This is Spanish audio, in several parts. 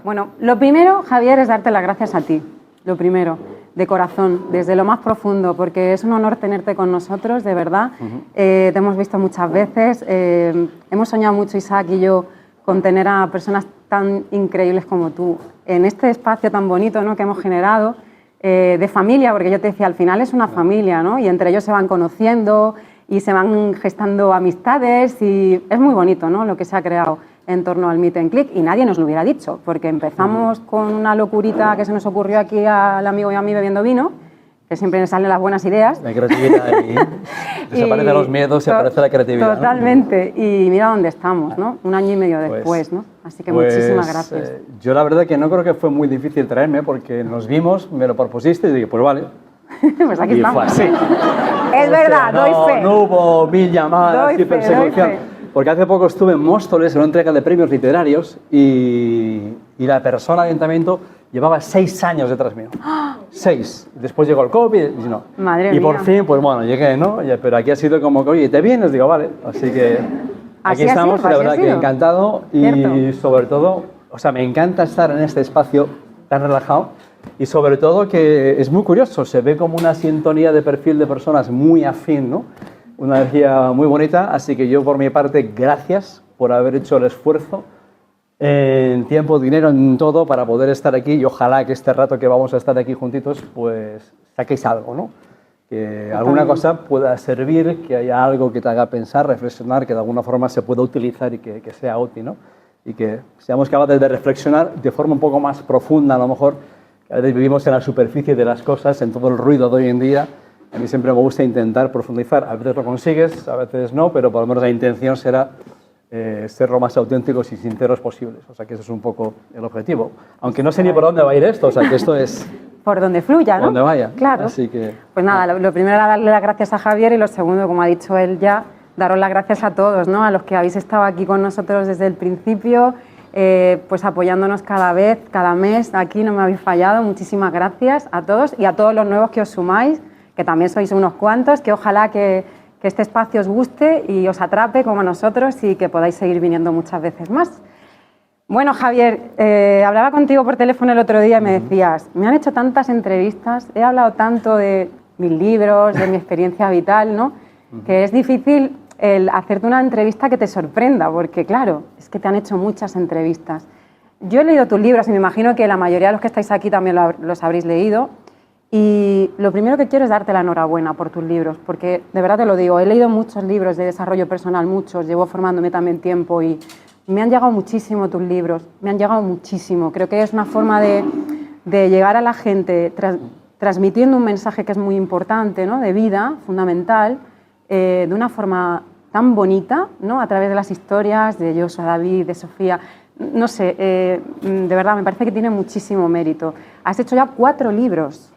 Bueno, lo primero, Javier, es darte las gracias a ti. Lo primero, de corazón, desde lo más profundo, porque es un honor tenerte con nosotros, de verdad. Te hemos visto muchas veces. Hemos soñado mucho, Isaac y yo, con tener a personas tan increíbles como tú en este espacio tan bonito, ¿no?, que hemos generado, de familia, porque yo te decía, al final es una familia, ¿no? Y entre ellos se van conociendo y se van gestando amistades y es muy bonito, ¿no?, lo que se ha creado en torno al Meet and Click, y nadie nos lo hubiera dicho, porque empezamos con una locurita que se nos ocurrió aquí al amigo y a mí bebiendo vino, que siempre nos salen las buenas ideas. La creatividad ahí. Desaparecen los miedos, se aparece la creatividad. Totalmente. ¿No? Y mira dónde estamos, ¿no? 1 año y medio después, ¿no? Así que muchísimas gracias. Yo la verdad que no creo que fue muy difícil traerme, porque nos vimos, me lo propusiste y dije, pues vale. Pues aquí estamos. Fue así. Es verdad, doy fe. No hubo 1000 llamadas y persecución. Porque hace poco estuve en Móstoles en una entrega de premios literarios y la persona del ayuntamiento llevaba 6 años detrás mío. 6. Después llegó el COVID y no. Madre y mía. por fin, pues bueno, llegué, ¿no? Pero aquí ha sido como que, oye, ¿te vienes? Digo, vale. Así que aquí estamos, la verdad que encantado. Y sobre todo, o sea, me encanta estar en este espacio tan relajado y sobre todo que es muy curioso, se ve como una sintonía de perfil de personas muy afín, ¿no? Una energía muy bonita, así que yo por mi parte, gracias por haber hecho el esfuerzo en tiempo, dinero, en todo, para poder estar aquí y ojalá que este rato que vamos a estar aquí juntitos, pues saquéis algo, ¿no? Que alguna cosa pueda servir, que haya algo que te haga pensar, reflexionar, que de alguna forma se pueda utilizar y que sea útil, ¿no? Y que seamos capaces de reflexionar de forma un poco más profunda, a lo mejor, que a veces vivimos en la superficie de las cosas, en todo el ruido de hoy en día. A mí siempre me gusta intentar profundizar. A veces lo consigues, a veces no, pero por lo menos la intención será ser lo más auténticos y sinceros posibles. O sea, que ese es un poco el objetivo. Aunque no sé ni por dónde va a ir esto, o sea, que esto es... Por donde fluya, ¿no? Por donde vaya. Claro. Así que... Pues nada, lo primero era darle las gracias a Javier y lo segundo, como ha dicho él ya, daros las gracias a todos, ¿no? A los que habéis estado aquí con nosotros desde el principio, pues apoyándonos cada vez, cada mes. Aquí no me habéis fallado. Muchísimas gracias a todos y a todos los nuevos que os sumáis, que también sois unos cuantos, que ojalá que este espacio os guste y os atrape como a nosotros y que podáis seguir viniendo muchas veces más. Bueno, Javier, hablaba contigo por teléfono el otro día y me decías, me han hecho tantas entrevistas, he hablado tanto de mis libros, de mi experiencia vital, ¿no? Que es difícil el hacerte una entrevista que te sorprenda, porque claro, es que te han hecho muchas entrevistas. Yo he leído tus libros y me imagino que la mayoría de los que estáis aquí también los habréis leído. Y lo primero que quiero es darte la enhorabuena por tus libros, porque de verdad te lo digo, he leído muchos libros de desarrollo personal, muchos, llevo formándome también tiempo y me han llegado muchísimo tus libros, me han llegado muchísimo. Creo que es una forma de llegar a la gente transmitiendo un mensaje que es muy importante, ¿no?, de vida, fundamental, de una forma tan bonita, ¿no?, a través de las historias de Joshua, David, de Sofía. No sé, de verdad me parece que tiene muchísimo mérito. Has hecho ya 4 libros.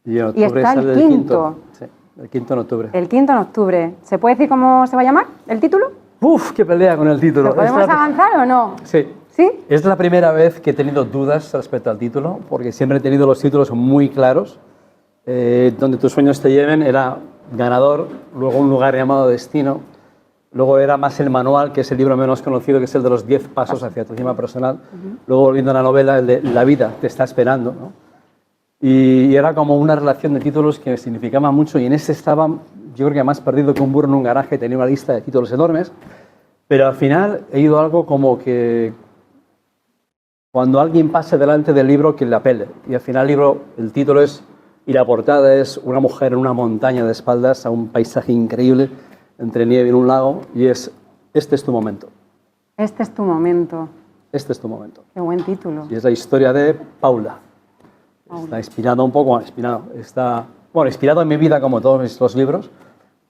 Y está el quinto. Sí, el quinto en octubre. El quinto en octubre. ¿Se puede decir cómo se va a llamar el título? ¡Uf! ¡Qué pelea con el título! ¿Lo podemos avanzar o no? Sí. ¿Sí? Es la primera vez que he tenido dudas respecto al título, porque siempre he tenido los títulos muy claros. Donde tus sueños te lleven era ganador, luego un lugar llamado destino, luego era más el manual, que es el libro menos conocido, que es el de los 10 pasos hacia tu cima personal. Luego, volviendo a la novela, el de La vida te está esperando, ¿no? Y era como una relación de títulos que significaba mucho, y en ese estaba, yo creo que más perdido que un burro en un garaje, tenía una lista de títulos enormes, pero al final he ido algo como que cuando alguien pase delante del libro, que le apele, y al final el título es, y la portada es una mujer en una montaña de espaldas a un paisaje increíble entre nieve y un lago, y es, este es tu momento. Este es tu momento. Este es tu momento. Qué buen título. Y es la historia de Paula. Está inspirado un poco, inspirado en mi vida, como todos los libros,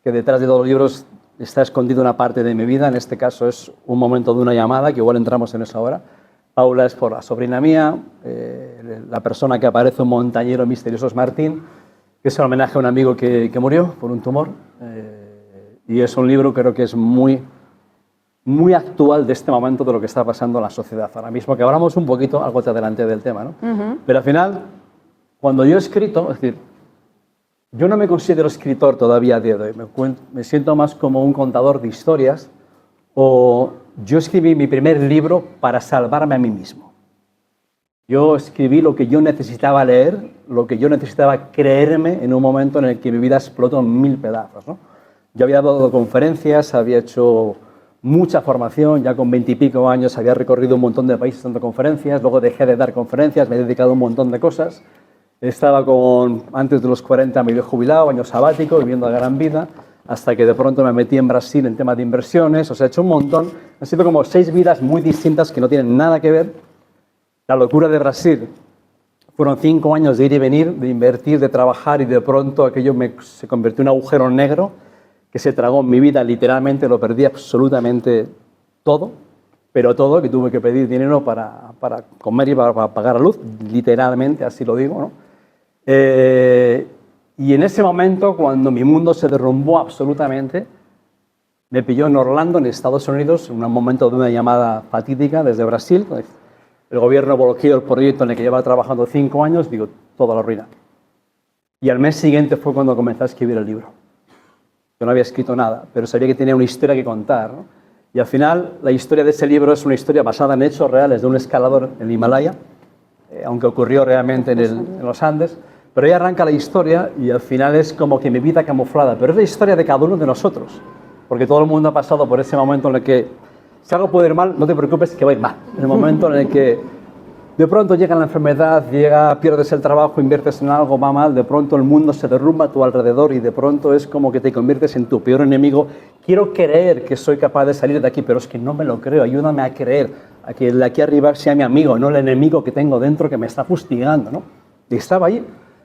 que detrás de todos los libros está escondida una parte de mi vida. En este caso es un momento de una llamada, que igual entramos en eso ahora. Paula es por la sobrina mía, la persona que aparece, un montañero misterioso, es Martín, que es un homenaje a un amigo que murió por un tumor. Y es un libro, creo que es muy actual de este momento, de lo que está pasando en la sociedad ahora mismo, que hablamos un poquito, algo te adelanté del tema, ¿no? Pero al final, cuando yo he escrito, es decir, yo no me considero escritor todavía a día de hoy, me siento más como un contador de historias, o yo escribí mi primer libro para salvarme a mí mismo. Yo escribí lo que yo necesitaba leer, lo que yo necesitaba creerme en un momento en el que mi vida explotó en 1000 pedazos, ¿no? Yo había dado conferencias, había hecho mucha formación, ya con 20 y pico años había recorrido un montón de países dando conferencias, luego dejé de dar conferencias, me he dedicado a un montón de cosas. Estaba antes de los 40 me había jubilado, año sabático, viviendo la gran vida, hasta que de pronto me metí en Brasil en tema de inversiones, o sea, he hecho un montón. Han sido como 6 vidas muy distintas que no tienen nada que ver. La locura de Brasil fueron 5 años de ir y venir, de invertir, de trabajar, y de pronto aquello se convirtió en un agujero negro que se tragó mi vida, literalmente lo perdí absolutamente todo, pero todo, que tuve que pedir dinero para comer y para pagar la luz, literalmente, así lo digo, ¿no? Y en ese momento, cuando mi mundo se derrumbó absolutamente, me pilló en Orlando, en Estados Unidos, en un momento de una llamada fatídica desde Brasil. El gobierno bloqueó el proyecto en el que llevaba trabajando 5 años, digo, toda la ruina. Y al mes siguiente fue cuando comencé a escribir el libro. Yo no había escrito nada, pero sabía que tenía una historia que contar, ¿no? Y al final, la historia de ese libro es una historia basada en hechos reales de un escalador en el Himalaya, aunque ocurrió realmente en los Andes. Pero ahí arranca la historia y al final es como que mi vida camuflada. Pero es la historia de cada uno de nosotros, porque todo el mundo ha pasado por ese momento en el que si algo puede ir mal, no te preocupes que va a ir mal. En el momento en el que de pronto llega la enfermedad, pierdes el trabajo, inviertes en algo, va mal, de pronto el mundo se derrumba a tu alrededor y de pronto es como que te conviertes en tu peor enemigo. Quiero creer que soy capaz de salir de aquí, pero es que no me lo creo. Ayúdame a creer, a que el de aquí arriba sea mi amigo, no el enemigo que tengo dentro que me está fustigando, ¿no? Y estaba ahí.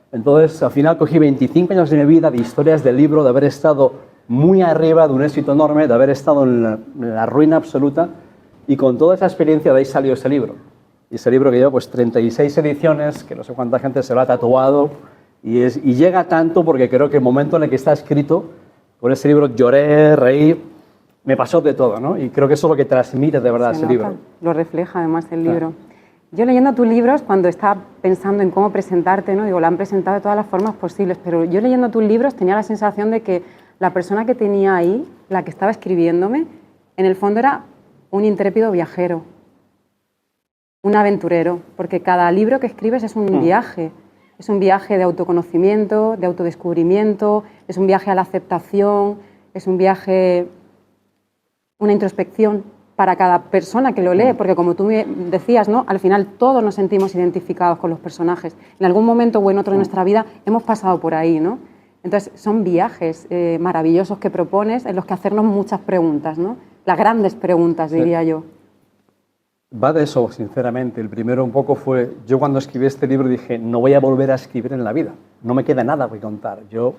Entonces, al final cogí 25 años de mi vida de historias del libro, de haber estado muy arriba, de un éxito enorme, de haber estado en la ruina absoluta, y con toda esa experiencia de ahí salió ese libro. Y ese libro que lleva pues 36 ediciones, que no sé cuánta gente se lo ha tatuado, y llega tanto porque creo que el momento en el que está escrito, con ese libro lloré, reí, me pasó de todo, ¿no? Y creo que eso es lo que transmite de verdad ese libro. Lo refleja además el libro. Yo leyendo tus libros, cuando estaba pensando en cómo presentarte, ¿no? Digo, lo han presentado de todas las formas posibles, pero yo leyendo tus libros tenía la sensación de que la persona que tenía ahí, la que estaba escribiéndome, en el fondo era un intrépido viajero, un aventurero, porque cada libro que escribes es un viaje de autoconocimiento, de autodescubrimiento, es un viaje a la aceptación, es un viaje, una introspección para cada persona que lo lee, porque como tú me decías, ¿no? Al final todos nos sentimos identificados con los personajes. En algún momento o en otro de nuestra vida hemos pasado por ahí, ¿no? Entonces son viajes maravillosos que propones en los que hacernos muchas preguntas, ¿no? Las grandes preguntas, diría yo. Va de eso, sinceramente. El primero un poco fue, yo cuando escribí este libro dije, no voy a volver a escribir en la vida, no me queda nada que contar. Yo,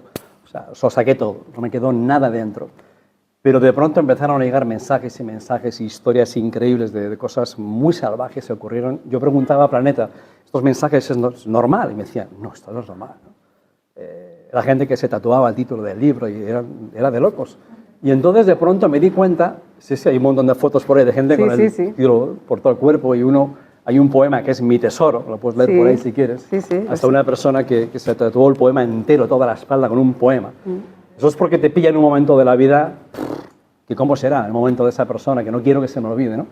lo saqué todo, no me quedó nada dentro. Pero de pronto empezaron a llegar mensajes y mensajes y historias increíbles de cosas muy salvajes que ocurrieron. Yo preguntaba a Planeta, ¿estos mensajes es normal? Y me decían, no, esto no es normal, ¿no? La gente que se tatuaba el título del libro y era de locos. Y entonces de pronto me di cuenta, sí, hay un montón de fotos por ahí de gente con el título por todo el cuerpo y hay un poema que es Mi Tesoro, lo puedes leer por ahí si quieres. Hasta una persona que se tatuó el poema entero, toda la espalda con un poema. Eso es porque te pilla en un momento de la vida que cómo será el momento de esa persona, que no quiero que se me olvide, ¿no?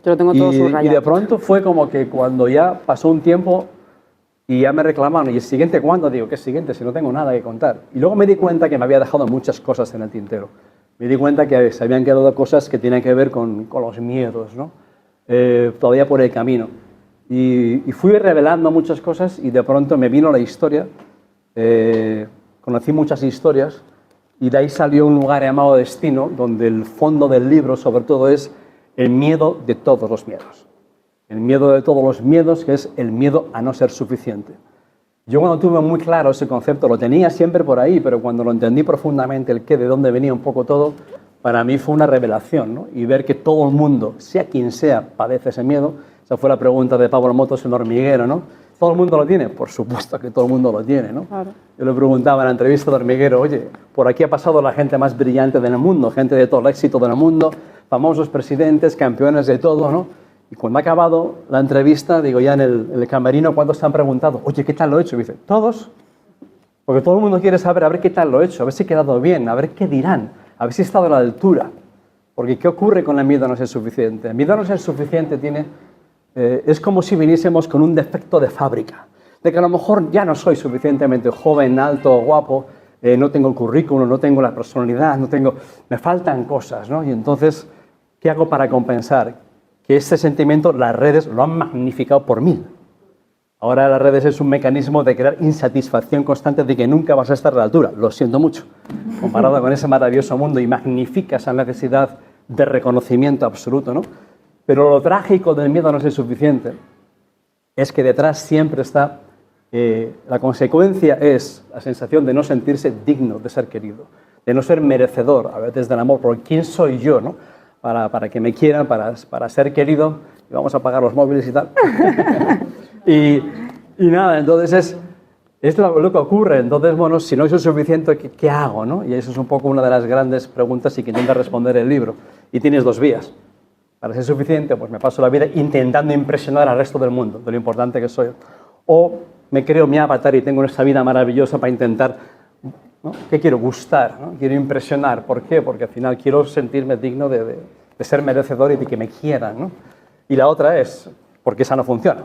Yo lo tengo todo subrayado. Y de pronto fue como que cuando ya pasó un tiempo y ya me reclamaron, ¿y el siguiente cuándo? Digo, ¿qué siguiente? Si no tengo nada que contar. Y luego me di cuenta que me había dejado muchas cosas en el tintero. Me di cuenta que se habían quedado cosas que tienen que ver con los miedos, ¿no? Todavía por el camino. Y fui revelando muchas cosas y de pronto me vino la historia. Conocí muchas historias y de ahí salió un lugar llamado Destino, donde el fondo del libro sobre todo es el miedo de todos los miedos. El miedo de todos los miedos, que es el miedo a no ser suficiente. Yo cuando tuve muy claro ese concepto, lo tenía siempre por ahí, pero cuando lo entendí profundamente, el qué, de dónde venía un poco todo, para mí fue una revelación, ¿no? Y ver que todo el mundo, sea quien sea, padece ese miedo. Esa fue la pregunta de Pablo Motos en Hormiguero, ¿no? ¿Todo el mundo lo tiene? Por supuesto que todo el mundo lo tiene, ¿no? Claro. Yo le preguntaba en la entrevista de Hormiguero, oye, por aquí ha pasado la gente más brillante del mundo, gente de todo el éxito del mundo, famosos presidentes, campeones de todo, ¿no? Y cuando ha acabado la entrevista, digo, ya en el camerino, ¿cuántos te han preguntado? Oye, ¿qué tal lo he hecho? Y dice, ¿todos? Porque todo el mundo quiere saber, a ver qué tal lo he hecho, a ver si he quedado bien, a ver qué dirán, a ver si he estado a la altura. Porque ¿qué ocurre con el miedo a no ser suficiente? El miedo a no ser suficiente tiene es como si viniésemos con un defecto de fábrica, de que a lo mejor ya no soy suficientemente joven, alto, guapo, no tengo el currículum, no tengo la personalidad, me faltan cosas, ¿no? Y entonces, ¿qué hago para compensar? Que este sentimiento las redes lo han magnificado por 1000. Ahora las redes es un mecanismo de crear insatisfacción constante de que nunca vas a estar a la altura. Lo siento mucho. Comparado con ese maravilloso mundo y magnifica esa necesidad de reconocimiento absoluto, ¿no? Pero lo trágico del miedo a no ser suficiente es que detrás siempre está, la consecuencia es la sensación de no sentirse digno de ser querido, de no ser merecedor a veces del amor, porque ¿quién soy yo, no? Para que me quieran, para ser querido, y vamos a apagar los móviles y tal. y nada, entonces es lo que ocurre. Entonces, bueno, si no soy suficiente, ¿qué hago, no? Y eso es un poco una de las grandes preguntas y que intenta responder el libro. Y tienes dos vías. Para ser suficiente, pues me paso la vida intentando impresionar al resto del mundo, de lo importante que soy. O me creo mi avatar y tengo esta vida maravillosa para intentar, ¿no? ¿Qué quiero? Gustar, ¿no? Quiero impresionar. ¿Por qué? Porque al final quiero sentirme digno de ser merecedor y de que me quieran, ¿no? Y la otra es, porque esa no funciona,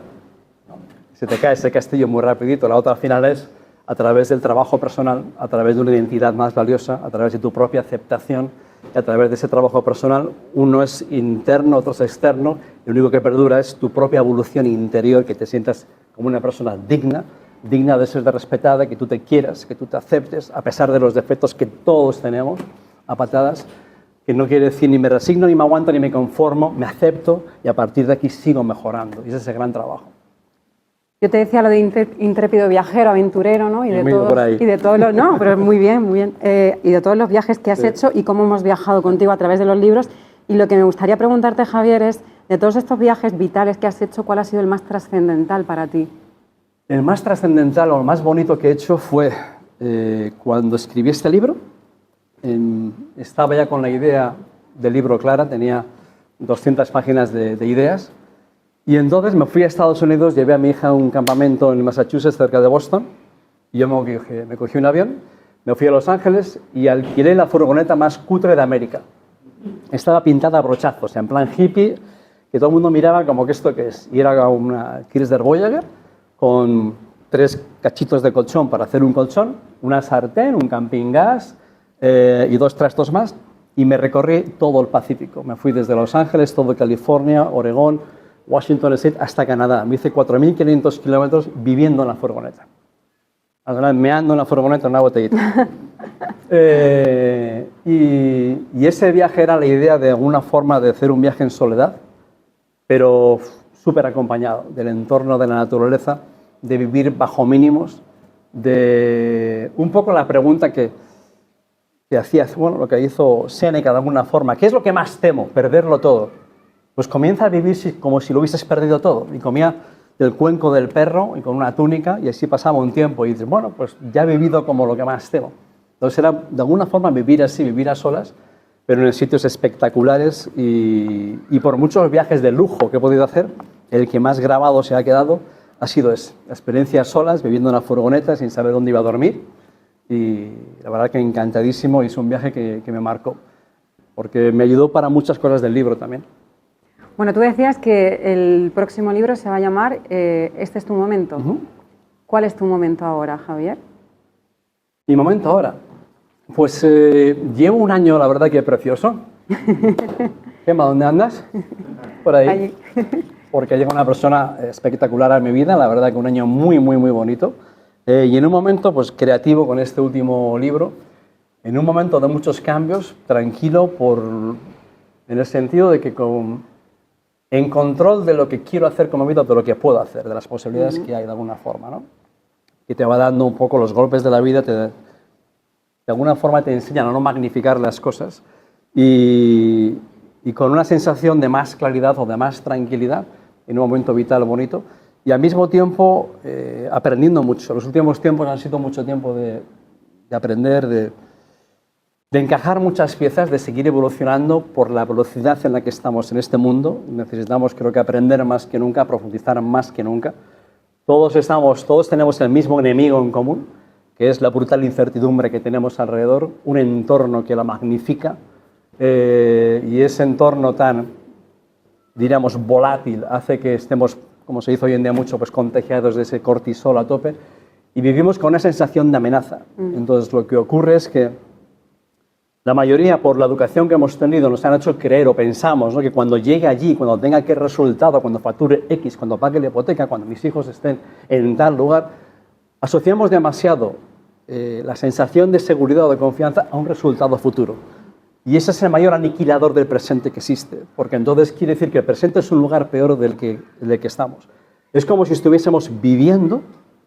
¿no? Se te cae ese castillo muy rapidito. La otra al final es a través del trabajo personal, a través de una identidad más valiosa, a través de tu propia aceptación. Y a través de ese trabajo personal, uno es interno, otro es externo, y lo único que perdura es tu propia evolución interior, que te sientas como una persona digna de ser respetada, que tú te quieras, que tú te aceptes, a pesar de los defectos que todos tenemos, a patadas, que no quiere decir ni me resigno, ni me aguanto, ni me conformo, me acepto y a partir de aquí sigo mejorando. Y ese es el gran trabajo. Yo te decía lo de intrépido viajero, aventurero, ¿no? Y de todos los, no, pero muy bien, muy bien. Y de todos los viajes que has hecho y cómo hemos viajado contigo a través de los libros. Y lo que me gustaría preguntarte, Javier, es, de todos estos viajes vitales que has hecho, ¿cuál ha sido el más trascendental para ti? El más trascendental o el más bonito que he hecho fue cuando escribí este libro. Estaba ya con la idea del libro clara, tenía 200 páginas de ideas. Y entonces me fui a Estados Unidos, llevé a mi hija a un campamento en Massachusetts, cerca de Boston, y yo me cogí un avión, me fui a Los Ángeles y alquilé la furgoneta más cutre de América. Estaba pintada a brochazos, en plan hippie, que todo el mundo miraba como que esto qué es. Y era una Chrysler Voyager con 3 cachitos de colchón para hacer un colchón, una sartén, un camping gas y 2 trastos más, y me recorrí todo el Pacífico. Me fui desde Los Ángeles, todo California, Oregón, Washington State hasta Canadá. Me hice 4.500 kilómetros viviendo en la furgoneta. Meando en la furgoneta en una botellita. Y ese viaje era la idea de alguna forma de hacer un viaje en soledad, pero súper acompañado del entorno de la naturaleza, de vivir bajo mínimos, de un poco la pregunta que hacías, bueno, lo que hizo Séneca de alguna forma, ¿qué es lo que más temo? Perderlo todo. Pues comienza a vivir como si lo hubieses perdido todo. Y comía del cuenco del perro y con una túnica, y así pasaba un tiempo. Y dices, bueno, pues ya he vivido como lo que más temo. Entonces era de alguna forma vivir así, vivir a solas, pero en sitios espectaculares y por muchos viajes de lujo que he podido hacer, el que más grabado se ha quedado ha sido ese. Experiencias solas, viviendo en una furgoneta sin saber dónde iba a dormir. Y la verdad que encantadísimo, y es un viaje que me marcó, porque me ayudó para muchas cosas del libro también. Bueno, tú decías que el próximo libro se va a llamar Este es tu momento. ¿Cuál es tu momento ahora, Javier? Mi momento ahora. Pues llevo un año, la verdad, que precioso. Gemma, ¿dónde andas? Por ahí. Allí. Porque llega una persona espectacular a mi vida, la verdad que un año muy, muy, muy bonito. Y en un momento pues, creativo con este último libro, en un momento de muchos cambios, tranquilo, en el sentido de que en control de lo que quiero hacer como vida, de lo que puedo hacer, de las posibilidades que hay de alguna forma, ¿no? Que te va dando un poco los golpes de la vida, de alguna forma te enseñan a no magnificar las cosas y con una sensación de más claridad o de más tranquilidad en un momento vital bonito y al mismo tiempo aprendiendo mucho. Los últimos tiempos han sido mucho tiempo de aprender, de encajar muchas piezas, de seguir evolucionando por la velocidad en la que estamos en este mundo. Necesitamos, creo que, aprender más que nunca, profundizar más que nunca. Todos tenemos el mismo enemigo en común, que es la brutal incertidumbre que tenemos alrededor, un entorno que la magnifica, y ese entorno tan diríamos, volátil, hace que estemos, como se dice hoy en día mucho, pues contagiados de ese cortisol a tope y vivimos con una sensación de amenaza. Entonces, lo que ocurre es que la mayoría, por la educación que hemos tenido, nos han hecho creer o pensamos, ¿no?, que cuando llegue allí, cuando tenga que resultado, cuando facture X, cuando pague la hipoteca, cuando mis hijos estén en tal lugar, asociamos demasiado la sensación de seguridad o de confianza a un resultado futuro. Y ese es el mayor aniquilador del presente que existe, porque entonces quiere decir que el presente es un lugar peor del que estamos. Es como si estuviésemos viviendo,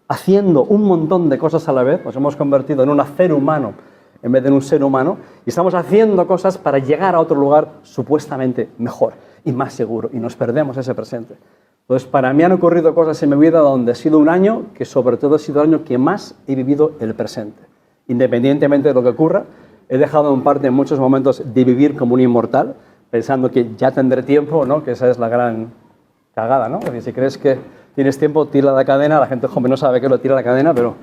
haciendo un montón de cosas a la vez, nos hemos convertido en un hacer humano en vez de en un ser humano, y estamos haciendo cosas para llegar a otro lugar supuestamente mejor y más seguro, y nos perdemos ese presente. Entonces, para mí han ocurrido cosas en mi vida donde ha sido un año que sobre todo ha sido el año que más he vivido el presente. Independientemente de lo que ocurra, he dejado en parte en muchos momentos de vivir como un inmortal, pensando que ya tendré tiempo, ¿no?, que esa es la gran cagada, ¿no? Porque si crees que tienes tiempo, tira la cadena, la gente joven no sabe que lo tira la cadena, pero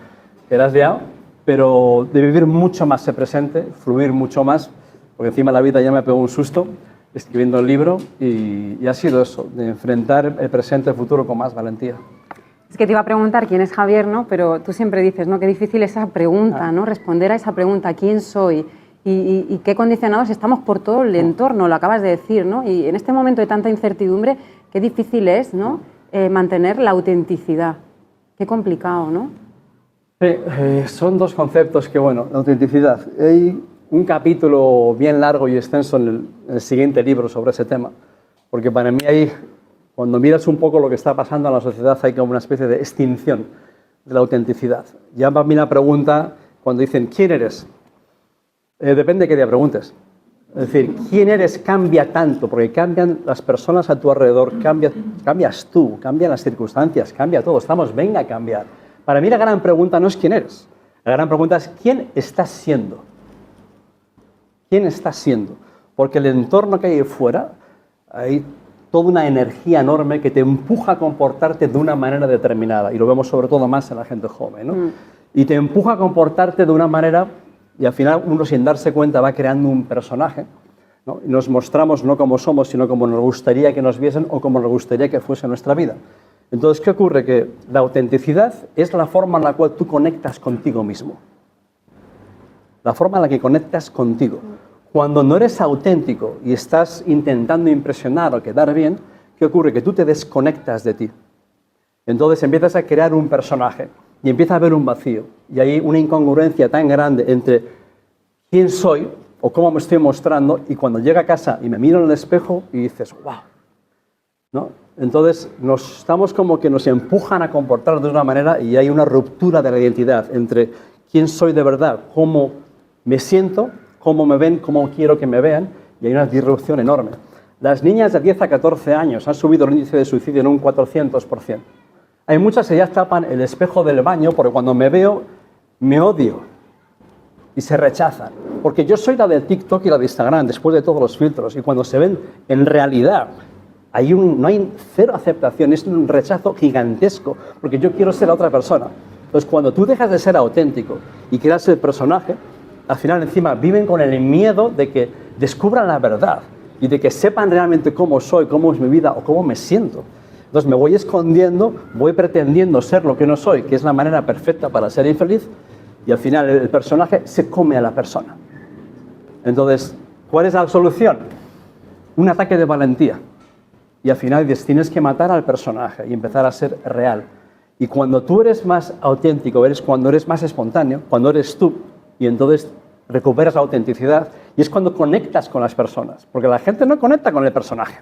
te la has liado. Pero de vivir mucho más ese presente, fluir mucho más, porque encima la vida ya me pegó un susto escribiendo el libro y ha sido eso, de enfrentar el presente y el futuro con más valentía. Es que te iba a preguntar quién es Javier, ¿no? Pero tú siempre dices, ¿no?, qué difícil es esa pregunta, ¿no? Responder a esa pregunta, ¿quién soy? Y qué condicionados estamos por todo el entorno, lo acabas de decir, ¿no? Y en este momento de tanta incertidumbre, qué difícil es, ¿no?, mantener la autenticidad. Qué complicado, ¿no? Sí, son dos conceptos que, bueno, la autenticidad. Hay un capítulo bien largo y extenso en el siguiente libro sobre ese tema, porque para mí hay, cuando miras un poco lo que está pasando en la sociedad, hay como una especie de extinción de la autenticidad. Ya para mí la pregunta, cuando dicen, ¿quién eres? Depende de qué día preguntes. Es decir, ¿quién eres? Cambia tanto, porque cambian las personas a tu alrededor, cambias tú, cambian las circunstancias, cambia todo. Venga a cambiar. Para mí la gran pregunta no es quién eres. La gran pregunta es quién estás siendo. ¿Quién estás siendo? Porque el entorno que hay fuera, hay toda una energía enorme que te empuja a comportarte de una manera determinada. Y lo vemos sobre todo más en la gente joven, ¿no? Y te empuja a comportarte de una manera, y al final uno sin darse cuenta va creando un personaje, ¿no? Y nos mostramos no como somos, sino como nos gustaría que nos viesen o como nos gustaría que fuese nuestra vida. Entonces, ¿qué ocurre? Que la autenticidad es la forma en la cual tú conectas contigo mismo. La forma en la que conectas contigo. Cuando no eres auténtico y estás intentando impresionar o quedar bien, ¿qué ocurre? Que tú te desconectas de ti. Entonces empiezas a crear un personaje y empieza a haber un vacío. Y hay una incongruencia tan grande entre quién soy o cómo me estoy mostrando y cuando llego a casa y me miro en el espejo y dices, ¡wow! ¿No? Entonces estamos como que nos empujan a comportarnos de una manera y hay una ruptura de la identidad entre quién soy de verdad, cómo me siento, cómo me ven, cómo quiero que me vean, y hay una disrupción enorme. Las niñas de 10 a 14 años han subido el índice de suicidio en un 400%. Hay muchas que ya tapan el espejo del baño porque cuando me veo me odio y se rechazan. Porque yo soy la de TikTok y la de Instagram después de todos los filtros y cuando se ven en realidad no hay cero aceptación, es un rechazo gigantesco, porque yo quiero ser la otra persona. Entonces, cuando tú dejas de ser auténtico y creas el personaje, al final encima viven con el miedo de que descubran la verdad y de que sepan realmente cómo soy, cómo es mi vida o cómo me siento. Entonces me voy escondiendo, voy pretendiendo ser lo que no soy, que es la manera perfecta para ser infeliz, y al final el personaje se come a la persona. Entonces, ¿cuál es la solución? Un ataque de valentía. Y al final tienes que matar al personaje y empezar a ser real. Y cuando tú eres más auténtico, cuando eres más espontáneo, cuando eres tú, y entonces recuperas la autenticidad, y es cuando conectas con las personas. Porque la gente no conecta con el personaje.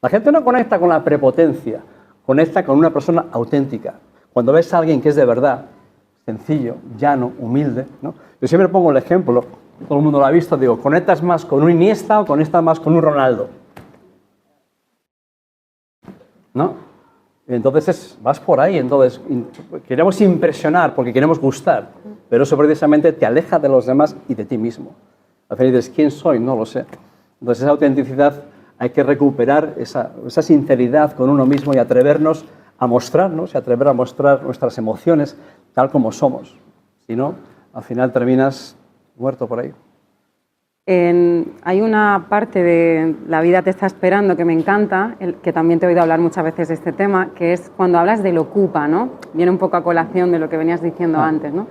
La gente no conecta con la prepotencia, conecta con una persona auténtica. Cuando ves a alguien que es de verdad, sencillo, llano, humilde, ¿no? Yo siempre pongo el ejemplo, todo el mundo lo ha visto, digo, ¿conectas más con un Iniesta o conectas más con un Ronaldo? ¿No? Entonces vas por ahí, entonces queremos impresionar porque queremos gustar, pero eso precisamente te aleja de los demás y de ti mismo. Al final dices, ¿quién soy? No lo sé. Entonces esa autenticidad hay que recuperar, esa sinceridad con uno mismo y atrevernos a mostrarnos y atrever a mostrar nuestras emociones tal como somos. Si no, al final terminas muerto por ahí. Hay una parte de La vida te está esperando que me encanta, que también te he oído hablar muchas veces de este tema, que es cuando hablas del Ocupa, ¿no? Viene un poco a colación de lo que venías diciendo antes, ¿no?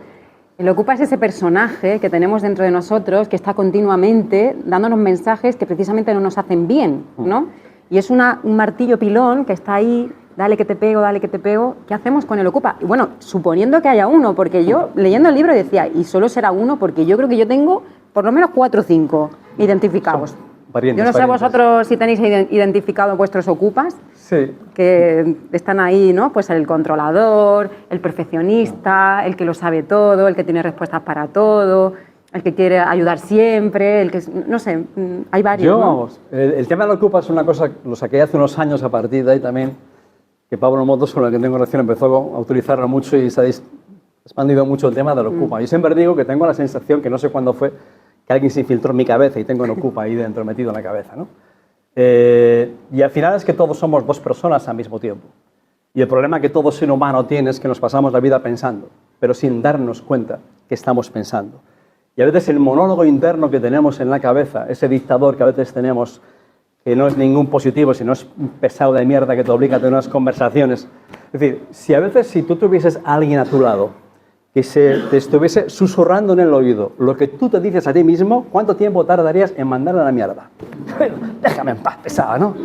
El Ocupa es ese personaje que tenemos dentro de nosotros que está continuamente dándonos mensajes que precisamente no nos hacen bien, ¿no? Y es un martillo pilón que está ahí, dale que te pego, dale que te pego. ¿Qué hacemos con el Ocupa? Y bueno, suponiendo que haya uno, porque yo leyendo el libro decía, y solo será uno, porque yo creo que yo tengo por lo menos 4 o 5 identificados. Yo no sé vosotros si tenéis identificado vuestros Ocupas, sí, que están ahí, ¿no? Pues el controlador, el perfeccionista, el que lo sabe todo, el que tiene respuestas para todo, el que quiere ayudar siempre, el que, no sé, hay varios, ¿no? Vamos, el tema del Ocupa es una cosa, lo saqué hace unos años a partir de ahí también, que Pablo Motos, con el que tengo relación, empezó a utilizarlo mucho y se ha expandido mucho el tema del Ocupa. Yo siempre digo que tengo la sensación, que no sé cuándo fue, que alguien se infiltró en mi cabeza y tengo un Ocupa ahí dentro, metido en la cabeza, ¿no? Y al final es que todos somos 2 personas al mismo tiempo. Y el problema que todo ser humano tiene es que nos pasamos la vida pensando, pero sin darnos cuenta que estamos pensando. Y a veces el monólogo interno que tenemos en la cabeza, ese dictador que a veces tenemos, que no es ningún positivo, sino es un pesado de mierda que te obliga a tener unas conversaciones. Es decir, si tú tuvieses a alguien a tu lado que te estuviese susurrando en el oído lo que tú te dices a ti mismo, ¿cuánto tiempo tardarías en mandarle a la mierda? Déjame en paz, pesada, ¿no?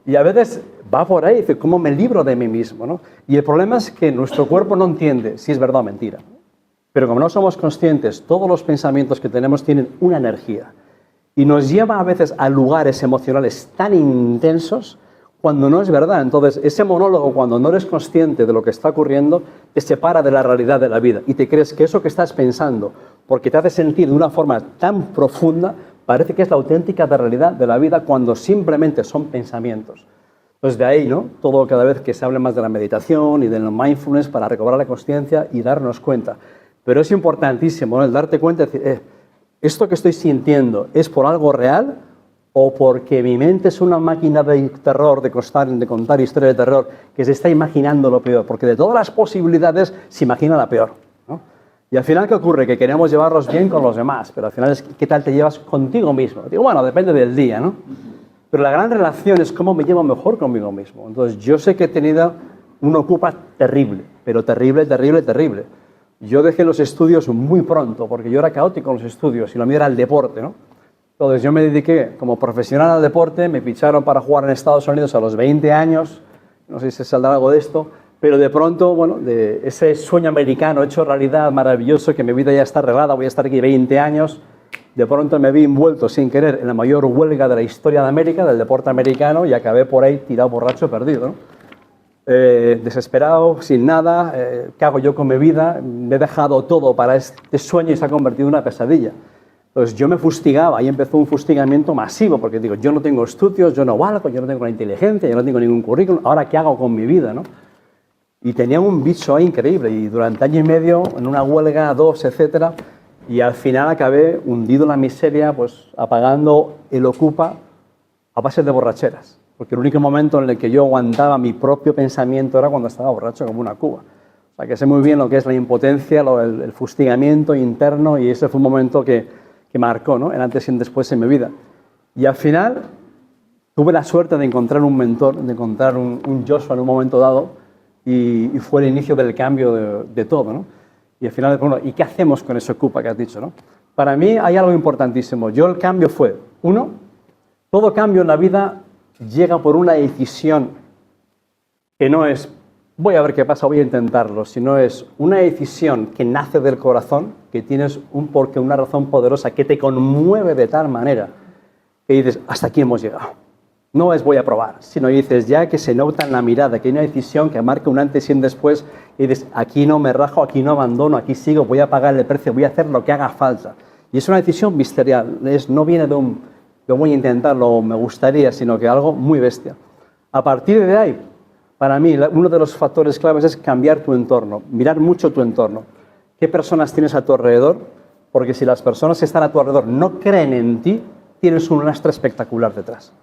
Y a veces va por ahí, dice, ¿cómo me libro de mí mismo, ¿no? Y el problema es que nuestro cuerpo no entiende si es verdad o mentira. Pero como no somos conscientes, todos los pensamientos que tenemos tienen una energía. Y nos lleva a veces a lugares emocionales tan intensos cuando no es verdad. Entonces, ese monólogo, cuando no eres consciente de lo que está ocurriendo, te separa de la realidad de la vida. Y te crees que eso que estás pensando, porque te hace sentir de una forma tan profunda, parece que es la auténtica realidad de la vida cuando simplemente son pensamientos. Entonces, de ahí, ¿no? Todo cada vez que se hable más de la meditación y del mindfulness para recobrar la consciencia y darnos cuenta. Pero es importantísimo, ¿no? El darte cuenta y decir, ¿esto que estoy sintiendo es por algo real o porque mi mente es una máquina de terror, de contar historias de terror, que se está imaginando lo peor? Porque de todas las posibilidades se imagina la peor, ¿no? Y al final, ¿qué ocurre? Que queremos llevarnos bien con los demás, pero al final es ¿qué tal te llevas contigo mismo? Digo, bueno, depende del día, ¿no? Pero la gran relación es cómo me llevo mejor conmigo mismo. Entonces, yo sé que he tenido un Ocupa terrible, pero terrible, terrible, terrible. Yo dejé los estudios muy pronto, porque yo era caótico en los estudios y lo mío era el deporte, ¿no? Entonces yo me dediqué como profesional al deporte, me ficharon para jugar en Estados Unidos a los 20 años, no sé si se saldrá algo de esto, pero de pronto, bueno, de ese sueño americano hecho realidad maravilloso, que mi vida ya está arreglada, voy a estar aquí 20 años, de pronto me vi envuelto sin querer en la mayor huelga de la historia de América, del deporte americano, y acabé por ahí tirado borracho, perdido, ¿no? Desesperado, sin nada, ¿qué hago yo con mi vida? Me he dejado todo para este sueño y se ha convertido en una pesadilla. Entonces yo me fustigaba, ahí empezó un fustigamiento masivo, porque digo, yo no tengo estudios, yo no valgo, yo no tengo la inteligencia, yo no tengo ningún currículum, ¿ahora qué hago con mi vida, no? Y tenía un bicho ahí increíble, y durante año y medio, en una huelga, 2, etcétera, y al final acabé hundido en la miseria, pues apagando el Ocupa a base de borracheras. Porque el único momento en el que yo aguantaba mi propio pensamiento era cuando estaba borracho como una cuba. O sea, que sé muy bien lo que es la impotencia, el fustigamiento interno, y ese fue un momento que marcó, ¿no? El antes y el después en mi vida. Y al final tuve la suerte de encontrar un mentor, de encontrar un Joshua en un momento dado, y fue el inicio del cambio de todo, ¿no? Y al final, bueno, ¿y qué hacemos con ese Ocupa que has dicho, no? Para mí hay algo importantísimo. El cambio fue, uno, todo cambio en la vida llega por una decisión que no es voy a ver qué pasa, voy a intentarlo, sino es una decisión que nace del corazón, que tienes un porqué, una razón poderosa que te conmueve de tal manera que dices, hasta aquí hemos llegado. No es voy a probar, sino dices ya que se nota en la mirada, que hay una decisión que marca un antes y un después, y dices, aquí no me rajo, aquí no abandono, aquí sigo, voy a pagar el precio, voy a hacer lo que haga falta. Y es una decisión ministerial, no viene de un yo voy a intentarlo, me gustaría, sino que algo muy bestia. A partir de ahí, para mí, uno de los factores claves es cambiar tu entorno, mirar mucho tu entorno. ¿Qué personas tienes a tu alrededor? Porque si las personas que están a tu alrededor no creen en ti, tienes un lastre espectacular detrás.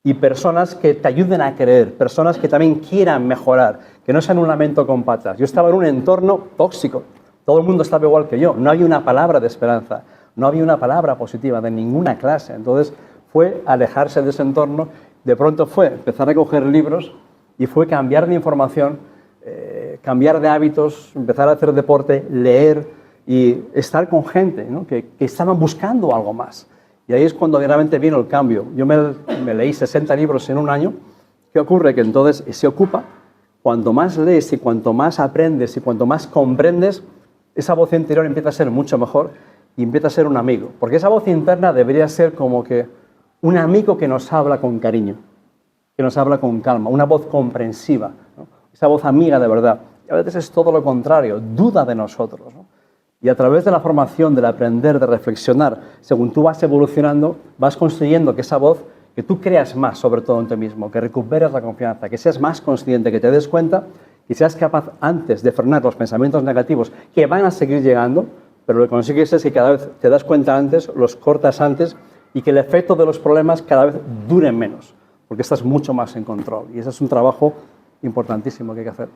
Y personas que te ayuden a creer, personas que también quieran mejorar, que no sean un lamento con patas. Yo estaba en un entorno tóxico, todo el mundo estaba igual que yo, no hay una palabra de esperanza. no había una palabra positiva de ninguna clase. Entonces fue alejarse de ese entorno, de pronto fue empezar a coger libros y fue cambiar de información, cambiar de hábitos, empezar a hacer deporte, leer y estar con gente, ¿no? que estaban buscando algo más. Y ahí es cuando realmente vino el cambio. Yo me leí 60 libros en un año. ¿Qué ocurre? Que entonces se ocupa, cuanto más lees y cuanto más aprendes y cuanto más comprendes, esa voz interior empieza a ser mucho mejor y empieza a ser un amigo. Porque esa voz interna debería ser como que un amigo que nos habla con cariño, que nos habla con calma, una voz comprensiva, ¿no? Esa voz amiga de verdad. Y a veces es todo lo contrario, duda de nosotros, ¿no? Y a través de la formación, del aprender, de reflexionar, según tú vas evolucionando, vas consiguiendo que esa voz, que tú creas más sobre todo en ti mismo, que recuperes la confianza, que seas más consciente, que te des cuenta, que seas capaz antes de frenar los pensamientos negativos que van a seguir llegando, pero lo que consigues es que cada vez te das cuenta antes, los cortas antes y que el efecto de los problemas cada vez dure menos, porque estás mucho más en control. Y ese es un trabajo importantísimo que hay que hacer.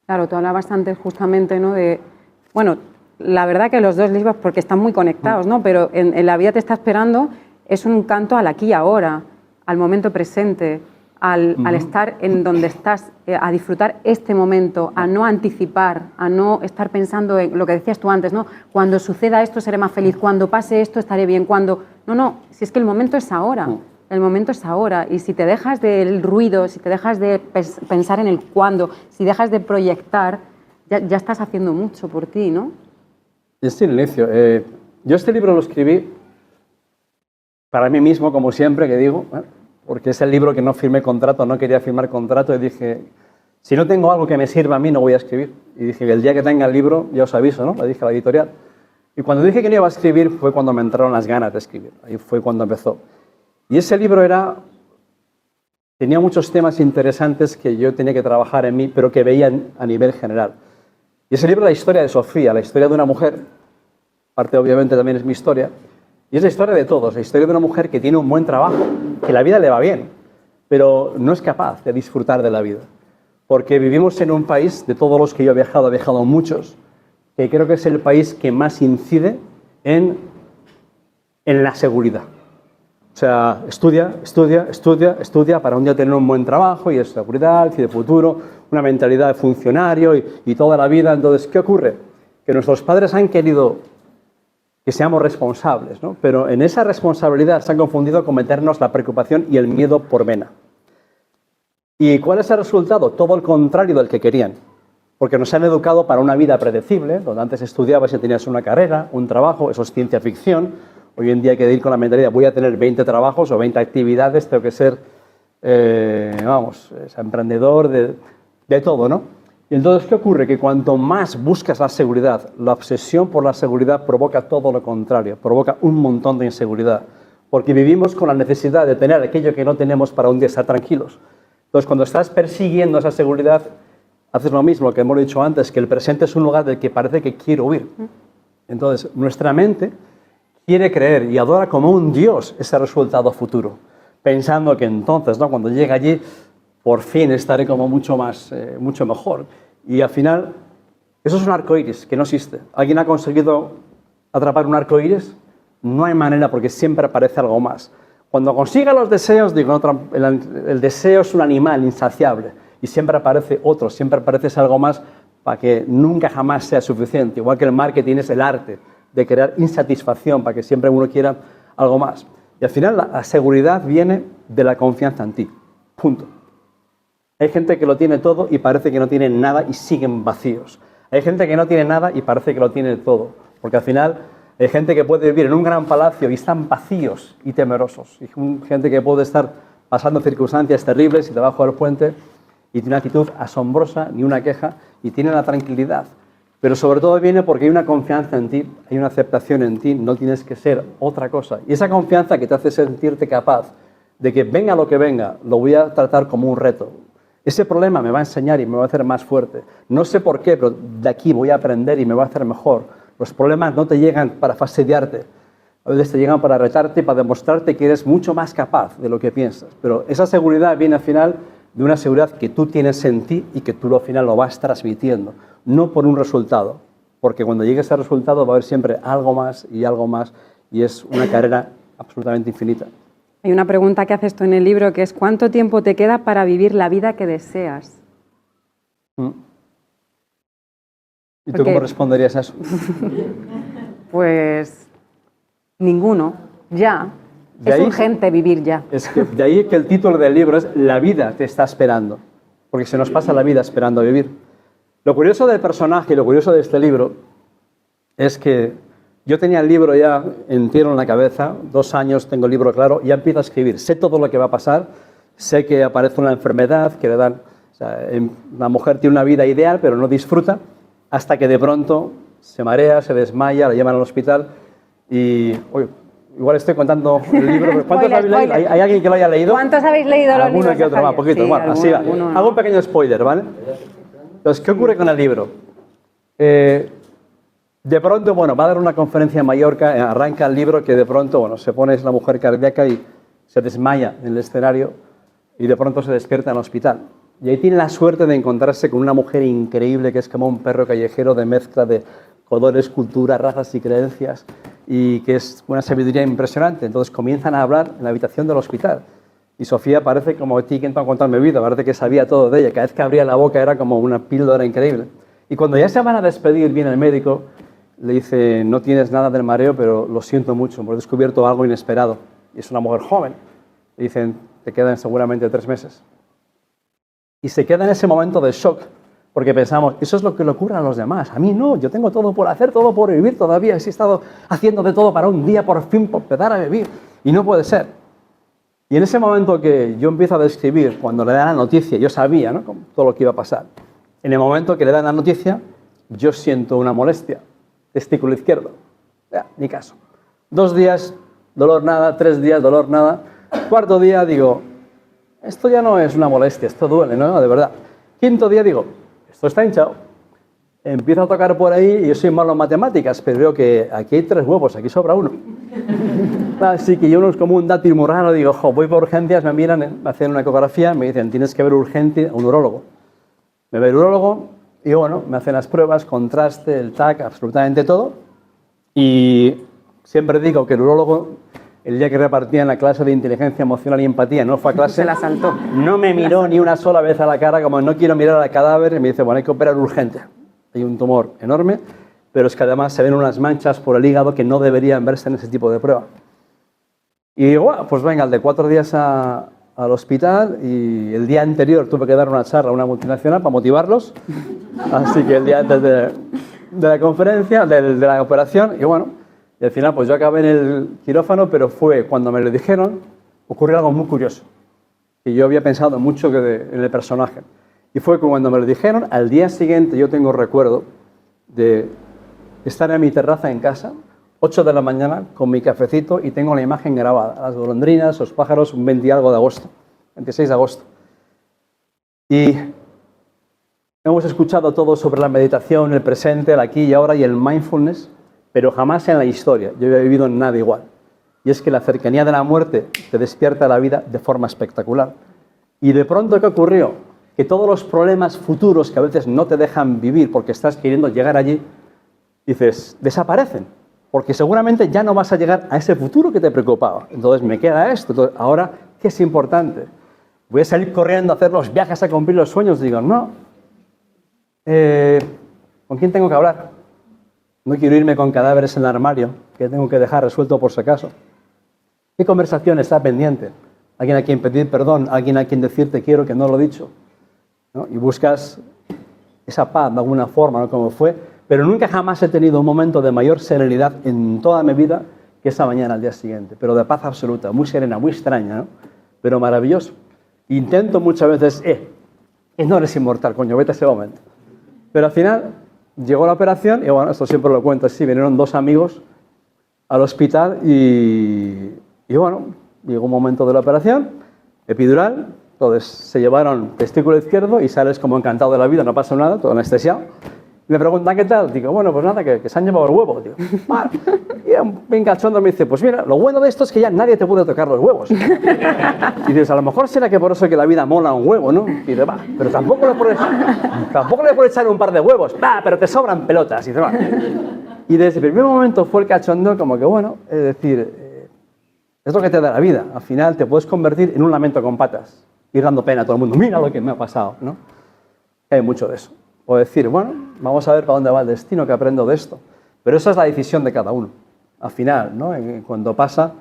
Claro, tú hablabas antes justamente, ¿no? Bueno, la verdad que los dos libros, porque están muy conectados, ¿no? Pero en La vida te está esperando es un canto al aquí y ahora, al momento presente, al estar en donde estás, a disfrutar este momento, a no anticipar, a no estar pensando en lo que decías tú antes, ¿no? Cuando suceda esto seré más feliz, cuando pase esto estaré bien, cuando... No, si es que el momento es ahora, el momento es ahora. Y si te dejas del ruido, si te dejas de pensar en el cuándo, si dejas de proyectar, ya estás haciendo mucho por ti, ¿no? Es el inicio. Yo este libro lo escribí para mí mismo, como siempre, que digo, porque es el libro que no firmé contrato, no quería firmar contrato, y dije, si no tengo algo que me sirva a mí, no voy a escribir. Y dije que el día que tenga el libro, ya os aviso, ¿no? Le dije a la editorial. Y cuando dije que no iba a escribir, fue cuando me entraron las ganas de escribir. Ahí fue cuando empezó. Y ese libro tenía muchos temas interesantes que yo tenía que trabajar en mí, pero que veía a nivel general. Y ese libro es la historia de Sofía, la historia de una mujer, parte obviamente también es mi historia, y es la historia de todos, la historia de una mujer que tiene un buen trabajo, que la vida le va bien, pero no es capaz de disfrutar de la vida. Porque vivimos en un país, de todos los que yo he viajado muchos, que creo que es el país que más incide en la seguridad. O sea, estudia para un día tener un buen trabajo y de seguridad y de futuro, una mentalidad de funcionario y toda la vida. Entonces, ¿qué ocurre? Que nuestros padres han querido que seamos responsables, ¿no? Pero en esa responsabilidad se han confundido con meternos la preocupación y el miedo por vena. ¿Y cuál es el resultado? Todo el contrario del que querían. Porque nos han educado para una vida predecible, donde antes estudiabas y tenías una carrera, un trabajo, eso es ciencia ficción. Hoy en día hay que ir con la mentalidad, voy a tener 20 trabajos o 20 actividades, tengo que ser, emprendedor de todo, ¿no? Y entonces, ¿qué ocurre? Que cuanto más buscas la seguridad, la obsesión por la seguridad provoca todo lo contrario, provoca un montón de inseguridad, porque vivimos con la necesidad de tener aquello que no tenemos para un día estar tranquilos. Entonces, cuando estás persiguiendo esa seguridad, haces lo mismo que hemos dicho antes, que el presente es un lugar del que parece que quiero huir. Entonces, nuestra mente quiere creer y adora como un Dios ese resultado futuro, pensando que entonces, ¿no? Cuando llegue allí, por fin estaré como mucho mejor. Y al final, eso es un arcoíris que no existe. ¿Alguien ha conseguido atrapar un arcoíris? No hay manera, porque siempre aparece algo más. Cuando consiga los deseos, digo, el deseo es un animal insaciable y siempre aparece otro, siempre aparece algo más para que nunca jamás sea suficiente. Igual que el marketing es el arte de crear insatisfacción para que siempre uno quiera algo más. Y al final la seguridad viene de la confianza en ti. Punto. Hay gente que lo tiene todo y parece que no tiene nada y siguen vacíos. Hay gente que no tiene nada y parece que lo tiene todo. Porque al final hay gente que puede vivir en un gran palacio y están vacíos y temerosos. Y gente que puede estar pasando circunstancias terribles y debajo del puente y tiene una actitud asombrosa, ni una queja, y tiene la tranquilidad. Pero sobre todo viene porque hay una confianza en ti, hay una aceptación en ti, no tienes que ser otra cosa. Y esa confianza que te hace sentirte capaz de que venga lo que venga, lo voy a tratar como un reto. Ese problema me va a enseñar y me va a hacer más fuerte. No sé por qué, pero de aquí voy a aprender y me va a hacer mejor. Los problemas no te llegan para fastidiarte, a veces te llegan para retarte y para demostrarte que eres mucho más capaz de lo que piensas. Pero esa seguridad viene al final de una seguridad que tú tienes en ti y que tú al final lo vas transmitiendo, no por un resultado. porque cuando llegue ese resultado va a haber siempre algo más, y es una carrera absolutamente infinita. Hay una pregunta que haces tú en el libro que es ¿cuánto tiempo te queda para vivir la vida que deseas? ¿Y tú cómo responderías a eso? Pues ninguno, ya. Es urgente vivir ya. Es que de ahí que el título del libro es La vida te está esperando, porque se nos pasa la vida esperando a vivir. Lo curioso del personaje y lo curioso de este libro es que yo tenía el libro ya entero en la cabeza, 2 años tengo el libro claro, ya empiezo a escribir, sé todo lo que va a pasar, sé que aparece una enfermedad, que le dan, o sea, la mujer tiene una vida ideal pero no disfruta, hasta que de pronto se marea, se desmaya, la llevan al hospital y... igual estoy contando el libro, ¿cuántos habéis leído? ¿Hay alguien que lo haya leído? ¿Cuántos habéis leído los libros? Alguno que otro más, poquito. Sí, bueno, así va. No. Hago un pequeño spoiler, ¿vale? Entonces, ¿qué ocurre con el libro? De pronto, bueno, va a dar una conferencia en Mallorca, arranca el libro que de pronto, bueno, se pone la mujer cardíaca y se desmaya en el escenario y de pronto se despierta en el hospital. Y ahí tiene la suerte de encontrarse con una mujer increíble que es como un perro callejero de mezcla de colores, culturas, razas y creencias y que es una sabiduría impresionante. Entonces comienzan a hablar en la habitación del hospital y Sofía parece como ti quien va a contar mi vida, parece que sabía todo de ella. Cada vez que abría la boca era como una píldora increíble. Y cuando ya se van a despedir, viene el médico, le dice, no tienes nada del mareo, pero lo siento mucho, hemos descubierto algo inesperado. Y es una mujer joven. Le dicen, te quedan seguramente 3 meses. Y se queda en ese momento de shock, porque pensamos, eso es lo que le ocurre a los demás. A mí no, yo tengo todo por hacer, todo por vivir todavía. He estado haciendo de todo para un día por fin por empezar a vivir. Y no puede ser. Y en ese momento que yo empiezo a describir, cuando le dan la noticia, yo sabía, ¿no?, todo lo que iba a pasar. En el momento que le dan la noticia, yo siento una molestia. Testículo izquierdo. Ya, ni caso. 2 días, dolor nada. 3 días, dolor nada. 4.º día digo, esto ya no es una molestia, esto duele, ¿no? De verdad. 5.º día digo, esto está hinchado. Empiezo a tocar por ahí y yo soy malo en matemáticas, pero veo que aquí hay 3 huevos, aquí sobra 1. Así que yo no es como un dátil muy raro, digo, voy por urgencias, me miran, me hacen una ecografía, me dicen, tienes que ver urgente a un urólogo. Me ve el urólogo y bueno, me hacen las pruebas, contraste, el TAC, absolutamente todo. Y siempre digo que el urólogo, el día que repartía en la clase de inteligencia emocional y empatía, no fue a clase. Se la saltó. No me miró ni una sola vez a la cara, como no quiero mirar al cadáver, y me dice, bueno, hay que operar urgente. Hay un tumor enorme, pero es que además se ven unas manchas por el hígado que no deberían verse en ese tipo de prueba. Y digo, bueno, pues venga, el de 4 días al hospital, y el día anterior tuve que dar una charla a una multinacional para motivarlos. Así que el día antes de la conferencia, de la operación, y bueno, y al final pues yo acabé en el quirófano, pero fue cuando me lo dijeron, ocurrió algo muy curioso, que yo había pensado mucho en el personaje. Y fue cuando me lo dijeron, al día siguiente yo tengo recuerdo de estar en mi terraza en casa, 8 de la mañana, con mi cafecito, y tengo la imagen grabada, las golondrinas, los pájaros, un 20 y algo de agosto, 26 de agosto. Y hemos escuchado todo sobre la meditación, el presente, el aquí y ahora y el mindfulness, pero jamás en la historia yo había vivido nada igual. Y es que la cercanía de la muerte te despierta la vida de forma espectacular. Y de pronto, ¿qué ocurrió? Que todos los problemas futuros que a veces no te dejan vivir porque estás queriendo llegar allí, dices, desaparecen. Porque seguramente ya no vas a llegar a ese futuro que te preocupaba. Entonces me queda esto. Entonces, ahora, ¿qué es importante? Voy a salir corriendo a hacer los viajes a cumplir los sueños. Digo, no. ¿Con quién tengo que hablar? No quiero irme con cadáveres en el armario que tengo que dejar resuelto por si acaso. ¿Qué conversación está pendiente? ¿Alguien a quien pedir perdón? ¿Alguien a quien decir te quiero que no lo he dicho? ¿No? Y buscas esa paz de alguna forma, ¿no? Como fue. Pero nunca jamás he tenido un momento de mayor serenidad en toda mi vida que esa mañana al día siguiente. Pero de paz absoluta, muy serena, muy extraña, ¿no? Pero maravilloso. Intento muchas veces, no eres inmortal, coño, vete a ese momento. Pero al final llegó la operación y bueno, esto siempre lo cuento así, vinieron 2 amigos al hospital y bueno, llegó un momento de la operación, epidural, entonces se llevaron testículo izquierdo y sales como encantado de la vida, no pasa nada, todo anestesiado. Y me preguntan, ¿qué tal? Digo, bueno, pues nada, que se han llevado el huevo. Digo, vale. Y bien cachondo me dice, pues mira, lo bueno de esto es que ya nadie te puede tocar los huevos. Y dices, a lo mejor será que por eso que la vida mola un huevo, ¿no? Y dice, va, pero tampoco le puedes echar un par de huevos. Va, pero te sobran pelotas. Y dice, va. Y desde el primer momento fue el cachondo como que, bueno, es decir, es lo que te da la vida. Al final te puedes convertir en un lamento con patas. Ir dando pena a todo el mundo. Mira lo que me ha pasado, ¿no? Hay mucho de eso. O decir, bueno, vamos a ver para dónde va el destino, que aprendo de esto. Pero esa es la decisión de cada uno. Al final, ¿no? Cuando pasa,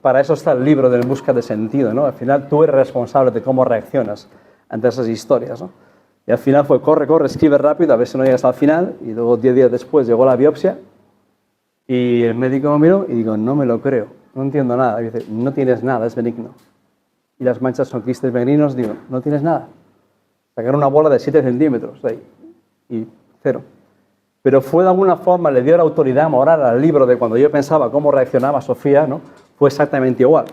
para eso está el libro de En busca de sentido, ¿no? Al final tú eres responsable de cómo reaccionas ante esas historias, ¿no? Y al final fue, corre, escribe rápido, a ver si no llegas al final. Y luego 10 días después llegó la biopsia y el médico me miró y digo, no me lo creo, no entiendo nada. Y dice, no tienes nada, es benigno. Y las manchas son quistes benignos, digo, no tienes nada. Sacaron una bola de 7 centímetros de ahí y 0. Pero fue de alguna forma, le dio la autoridad moral al libro de cuando yo pensaba cómo reaccionaba Sofía, ¿no? Fue exactamente igual.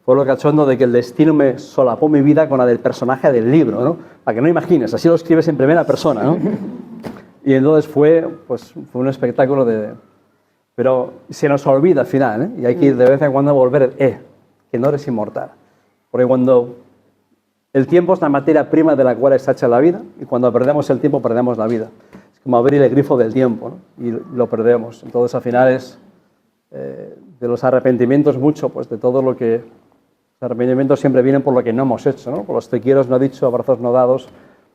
Fue lo cachondo de que el destino me solapó mi vida con la del personaje del libro, ¿no? Para que no imagines, así lo escribes en primera persona, ¿no? Y entonces fue un espectáculo de... Pero se nos olvida al final, ¿eh? Y hay que ir de vez en cuando a volver, que no eres inmortal. Porque cuando el tiempo es la materia prima de la cual está hecha la vida, y cuando perdemos el tiempo, perdemos la vida. Es como abrir el grifo del tiempo, ¿no? Y lo perdemos. Entonces, al final es de los arrepentimientos mucho, pues de todo lo que... Los arrepentimientos siempre vienen por lo que no hemos hecho, ¿no? Por los te quiero no dicho, abrazos no dados,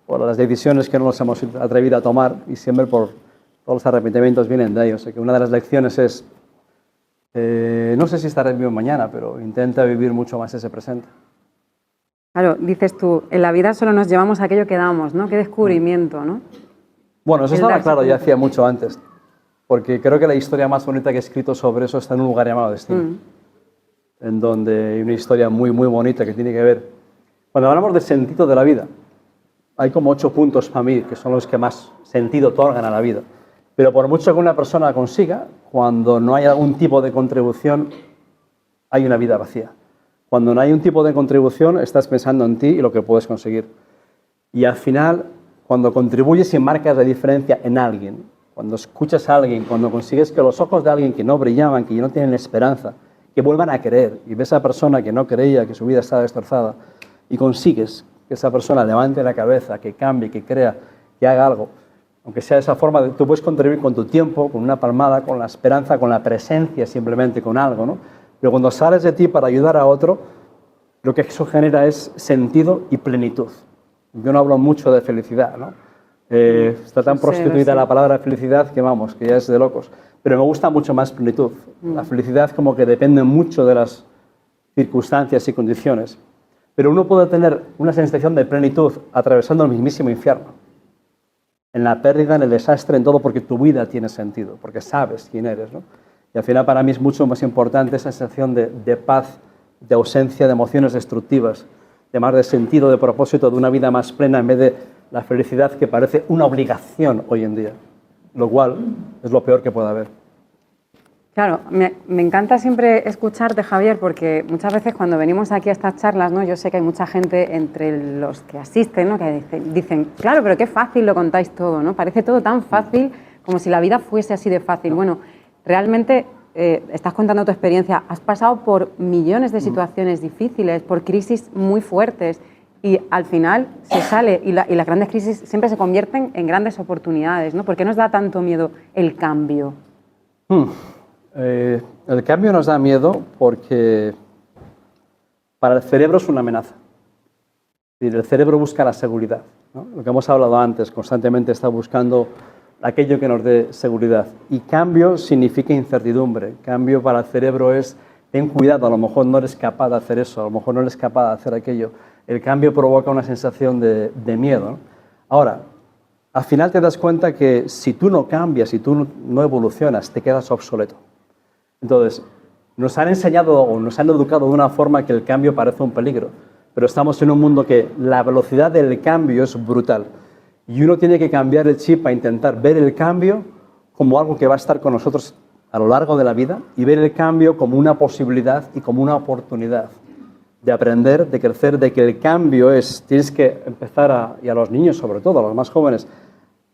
por las decisiones que no nos hemos atrevido a tomar, y siempre por todos los arrepentimientos vienen de ellos. O sea, que una de las lecciones es, no sé si estaré vivo mañana, pero intenta vivir mucho más ese presente. Claro, dices tú, en la vida solo nos llevamos aquello que damos, ¿no? Qué descubrimiento, ¿no? Bueno, eso estaba claro ya hacía mucho antes, porque creo que la historia más bonita que he escrito sobre eso está en un lugar llamado Destino, en donde hay una historia muy, muy bonita que tiene que ver... Cuando hablamos de sentido de la vida, hay como 8 puntos para mí que son los que más sentido otorgan a la vida. Pero por mucho que una persona consiga, cuando no hay algún tipo de contribución, hay una vida vacía. Cuando no hay un tipo de contribución, estás pensando en ti y lo que puedes conseguir. Y al final, cuando contribuyes y marcas la diferencia en alguien, cuando escuchas a alguien, cuando consigues que los ojos de alguien que no brillaban, que no tienen esperanza, que vuelvan a querer, y ves a esa persona que no creía, que su vida estaba destrozada, y consigues que esa persona levante la cabeza, que cambie, que crea, que haga algo, aunque sea de esa forma, tú puedes contribuir con tu tiempo, con una palmada, con la esperanza, con la presencia, simplemente con algo, ¿no? Pero cuando sales de ti para ayudar a otro, lo que eso genera es sentido y plenitud. Yo no hablo mucho de felicidad, ¿no? Está tan prostituida la palabra felicidad que vamos, que ya es de locos. Pero me gusta mucho más plenitud. La felicidad como que depende mucho de las circunstancias y condiciones. Pero uno puede tener una sensación de plenitud atravesando el mismísimo infierno. En la pérdida, en el desastre, en todo, porque tu vida tiene sentido, porque sabes quién eres, ¿no? Y al final para mí es mucho más importante esa sensación de paz, de ausencia de emociones destructivas, de más de sentido, de propósito, de una vida más plena en vez de la felicidad que parece una obligación hoy en día, lo cual es lo peor que puede haber. Claro, me encanta siempre escucharte, Javier, porque muchas veces cuando venimos aquí a estas charlas, ¿no? Yo sé que hay mucha gente entre los que asisten, ¿no? Que dicen, claro, pero qué fácil lo contáis todo, ¿no? Parece todo tan fácil como si la vida fuese así de fácil. Bueno, realmente estás contando tu experiencia, has pasado por millones de situaciones difíciles, por crisis muy fuertes y al final se sale y las grandes crisis siempre se convierten en grandes oportunidades, ¿no? ¿Por qué nos da tanto miedo el cambio? El cambio nos da miedo porque para el cerebro es una amenaza. El cerebro busca la seguridad, ¿no? Lo que hemos hablado antes, constantemente está buscando aquello que nos dé seguridad. Y cambio significa incertidumbre. Cambio para el cerebro es, ten cuidado, a lo mejor no eres capaz de hacer eso, a lo mejor no eres capaz de hacer aquello. El cambio provoca una sensación de miedo, ¿no? Ahora, al final te das cuenta que si tú no cambias, si tú no evolucionas, te quedas obsoleto. Entonces, nos han enseñado o nos han educado de una forma que el cambio parece un peligro, pero estamos en un mundo que la velocidad del cambio es brutal. Y uno tiene que cambiar el chip para intentar ver el cambio como algo que va a estar con nosotros a lo largo de la vida y ver el cambio como una posibilidad y como una oportunidad de aprender, de crecer, de que el cambio es, tienes que empezar y a los niños sobre todo, a los más jóvenes,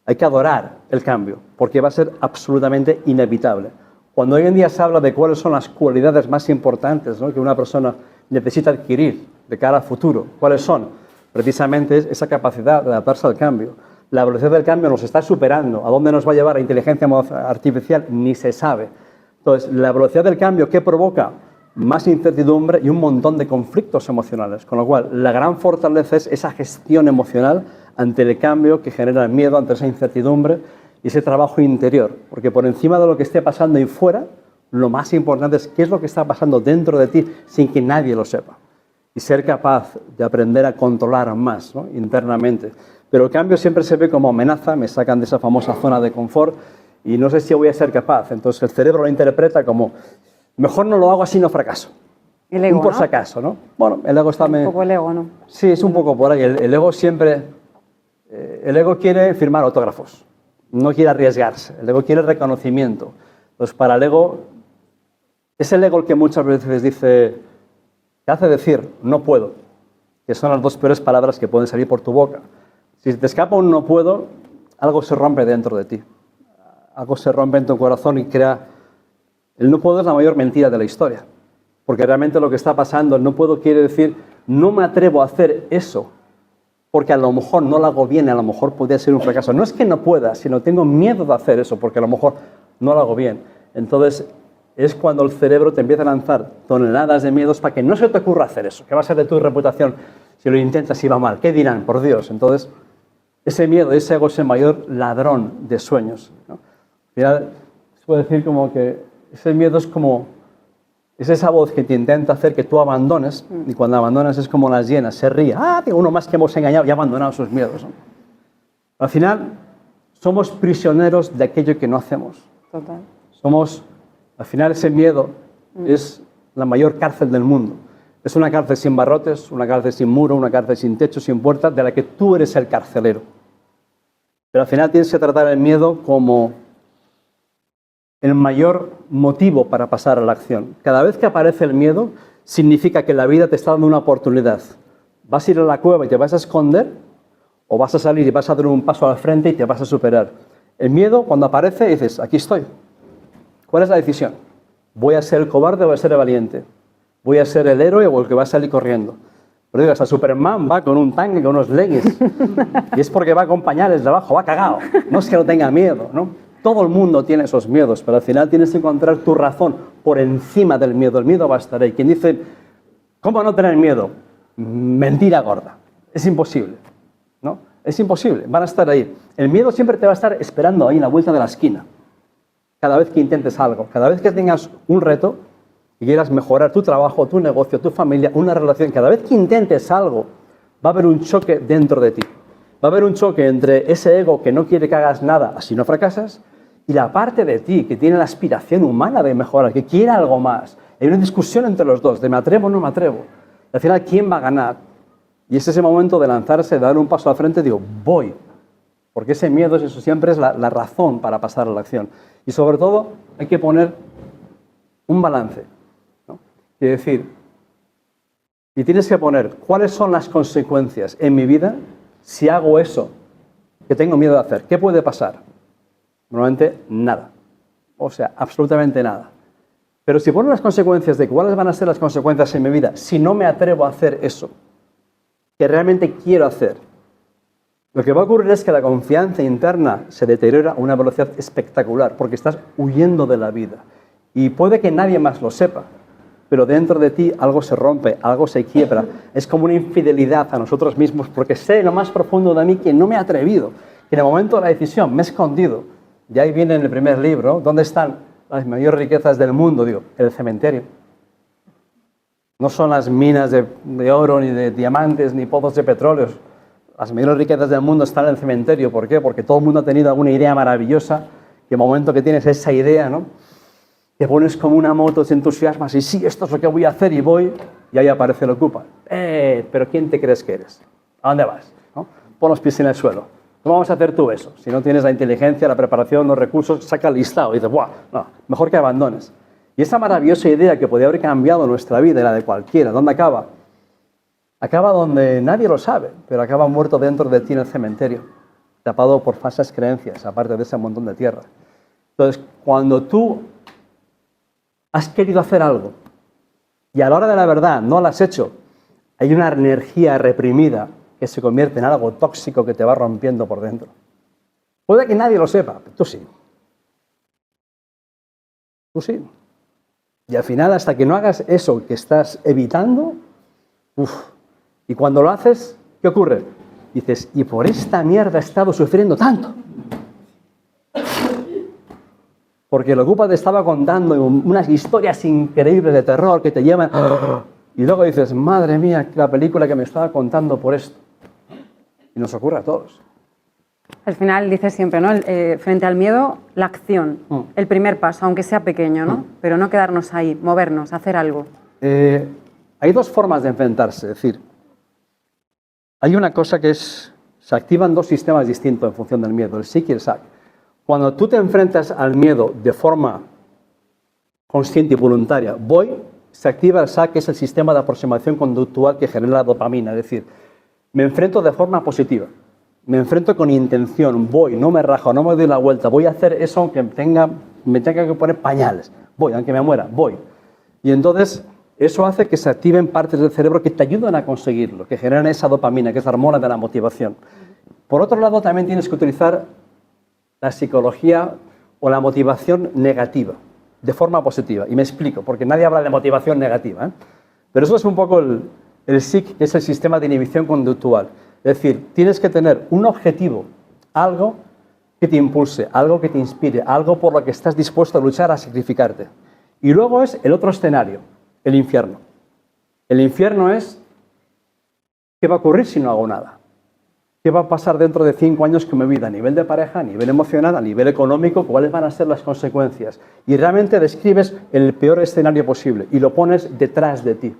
Hay que adorar el cambio, porque va a ser absolutamente inevitable. Cuando hoy en día se habla de cuáles son las cualidades más importantes, ¿no?, que una persona necesita adquirir de cara al futuro, ¿cuáles son? Precisamente es esa capacidad de adaptarse al cambio. La velocidad del cambio nos está superando. ¿A dónde nos va a llevar la inteligencia artificial? Ni se sabe. Entonces, la velocidad del cambio, ¿qué provoca? Más incertidumbre y un montón de conflictos emocionales. Con lo cual, la gran fortaleza es esa gestión emocional ante el cambio que genera el miedo, ante esa incertidumbre y ese trabajo interior. Porque por encima de lo que esté pasando ahí fuera, lo más importante es qué es lo que está pasando dentro de ti sin que nadie lo sepa. Y ser capaz de aprender a controlar más, ¿no?, internamente. Pero el cambio siempre se ve como amenaza, me sacan de esa famosa zona de confort y no sé si voy a ser capaz. Entonces el cerebro lo interpreta como, mejor no lo hago así, no fracaso. El ego, por si acaso, ¿no? Bueno, el ego está... Un poco el ego, ¿no? Sí, es un poco por ahí. El ego siempre... el ego quiere firmar autógrafos, no quiere arriesgarse. El ego quiere reconocimiento. Entonces para el ego, es el ego el que muchas veces dice, te hace decir, no puedo, que son las dos peores palabras que pueden salir por tu boca. Si te escapa un no puedo, algo se rompe dentro de ti. Algo se rompe en tu corazón y crea... El no puedo es la mayor mentira de la historia. Porque realmente lo que está pasando, el no puedo quiere decir, no me atrevo a hacer eso, porque a lo mejor no lo hago bien, a lo mejor podría ser un fracaso. No es que no pueda, sino tengo miedo de hacer eso, porque a lo mejor no lo hago bien. Entonces, es cuando el cerebro te empieza a lanzar toneladas de miedos para que no se te ocurra hacer eso. ¿Qué va a ser de tu reputación si lo intentas y va mal? ¿Qué dirán? Por Dios. Entonces, ese miedo, ese ego es el mayor ladrón de sueños, ¿no? Al final, se puede decir como que ese miedo es como... Es esa voz que te intenta hacer que tú abandones, y cuando abandonas es como las hienas, se ríe. Tengo uno más que hemos engañado y ha abandonado sus miedos, ¿no? Al final, somos prisioneros de aquello que no hacemos. Total. Al final, ese miedo es la mayor cárcel del mundo. Es una cárcel sin barrotes, una cárcel sin muro, una cárcel sin techo, sin puertas, de la que tú eres el carcelero. Pero al final tienes que tratar el miedo como el mayor motivo para pasar a la acción. Cada vez que aparece el miedo, significa que la vida te está dando una oportunidad. ¿Vas a ir a la cueva y te vas a esconder? ¿O vas a salir y vas a dar un paso al frente y te vas a superar? El miedo, cuando aparece, dices, aquí estoy. ¿Cuál es la decisión? ¿Voy a ser el cobarde o voy a ser el valiente? ¿Voy a ser el héroe o el que va a salir corriendo? Pero digo, hasta Superman va con un tanque, con unos leggings. Y es porque va con pañales debajo, va cagado. No es que no tenga miedo, ¿no? Todo el mundo tiene esos miedos, pero al final tienes que encontrar tu razón por encima del miedo. El miedo va a estar ahí. Quien dice, ¿cómo no tener miedo? Mentira gorda. Es imposible, ¿no? Es imposible. Van a estar ahí. El miedo siempre te va a estar esperando ahí en la vuelta de la esquina. Cada vez que intentes algo, cada vez que tengas un reto y quieras mejorar tu trabajo, tu negocio, tu familia, una relación, cada vez que intentes algo, va a haber un choque dentro de ti. Va a haber un choque entre ese ego que no quiere que hagas nada, así no fracasas, y la parte de ti que tiene la aspiración humana de mejorar, que quiere algo más. Hay una discusión entre los dos, de me atrevo o no me atrevo. Al final, ¿quién va a ganar? Y es ese momento de lanzarse, de dar un paso al frente, digo, voy. Porque ese miedo, eso siempre es la razón para pasar a la acción. Y sobre todo, hay que poner un balance, ¿no? Es decir, y tienes que poner cuáles son las consecuencias en mi vida si hago eso que tengo miedo de hacer. ¿Qué puede pasar? Normalmente nada. O sea, absolutamente nada. Pero si pones las consecuencias de cuáles van a ser las consecuencias en mi vida si no me atrevo a hacer eso que realmente quiero hacer, lo que va a ocurrir es que la confianza interna se deteriora a una velocidad espectacular porque estás huyendo de la vida. Y puede que nadie más lo sepa, pero dentro de ti algo se rompe, algo se quiebra. Es como una infidelidad a nosotros mismos porque sé en lo más profundo de mí que no me he atrevido, que en el momento de la decisión me he escondido. Y ahí viene en el primer libro, ¿dónde están las mayores riquezas del mundo? Digo, el cementerio. No son las minas de oro, ni de diamantes, ni pozos de petróleo. Las mayores riquezas del mundo están en el cementerio. ¿Por qué? Porque todo el mundo ha tenido alguna idea maravillosa, que en el momento que tienes esa idea, ¿no?, te pones como una moto, te entusiasmas y sí, esto es lo que voy a hacer y voy, y ahí aparece el Ocupa. Pero ¿quién te crees que eres? ¿A dónde vas? ¿No? Pon los pies en el suelo. ¿Cómo vas a hacer tú eso? Si no tienes la inteligencia, la preparación, los recursos, saca el listado y dices, ¡buah! No, mejor que abandones. Y esa maravillosa idea que podría haber cambiado nuestra vida y la de cualquiera, ¿dónde acaba? Acaba donde nadie lo sabe, pero acaba muerto dentro de ti en el cementerio. tapado por falsas creencias, aparte de ese montón de tierra. Entonces, cuando tú has querido hacer algo y a la hora de la verdad no lo has hecho, hay una energía reprimida que se convierte en algo tóxico que te va rompiendo por dentro. Puede que nadie lo sepa, pero tú sí. Tú sí. Y al final, hasta que no hagas eso que estás evitando, y cuando lo haces, ¿qué ocurre? Dices, y por esta mierda he estado sufriendo tanto. Porque el Ocupa te estaba contando unas historias increíbles de terror que te llevan... Y luego dices, madre mía, la película que me estaba contando por esto. Y nos ocurre a todos. Al final dices siempre, ¿no? Frente al miedo, la acción. El primer paso, aunque sea pequeño, ¿no? Pero no quedarnos ahí, movernos, hacer algo. Hay dos formas de enfrentarse. Es decir, hay una cosa que es... Se activan dos sistemas distintos en función del miedo, el SIC y el SAC. Cuando tú te enfrentas al miedo de forma consciente y voluntaria, se activa el SAC, que es el sistema de aproximación conductual que genera la dopamina. Es decir, me enfrento de forma positiva, me enfrento con intención, no me rajo, no me doy la vuelta, voy a hacer eso aunque me tenga que poner pañales, aunque me muera, Y entonces eso hace que se activen partes del cerebro que te ayudan a conseguirlo, que generan esa dopamina, que es la hormona de la motivación. Por otro lado, también tienes que utilizar la psicología o la motivación negativa, de forma positiva. Y me explico, porque nadie habla de motivación negativa, ¿eh? Pero eso es un poco el SIC, que es el sistema de inhibición conductual. Es decir, tienes que tener un objetivo, algo que te impulse, algo que te inspire, algo por lo que estás dispuesto a luchar, a sacrificarte. Y luego es el otro escenario, el infierno. El infierno es, ¿qué va a ocurrir si no hago nada? ¿Qué va a pasar dentro de 5 años con mi vida? A nivel de pareja, a nivel emocional, a nivel económico, ¿cuáles van a ser las consecuencias? Y realmente describes el peor escenario posible y lo pones detrás de ti.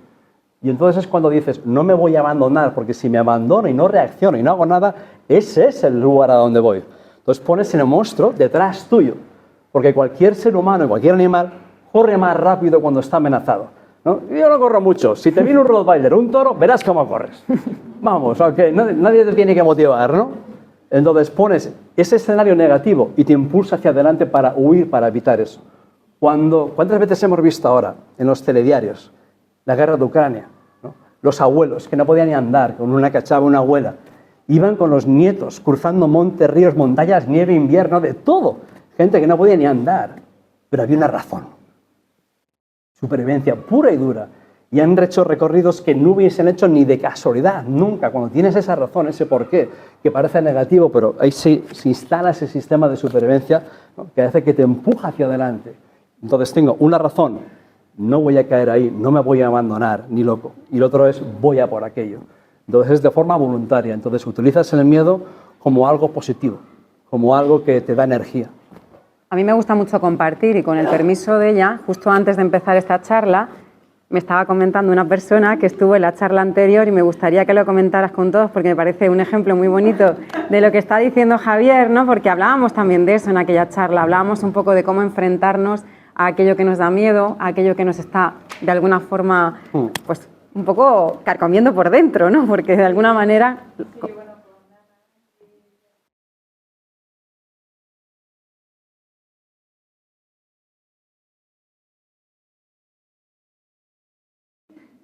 Y entonces es cuando dices, no me voy a abandonar, porque si me abandono y no reacciono y no hago nada, ese es el lugar a donde voy. Entonces pones el monstruo detrás tuyo, porque cualquier ser humano, cualquier animal, corre más rápido cuando está amenazado, ¿no? Yo no corro mucho. Si te viene un Rottweiler, un toro, verás cómo corres. Vamos, aunque nadie te tiene que motivar, ¿no? Entonces pones ese escenario negativo y te impulsa hacia adelante para huir, para evitar eso. ¿Cuántas veces hemos visto ahora en los telediarios la guerra de Ucrania, ¿no? Los abuelos que no podían ni andar, con una cachava, una abuela, iban con los nietos cruzando montes, ríos, montañas, nieve, invierno, de todo. Gente que no podía ni andar, pero había una razón. Supervivencia pura y dura. Y han hecho recorridos que no hubiesen hecho ni de casualidad, nunca. Cuando tienes esa razón, ese porqué, que parece negativo, pero ahí se instala ese sistema de supervivencia, ¿no? Que hace que te empuja hacia adelante. Entonces tengo una razón, no voy a caer ahí, no me voy a abandonar, ni loco. Y lo otro es, voy a por aquello. Entonces es de forma voluntaria. Entonces utilizas el miedo como algo positivo, como algo que te da energía. A mí me gusta mucho compartir y con el permiso de ella, justo antes de empezar esta charla, me estaba comentando una persona que estuvo en la charla anterior y me gustaría que lo comentaras con todos porque me parece un ejemplo muy bonito de lo que está diciendo Javier, ¿no? Porque hablábamos también de eso en aquella charla, hablábamos un poco de cómo enfrentarnos a aquello que nos da miedo, a aquello que nos está de alguna forma pues un poco carcomiendo por dentro, ¿no? Porque de alguna manera...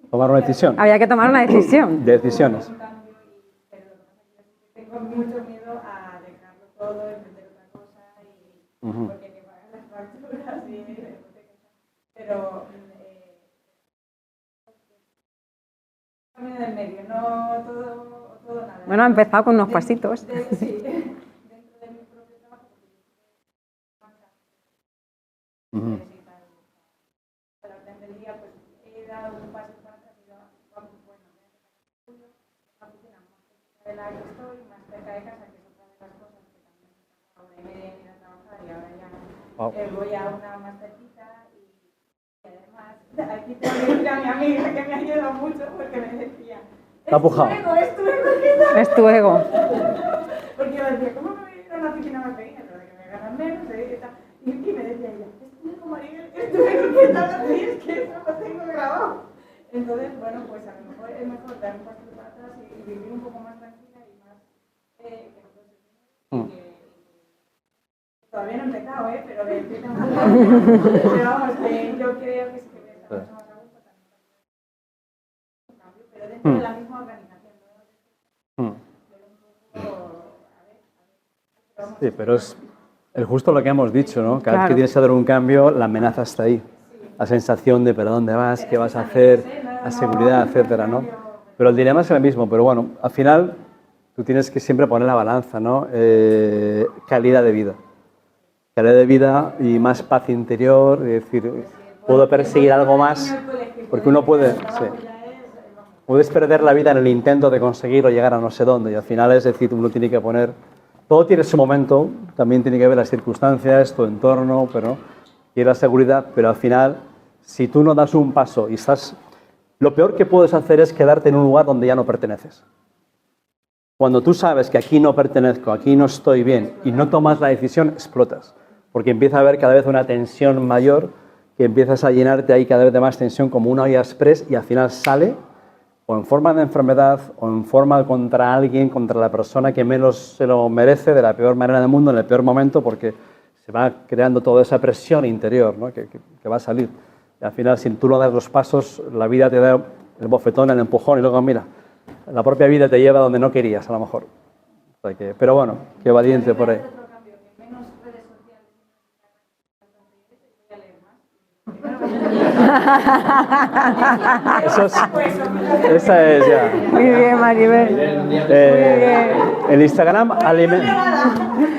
Tomar una decisión. Había que tomar una decisión. Decisiones. Tengo mucho miedo a dejarlo todo, emprender otra cosa y porque hay que pagar las facturas y pero camino del medio, no todo nada. Bueno, ha empezado con unos pasitos. Sí, dentro de mi propio trabajo, porque a la orden del día pues he dado un paso para atrás y de la que estoy, más cerca de casa, que es otra de las cosas que también ahora y media ir a trabajar y ahora ya voy a una más cerquita y además aquí tengo a mi amiga que me ayuda mucho porque me decía es tu ego, es tu ego. porque yo decía, ¿cómo me voy a ir a una oficina más pequeña? Pero que me ganan menos y me decía ella, es tu ego, Maribel, es tu ego que tal así, es que eso lo tengo grabado. Entonces, bueno, pues a lo mejor es mejor dar un paso para atrás y vivir un poco más tranquila y más que nosotros. no, pero le entiendo un poco. Pero vamos, yo creo que sí que me está mucho más a gusto también. Pero dentro de la misma organización, ¿no? Sí, pero es justo lo que hemos dicho, ¿no? Cada vez que tienes que dar un cambio, la amenaza está ahí. La sensación de ¿pero dónde vas? ¿Qué vas a hacer? La seguridad, etcétera, ¿no? Pero el dilema es el mismo. Pero bueno, al final tú tienes que siempre poner la balanza, ¿no? Calidad de vida. Calidad de vida y más paz interior. Es decir, puedo perseguir algo más porque uno puede... Sí. Puedes perder la vida en el intento de conseguir o llegar a no sé dónde. Y al final es decir, uno tiene que poner... Todo tiene su momento, también tiene que ver las circunstancias, tu entorno, pero y la seguridad, pero al final, si tú no das un paso y estás... Lo peor que puedes hacer es quedarte en un lugar donde ya no perteneces. Cuando tú sabes que aquí no pertenezco, aquí no estoy bien, y no tomas la decisión, explotas. Porque empieza a haber cada vez una tensión mayor, que empiezas a llenarte ahí cada vez de más tensión como una olla express, y al final sale... o en forma de enfermedad, o en forma contra alguien, contra la persona que menos se lo merece, de la peor manera del mundo, en el peor momento, porque se va creando toda esa presión interior, ¿no? que va a salir. Y al final, si tú no das los pasos, la vida te da el bofetón, el empujón, y luego, mira, la propia vida te lleva donde no querías, a lo mejor. O sea que, pero bueno, qué valiente por ahí. Esa es ya. Muy bien, Maribel. El Instagram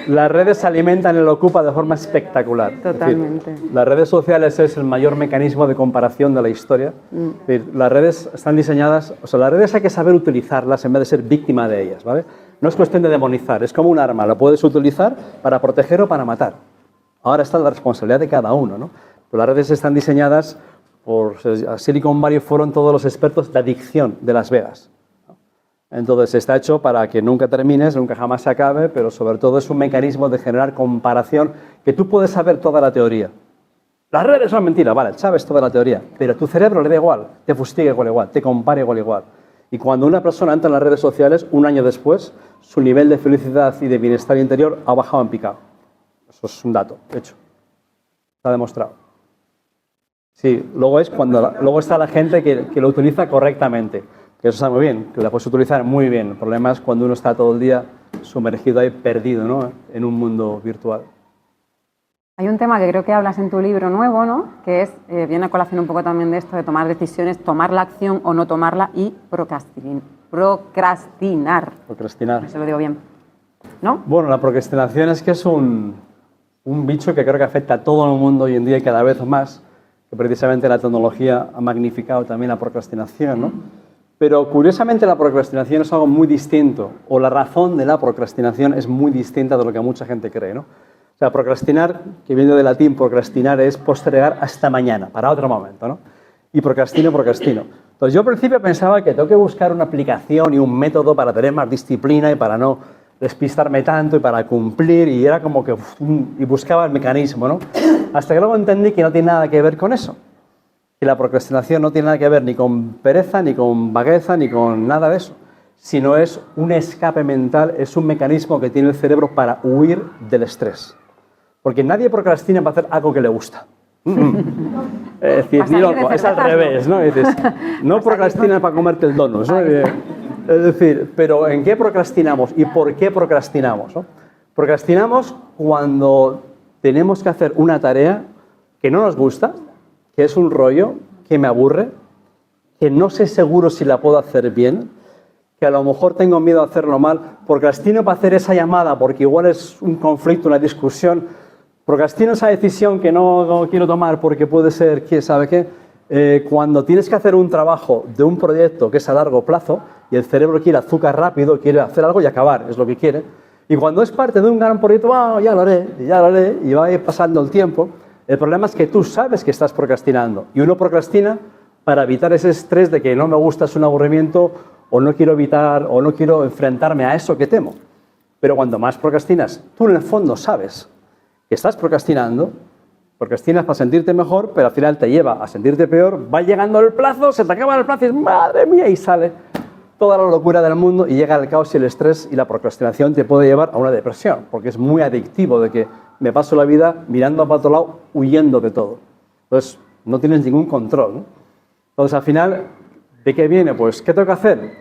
las redes alimentan el Ocupa de forma espectacular. Totalmente. Es decir, las redes sociales es el mayor mecanismo de comparación de la historia. Es decir, las redes están diseñadas, o sea, las redes hay que saber utilizarlas en vez de ser víctima de ellas, ¿vale? No es cuestión de demonizar, es como un arma, lo puedes utilizar para proteger o para matar. Ahora está la responsabilidad de cada uno, ¿no? Pero las redes están diseñadas por Silicon Valley, fueron todos los expertos de adicción de Las Vegas. Entonces está hecho para que nunca termines, nunca jamás se acabe, pero sobre todo es un mecanismo de generar comparación, que tú puedes saber toda la teoría. Las redes son mentiras, vale, sabes toda la teoría, pero a tu cerebro le da igual, te fustiga igual, te compara igual. Y cuando una persona entra en las redes sociales, un año después, su nivel de felicidad y de bienestar interior ha bajado en picado. Eso es un dato, hecho. Está demostrado. Sí, luego está la gente que lo utiliza correctamente, que eso está muy bien, que la puedes utilizar muy bien. El problema es cuando uno está todo el día sumergido ahí, perdido, ¿no? En un mundo virtual. Hay un tema que creo que hablas en tu libro nuevo, ¿no? Que es, viene a colación un poco también de esto de tomar decisiones, tomar la acción o no tomarla y procrastinar. Procrastinar. Se lo digo bien, ¿no? Bueno, la procrastinación es que es un bicho que creo que afecta a todo el mundo hoy en día y cada vez más, que precisamente la tecnología ha magnificado también la procrastinación, ¿no? Pero curiosamente la procrastinación es algo muy distinto, o la razón de la procrastinación es muy distinta de lo que mucha gente cree, ¿no? O sea, procrastinar, que viene del latín procrastinar, es postergar hasta mañana, para otro momento, ¿no? Y procrastino. Entonces yo al principio pensaba que tengo que buscar una aplicación y un método para tener más disciplina y para no despistarme tanto y para cumplir, y era como que y buscaba el mecanismo, ¿no? Hasta que luego entendí que no tiene nada que ver con eso. Que la procrastinación no tiene nada que ver ni con pereza, ni con vagueza, ni con nada de eso, sino es un escape mental, es un mecanismo que tiene el cerebro para huir del estrés. Porque nadie procrastina para hacer algo que le gusta. Es decir, ni loco, es al revés, ¿no? Dices, no procrastinas para comerte el donut, ¿no? Es decir, pero ¿en qué procrastinamos y por qué procrastinamos, ¿no? Procrastinamos cuando tenemos que hacer una tarea que no nos gusta, que es un rollo, que me aburre, que no sé seguro si la puedo hacer bien, que a lo mejor tengo miedo a hacerlo mal, procrastino para hacer esa llamada porque igual es un conflicto, una discusión, procrastino esa decisión que no quiero tomar porque puede ser, ¿quién sabe qué? Cuando tienes que hacer un trabajo de un proyecto que es a largo plazo y el cerebro quiere azúcar rápido, quiere hacer algo y acabar, es lo que quiere, y cuando es parte de un gran proyecto, ya lo haré, y va a ir pasando el tiempo. El problema es que tú sabes que estás procrastinando y uno procrastina para evitar ese estrés de que no me gusta, es un aburrimiento, o no quiero evitar, o no quiero enfrentarme a eso que temo. Pero cuando más procrastinas, tú en el fondo sabes que estás procrastinas para sentirte mejor, pero al final te lleva a sentirte peor, va llegando el plazo, se te acaba el plazo y dices, madre mía, y sale toda la locura del mundo y llega el caos y el estrés, y la procrastinación te puede llevar a una depresión, porque es muy adictivo de que me paso la vida mirando para otro lado, huyendo de todo. Entonces, no tienes ningún control, ¿no? Entonces, al final, ¿de qué viene? Pues, ¿qué tengo que hacer?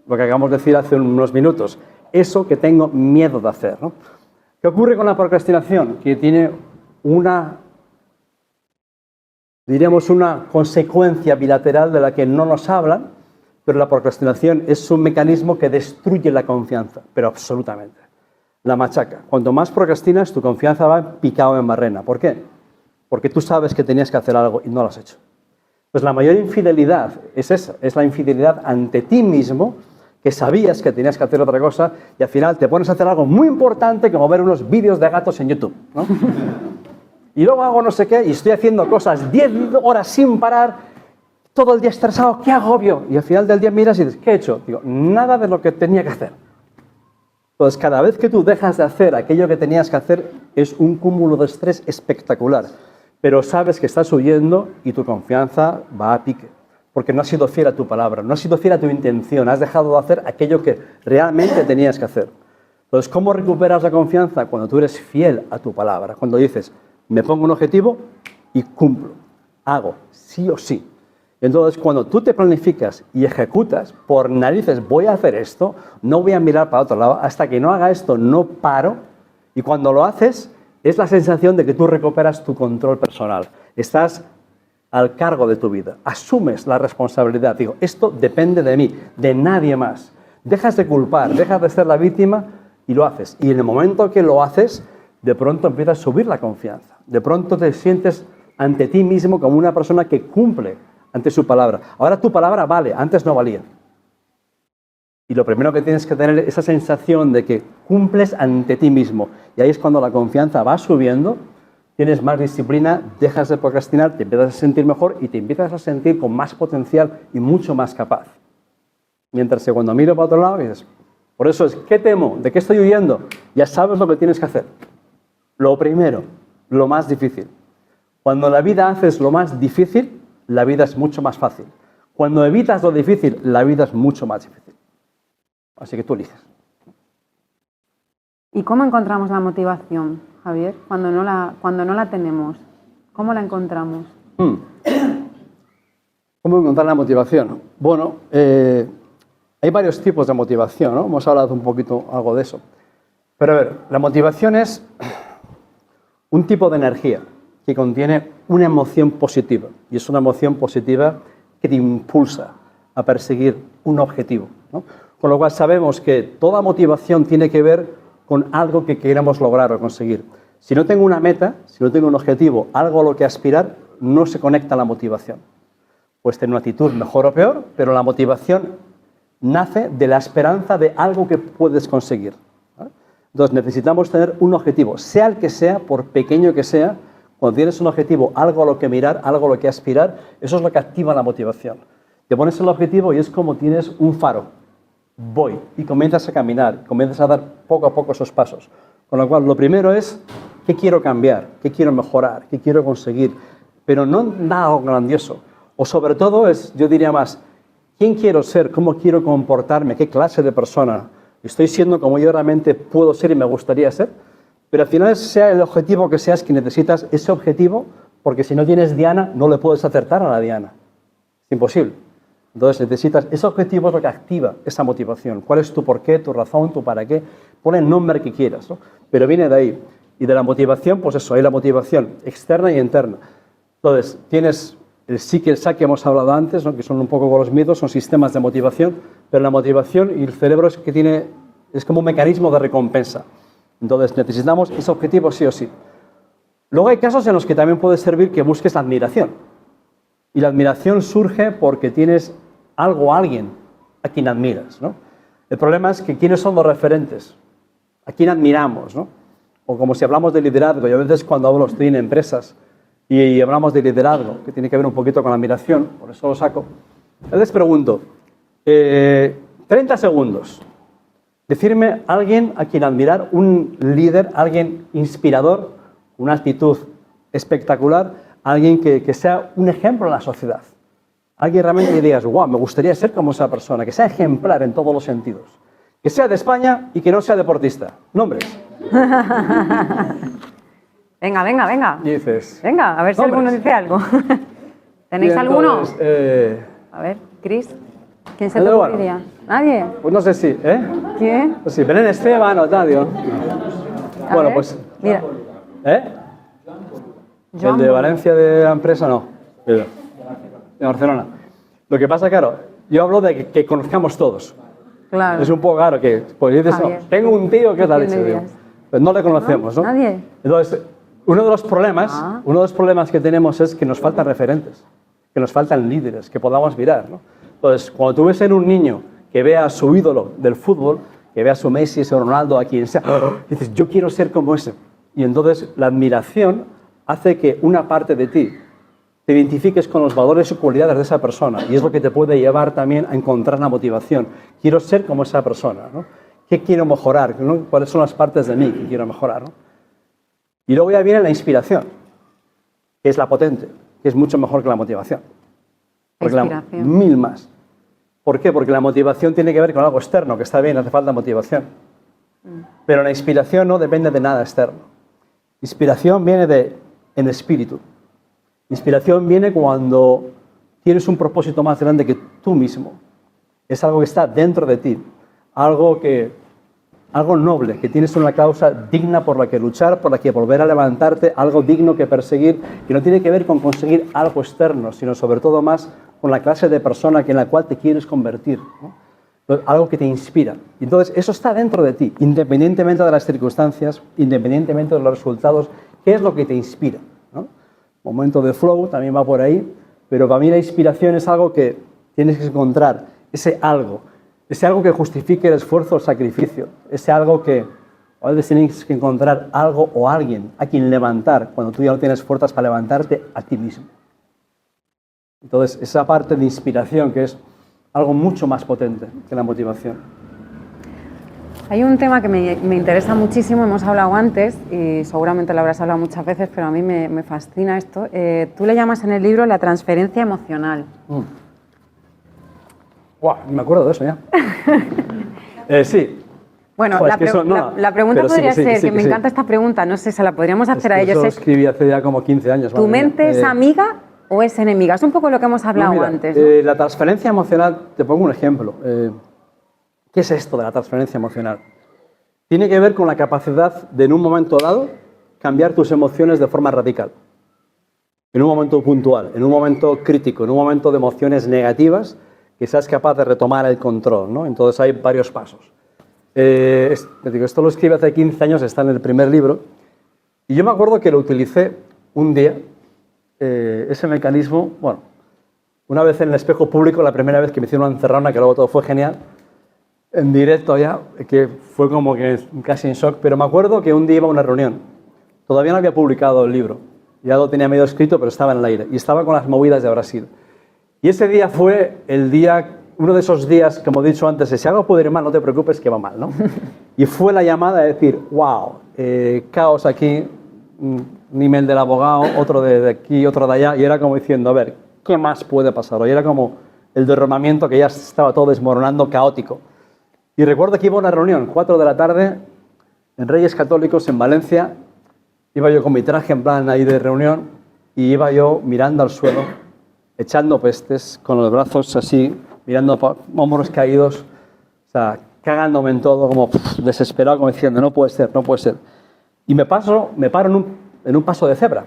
Lo que acabamos de decir hace unos minutos. Eso que tengo miedo de hacer, ¿no? ¿Qué ocurre con la procrastinación? Que tiene una consecuencia bilateral de la que no nos hablan, pero la procrastinación es un mecanismo que destruye la confianza, pero absolutamente. La machaca. Cuanto más procrastinas, tu confianza va picado en barrena. ¿Por qué? Porque tú sabes que tenías que hacer algo y no lo has hecho. Pues la mayor infidelidad es esa, es la infidelidad ante ti mismo, que sabías que tenías que hacer otra cosa y al final te pones a hacer algo muy importante como ver unos vídeos de gatos en YouTube, ¿no? Y luego hago no sé qué y estoy haciendo cosas 10 horas sin parar, todo el día estresado, qué agobio. Y al final del día miras y dices, ¿qué he hecho? Digo, nada de lo que tenía que hacer. Entonces, cada vez que tú dejas de hacer aquello que tenías que hacer, es un cúmulo de estrés espectacular. Pero sabes que estás huyendo y tu confianza va a pique. Porque no has sido fiel a tu palabra, no has sido fiel a tu intención, has dejado de hacer aquello que realmente tenías que hacer. Entonces, ¿cómo recuperas la confianza? Cuando tú eres fiel a tu palabra, cuando dices, me pongo un objetivo y cumplo, hago, sí o sí. Entonces, cuando tú te planificas y ejecutas, por narices voy a hacer esto, no voy a mirar para otro lado, hasta que no haga esto no paro, y cuando lo haces, es la sensación de que tú recuperas tu control personal. Estás al cargo de tu vida, asumes la responsabilidad. Digo, esto depende de mí, de nadie más. Dejas de culpar, dejas de ser la víctima y lo haces. Y en el momento que lo haces, de pronto empieza a subir la confianza. De pronto te sientes ante ti mismo como una persona que cumple ante su palabra. Ahora tu palabra vale, antes no valía. Y lo primero que tienes que tener es esa sensación de que cumples ante ti mismo. Y ahí es cuando la confianza va subiendo, tienes más disciplina, dejas de procrastinar, te empiezas a sentir mejor y te empiezas a sentir con más potencial y mucho más capaz. Mientras que cuando miro para otro lado dices, por eso es, ¿qué temo? ¿De qué estoy huyendo? Ya sabes lo que tienes que hacer. Lo primero, lo más difícil. Cuando la vida haces lo más difícil, la vida es mucho más fácil. Cuando evitas lo difícil, la vida es mucho más difícil. Así que tú eliges. ¿Y cómo encontramos la motivación, Javier? Cuando no la tenemos, ¿cómo la encontramos? ¿Cómo encontrar la motivación? Bueno, hay varios tipos de motivación, ¿no? Hemos hablado un poquito algo de eso. Pero a ver, la motivación es un tipo de energía que contiene una emoción positiva. Y es una emoción positiva que te impulsa a perseguir un objetivo, ¿no? Con lo cual sabemos que toda motivación tiene que ver con algo que queramos lograr o conseguir. Si no tengo una meta, si no tengo un objetivo, algo a lo que aspirar, no se conecta a la motivación. Puedes tener una actitud mejor o peor, pero la motivación nace de la esperanza de algo que puedes conseguir, ¿vale? Entonces necesitamos tener un objetivo, sea el que sea, por pequeño que sea. Cuando tienes un objetivo, algo a lo que mirar, algo a lo que aspirar, eso es lo que activa la motivación. Te pones el objetivo y es como tienes un faro. Voy y comienzas a caminar, comienzas a dar poco a poco esos pasos. Con lo cual, lo primero es, ¿qué quiero cambiar? ¿Qué quiero mejorar? ¿Qué quiero conseguir? Pero no nada grandioso. O sobre todo es, yo diría más, ¿quién quiero ser? ¿Cómo quiero comportarme? ¿Qué clase de persona? ¿Estoy siendo como yo realmente puedo ser y me gustaría ser? Pero al final, sea el objetivo que seas, que necesitas ese objetivo, porque si no tienes diana, no le puedes acertar a la diana. Es imposible. Entonces necesitas, ese objetivo es lo que activa esa motivación. ¿Cuál es tu porqué, tu razón, tu para qué? Pon el nombre que quieras, ¿no? Pero viene de ahí. Y de la motivación, pues eso, hay la motivación externa y interna. Entonces, tienes el psique y el sa que hemos hablado antes, ¿no? Que son un poco como los mitos, son sistemas de motivación, pero la motivación y el cerebro es como un mecanismo de recompensa. Entonces necesitamos ese objetivo sí o sí. Luego hay casos en los que también puede servir que busques la admiración. Y la admiración surge porque tienes algo, alguien a quien admiras, ¿no? El problema es que ¿quiénes son los referentes? ¿A quién admiramos, ¿no? O como si hablamos de liderazgo, yo a veces cuando estoy en empresas y hablamos de liderazgo, que tiene que ver un poquito con la admiración, por eso lo saco, a veces pregunto, 30 segundos, decirme alguien a quien admirar, un líder, alguien inspirador, una actitud espectacular, alguien que sea un ejemplo en la sociedad. Alguien realmente que digas, wow, me gustaría ser como esa persona, que sea ejemplar en todos los sentidos. Que sea de España y que no sea deportista. Nombres. Venga, venga, venga. Y dices... Venga, a ver si alguno dice algo. ¿Tenéis entonces, alguno? A ver, Cris. ¿Quién se te ocurriría? ¿Nadie? Pues no sé si, ¿Quién? Pues sí, Belén Esteban o Tadio. Bueno, pues... Mira. El de Valencia de la empresa, no. De Barcelona. Lo que pasa, claro, yo hablo de que conozcamos todos. Claro. Es un poco raro que, pues dices, tengo un tío que es la leche, digo. Pues no le conocemos, ¿no? Nadie. Entonces, uno de los problemas que tenemos es que nos faltan referentes, que nos faltan líderes, que podamos mirar, ¿no? Entonces, cuando tú ves en un niño que vea a su ídolo del fútbol, que vea a su Messi, a su Ronaldo, a quien sea, dices, yo quiero ser como ese. Y entonces la admiración hace que una parte de ti te identifiques con los valores y cualidades de esa persona. Y es lo que te puede llevar también a encontrar la motivación. Quiero ser como esa persona, ¿no? ¿Qué quiero mejorar? ¿No? ¿Cuáles son las partes de mí que quiero mejorar? ¿No? Y luego ya viene la inspiración, que es la potente, que es mucho mejor que la motivación. Porque mil más. ¿Por qué? Porque la motivación tiene que ver con algo externo, que está bien, hace falta motivación. Pero la inspiración no depende de nada externo. Inspiración viene en espíritu. Inspiración viene cuando tienes un propósito más grande que tú mismo. Es algo que está dentro de ti. Algo noble, que tienes una causa digna por la que luchar, por la que volver a levantarte, algo digno que perseguir, que no tiene que ver con conseguir algo externo, sino sobre todo más con la clase de persona en la cual te quieres convertir, ¿no? Algo que te inspira. Y entonces eso está dentro de ti, independientemente de las circunstancias, independientemente de los resultados. ¿Qué es lo que te inspira? ¿No? Momento de flow también va por ahí, pero para mí la inspiración es algo que tienes que encontrar, ese algo que justifique el esfuerzo o el sacrificio, ese algo que a veces tienes que encontrar algo o alguien a quien levantar cuando tú ya no tienes fuerzas para levantarte a ti mismo. Entonces, esa parte de inspiración que es algo mucho más potente que la motivación. Hay un tema que me interesa muchísimo, hemos hablado antes y seguramente lo habrás hablado muchas veces, pero a mí me fascina esto. Tú le llamas en el libro la transferencia emocional. Wow, me acuerdo de eso ya. Sí. Bueno, la pregunta podría ser, que me encanta esta pregunta, no sé, se la podríamos hacer a ellos. Eso lo escribí hace ya como 15 años. ¿Tu mente es amiga o es enemiga? Es un poco lo que hemos hablado antes, ¿no? La transferencia emocional, te pongo un ejemplo. ¿Qué es esto de la transferencia emocional? Tiene que ver con la capacidad de, en un momento dado, cambiar tus emociones de forma radical. En un momento puntual, en un momento crítico, en un momento de emociones negativas, que seas capaz de retomar el control, ¿no? Entonces hay varios pasos. Esto lo escribí hace 15 años, está en el primer libro, y yo me acuerdo que lo utilicé un día, ese mecanismo, bueno, una vez en el espejo público, la primera vez que me hicieron una encerrona, que luego todo fue genial, en directo ya, que fue como que casi en shock, pero me acuerdo que un día iba a una reunión, todavía no había publicado el libro, ya lo tenía medio escrito, pero estaba en el aire, y estaba con las movidas de Brasil. Y ese día fue el día, uno de esos días, como he dicho antes, si algo puede ir mal, no te preocupes que va mal, ¿no? Y fue la llamada de decir, wow, caos aquí, un email del abogado, otro de aquí, otro de allá, y era como diciendo, a ver, ¿qué más puede pasar hoy? Era como el derramamiento que ya estaba todo desmoronando, caótico. Y recuerdo que iba a una reunión, 4 de la tarde, en Reyes Católicos, en Valencia, iba yo con mi traje en plan ahí de reunión, y iba yo mirando al suelo, echando pestes, con los brazos así, mirando hombros caídos, o sea, cagándome en todo, como desesperado, como diciendo, no puede ser, no puede ser. Y me paro en un paso de cebra,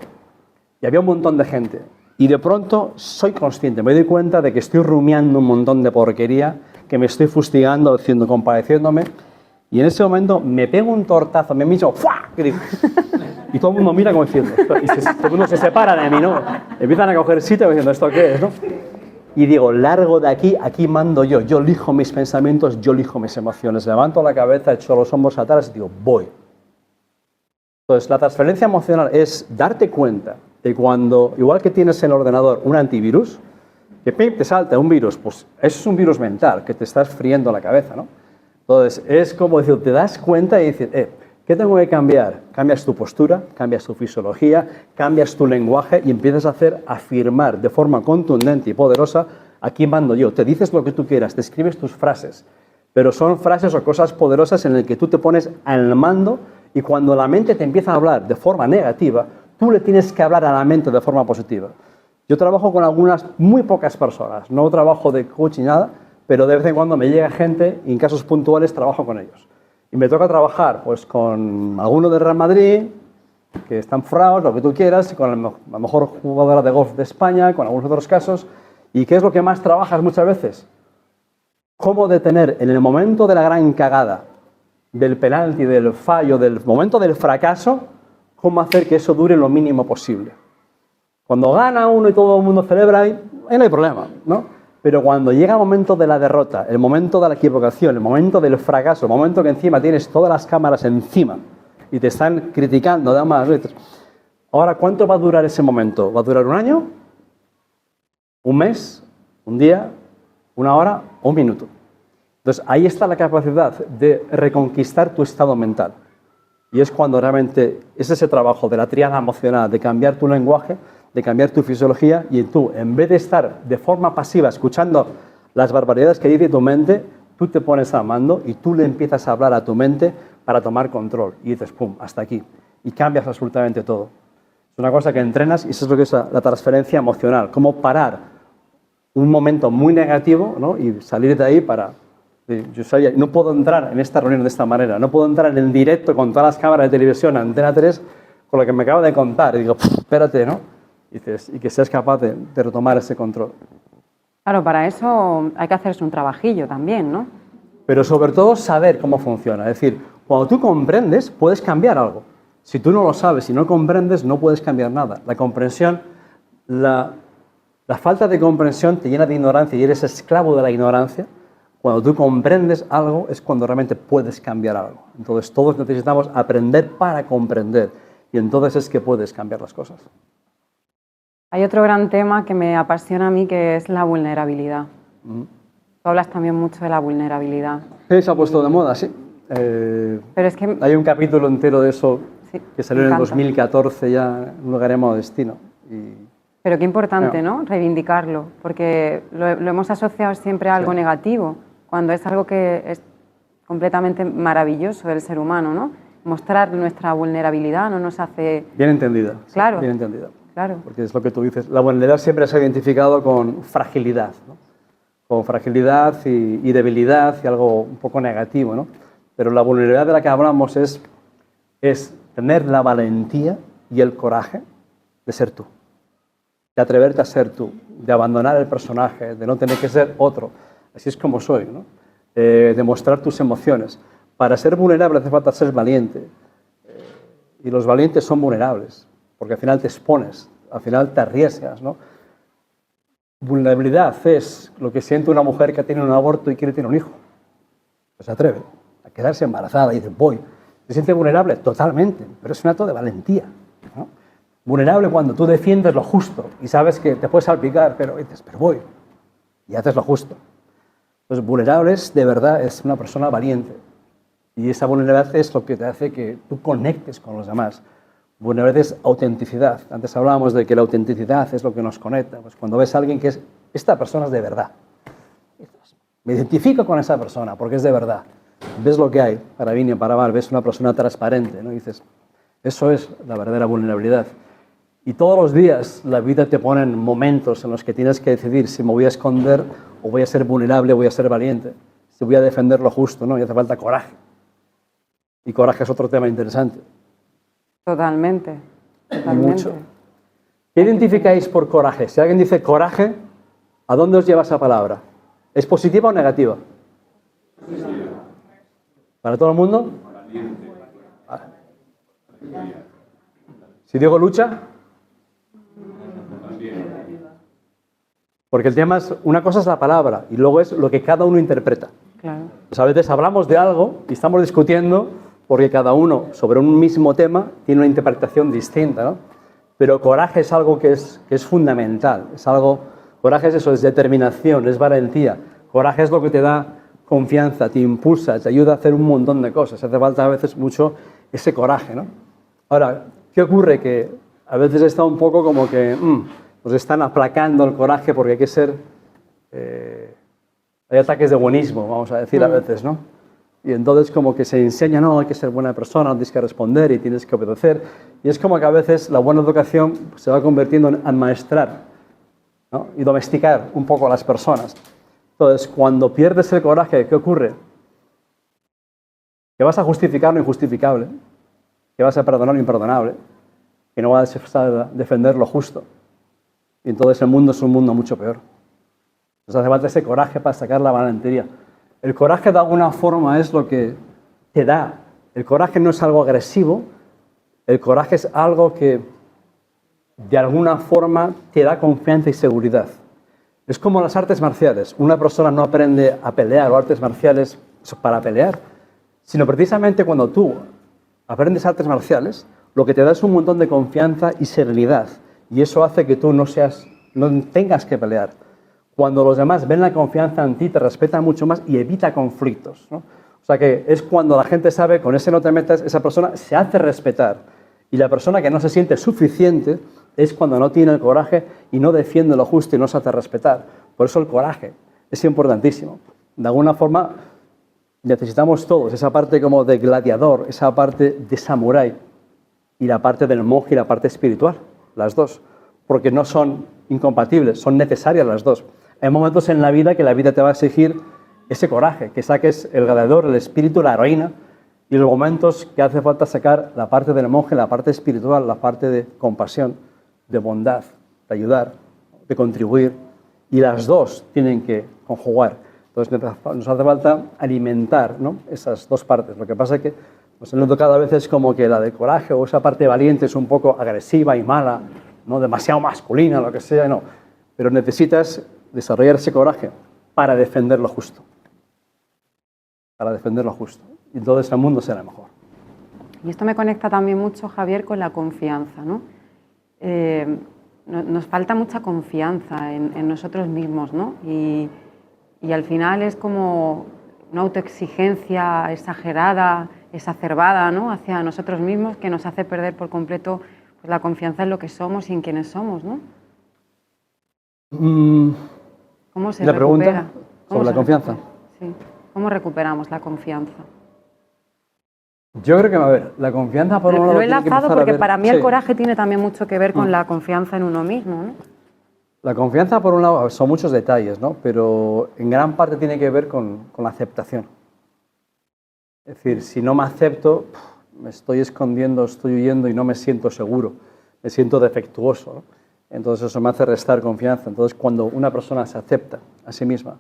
y había un montón de gente. Y de pronto soy consciente, me doy cuenta de que estoy rumiando un montón de porquería, que me estoy fustigando, diciendo, compadeciéndome, y en ese momento me pego un tortazo a mí mismo, ¡fua! Y todo el mundo mira como diciendo, y todo el mundo se separa de mí, ¿no? Empiezan a coger sitio diciendo, ¿esto qué es, no? Y digo, largo de aquí, aquí mando yo elijo mis pensamientos, yo elijo mis emociones. Levanto la cabeza, echo los hombros atrás y digo, voy. Entonces, la transferencia emocional es darte cuenta de cuando, igual que tienes en el ordenador un antivirus, que te salta un virus, pues eso es un virus mental, que te estás friendo la cabeza, ¿no? Entonces, es como decir, te das cuenta y dices, ¿qué tengo que cambiar? Cambias tu postura, cambias tu fisiología, cambias tu lenguaje y empiezas a afirmar de forma contundente y poderosa, aquí mando yo. Te dices lo que tú quieras, te escribes tus frases, pero son frases o cosas poderosas en las que tú te pones al mando Y cuando la mente te empieza a hablar de forma negativa, tú le tienes que hablar a la mente de forma positiva. Yo trabajo con algunas, muy pocas personas, no trabajo de coach ni nada, pero de vez en cuando me llega gente y en casos puntuales trabajo con ellos. Y me toca trabajar pues, con alguno de Real Madrid, que están forrados, lo que tú quieras, con la mejor jugadora de golf de España, con algunos otros casos. ¿Y qué es lo que más trabajas muchas veces? Cómo detener en el momento de la gran cagada, del penalti, del fallo, del momento del fracaso, cómo hacer que eso dure lo mínimo posible. Cuando gana uno y todo el mundo celebra, ahí no hay problema, ¿no? Pero cuando llega el momento de la derrota, el momento de la equivocación, el momento del fracaso, el momento que encima tienes todas las cámaras encima y te están criticando, ahora, ¿cuánto va a durar ese momento? ¿Va a durar un año? ¿Un mes? ¿Un día? ¿Una hora? ¿O un minuto? Entonces, ahí está la capacidad de reconquistar tu estado mental. Y es cuando realmente es ese trabajo de la tríada emocional, de cambiar tu lenguaje, de cambiar tu fisiología, y tú, en vez de estar de forma pasiva escuchando las barbaridades que dice tu mente, tú te pones al mando y tú le empiezas a hablar a tu mente para tomar control. Y dices, pum, hasta aquí. Y cambias absolutamente todo. Es una cosa que entrenas y eso es lo que es la transferencia emocional. Cómo parar un momento muy negativo, ¿no? Y salir de ahí para... Yo sabía, no puedo entrar en esta reunión de esta manera, no puedo entrar en directo con todas las cámaras de televisión, Antena 3, con lo que me acaba de contar. Y digo, espérate, ¿no? Y que seas capaz de retomar ese control. Claro, para eso hay que hacerse un trabajillo también, ¿no? Pero sobre todo saber cómo funciona. Es decir, cuando tú comprendes, puedes cambiar algo. Si tú no lo sabes, si no comprendes, no puedes cambiar nada. La comprensión, la falta de comprensión te llena de ignorancia y eres esclavo de la ignorancia. Cuando tú comprendes algo es cuando realmente puedes cambiar algo. Entonces todos necesitamos aprender para comprender y entonces es que puedes cambiar las cosas. Hay otro gran tema que me apasiona a mí que es la vulnerabilidad. Tú hablas también mucho de la vulnerabilidad. Sí, se ha puesto de moda, sí. Pero es que... Hay un capítulo entero de eso sí, que salió en el 2014 ya en un lugar llamado Destino. Pero qué importante, ¿no? Reivindicarlo, porque lo hemos asociado siempre a algo negativo, cuando es algo que es completamente maravilloso del ser humano, ¿no? Mostrar nuestra vulnerabilidad no nos hace... Bien entendida. Claro. Sí, bien entendida. Claro. Porque es lo que tú dices. La vulnerabilidad siempre se ha identificado con fragilidad, ¿no? Con fragilidad y debilidad y algo un poco negativo, ¿no? Pero la vulnerabilidad de la que hablamos es tener la valentía y el coraje de ser tú, de atreverte a ser tú, de abandonar el personaje, de no tener que ser otro. Así es como soy, ¿no? De mostrar tus emociones. Para ser vulnerable hace falta ser valiente. Y los valientes son vulnerables, porque al final te expones, al final te arriesgas, ¿no? Vulnerabilidad es lo que siente una mujer que tiene un aborto y quiere tener un hijo. Pues se atreve a quedarse embarazada y dice, voy. ¿Se siente vulnerable? Totalmente, pero es un acto de valentía, ¿no? Vulnerable cuando tú defiendes lo justo y sabes que te puedes salpicar, pero dices, pero voy, y haces lo justo. Entonces, vulnerables de verdad es una persona valiente. Y esa vulnerabilidad es lo que te hace que tú conectes con los demás. Vulnerabilidad es autenticidad. Antes hablábamos de que la autenticidad es lo que nos conecta. Pues cuando ves a alguien que es, esta persona es de verdad. Me identifico con esa persona porque es de verdad. Ves lo que hay, para bien y para mal, ves una persona transparente, ¿no? Y dices, eso es la verdadera vulnerabilidad. Y todos los días la vida te pone en momentos en los que tienes que decidir si me voy a esconder o voy a ser vulnerable o voy a ser valiente. Si voy a defender lo justo, ¿no? Y hace falta coraje. Y coraje es otro tema interesante. Totalmente. Y mucho. ¿Qué identificáis por coraje? Si alguien dice coraje, ¿a dónde os lleva esa palabra? ¿Es positiva o negativa? ¿Para todo el mundo? Si digo lucha, porque el tema es, una cosa es la palabra y luego es lo que cada uno interpreta. Claro. Pues a veces hablamos de algo y estamos discutiendo porque cada uno sobre un mismo tema tiene una interpretación distinta, ¿no? Pero coraje es algo que es fundamental, es algo, coraje es eso, es determinación, es valentía. Coraje es lo que te da confianza, te impulsa, te ayuda a hacer un montón de cosas. Hace falta a veces mucho ese coraje, ¿no? Ahora, ¿qué ocurre? Que a veces está un poco como que nos están aplacando el coraje porque hay que ser... hay ataques de buenismo, vamos a decir a veces, ¿no? Y entonces como que se enseña, no, hay que ser buena persona, tienes que responder y tienes que obedecer. Y es como que a veces la buena educación se va convirtiendo en amaestrar, ¿no? Y domesticar un poco a las personas. Entonces, cuando pierdes el coraje, ¿qué ocurre? Que vas a justificar lo injustificable, que vas a perdonar lo imperdonable, que no vas a defender lo justo. Y entonces el mundo es un mundo mucho peor. Entonces hace falta ese coraje para sacar la valentía. El coraje de alguna forma es lo que te da. El coraje no es algo agresivo, el coraje es algo que de alguna forma te da confianza y seguridad. Es como las artes marciales. Una persona no aprende a pelear o artes marciales para pelear, sino precisamente cuando tú aprendes artes marciales, lo que te da es un montón de confianza y serenidad. Y eso hace que tú no tengas que pelear. Cuando los demás ven la confianza en ti, te respetan mucho más y evita conflictos, ¿no? O sea que es cuando la gente sabe, con ese no te metas, esa persona se hace respetar. Y la persona que no se siente suficiente es cuando no tiene el coraje y no defiende lo justo y no se hace respetar. Por eso el coraje es importantísimo. De alguna forma necesitamos todos esa parte como de gladiador, esa parte de samurái y la parte del monje y la parte espiritual, las dos, porque no son incompatibles, son necesarias las dos. Hay momentos en la vida que la vida te va a exigir ese coraje, que saques el gladiador, el espíritu, la heroína, y los momentos que hace falta sacar la parte del monje, la parte espiritual, la parte de compasión, de bondad, de ayudar, de contribuir, y las dos tienen que conjugar. Entonces nos hace falta alimentar, ¿no?, esas dos partes. Lo que pasa es que nos han notado cada vez es como que la de coraje o esa parte valiente es un poco agresiva y mala, no demasiado masculina, lo que sea, no. Pero necesitas desarrollar ese coraje para defender lo justo. Para defender lo justo. Y entonces el mundo será mejor. Y esto me conecta también mucho, Javier, con la confianza, ¿no? Nos falta mucha confianza en nosotros mismos, ¿no? Y al final es como una autoexigencia exagerada, exacerbada, ¿no?, hacia nosotros mismos, que nos hace perder por completo pues, la confianza en lo que somos y en quienes somos, ¿no? ¿Cómo se la recupera? Pregunta sobre la confianza. Sí. ¿Cómo recuperamos la confianza? Yo creo que, a ver, la confianza por un lado... Lo he enlazado porque para mí el coraje tiene también mucho que ver con la confianza en uno mismo, ¿no? La confianza, por un lado, son muchos detalles, ¿no? Pero en gran parte tiene que ver con la aceptación. Es decir, si no me acepto, me estoy escondiendo, estoy huyendo y no me siento seguro, me siento defectuoso, ¿no? Entonces eso me hace restar confianza. Entonces cuando una persona se acepta a sí misma,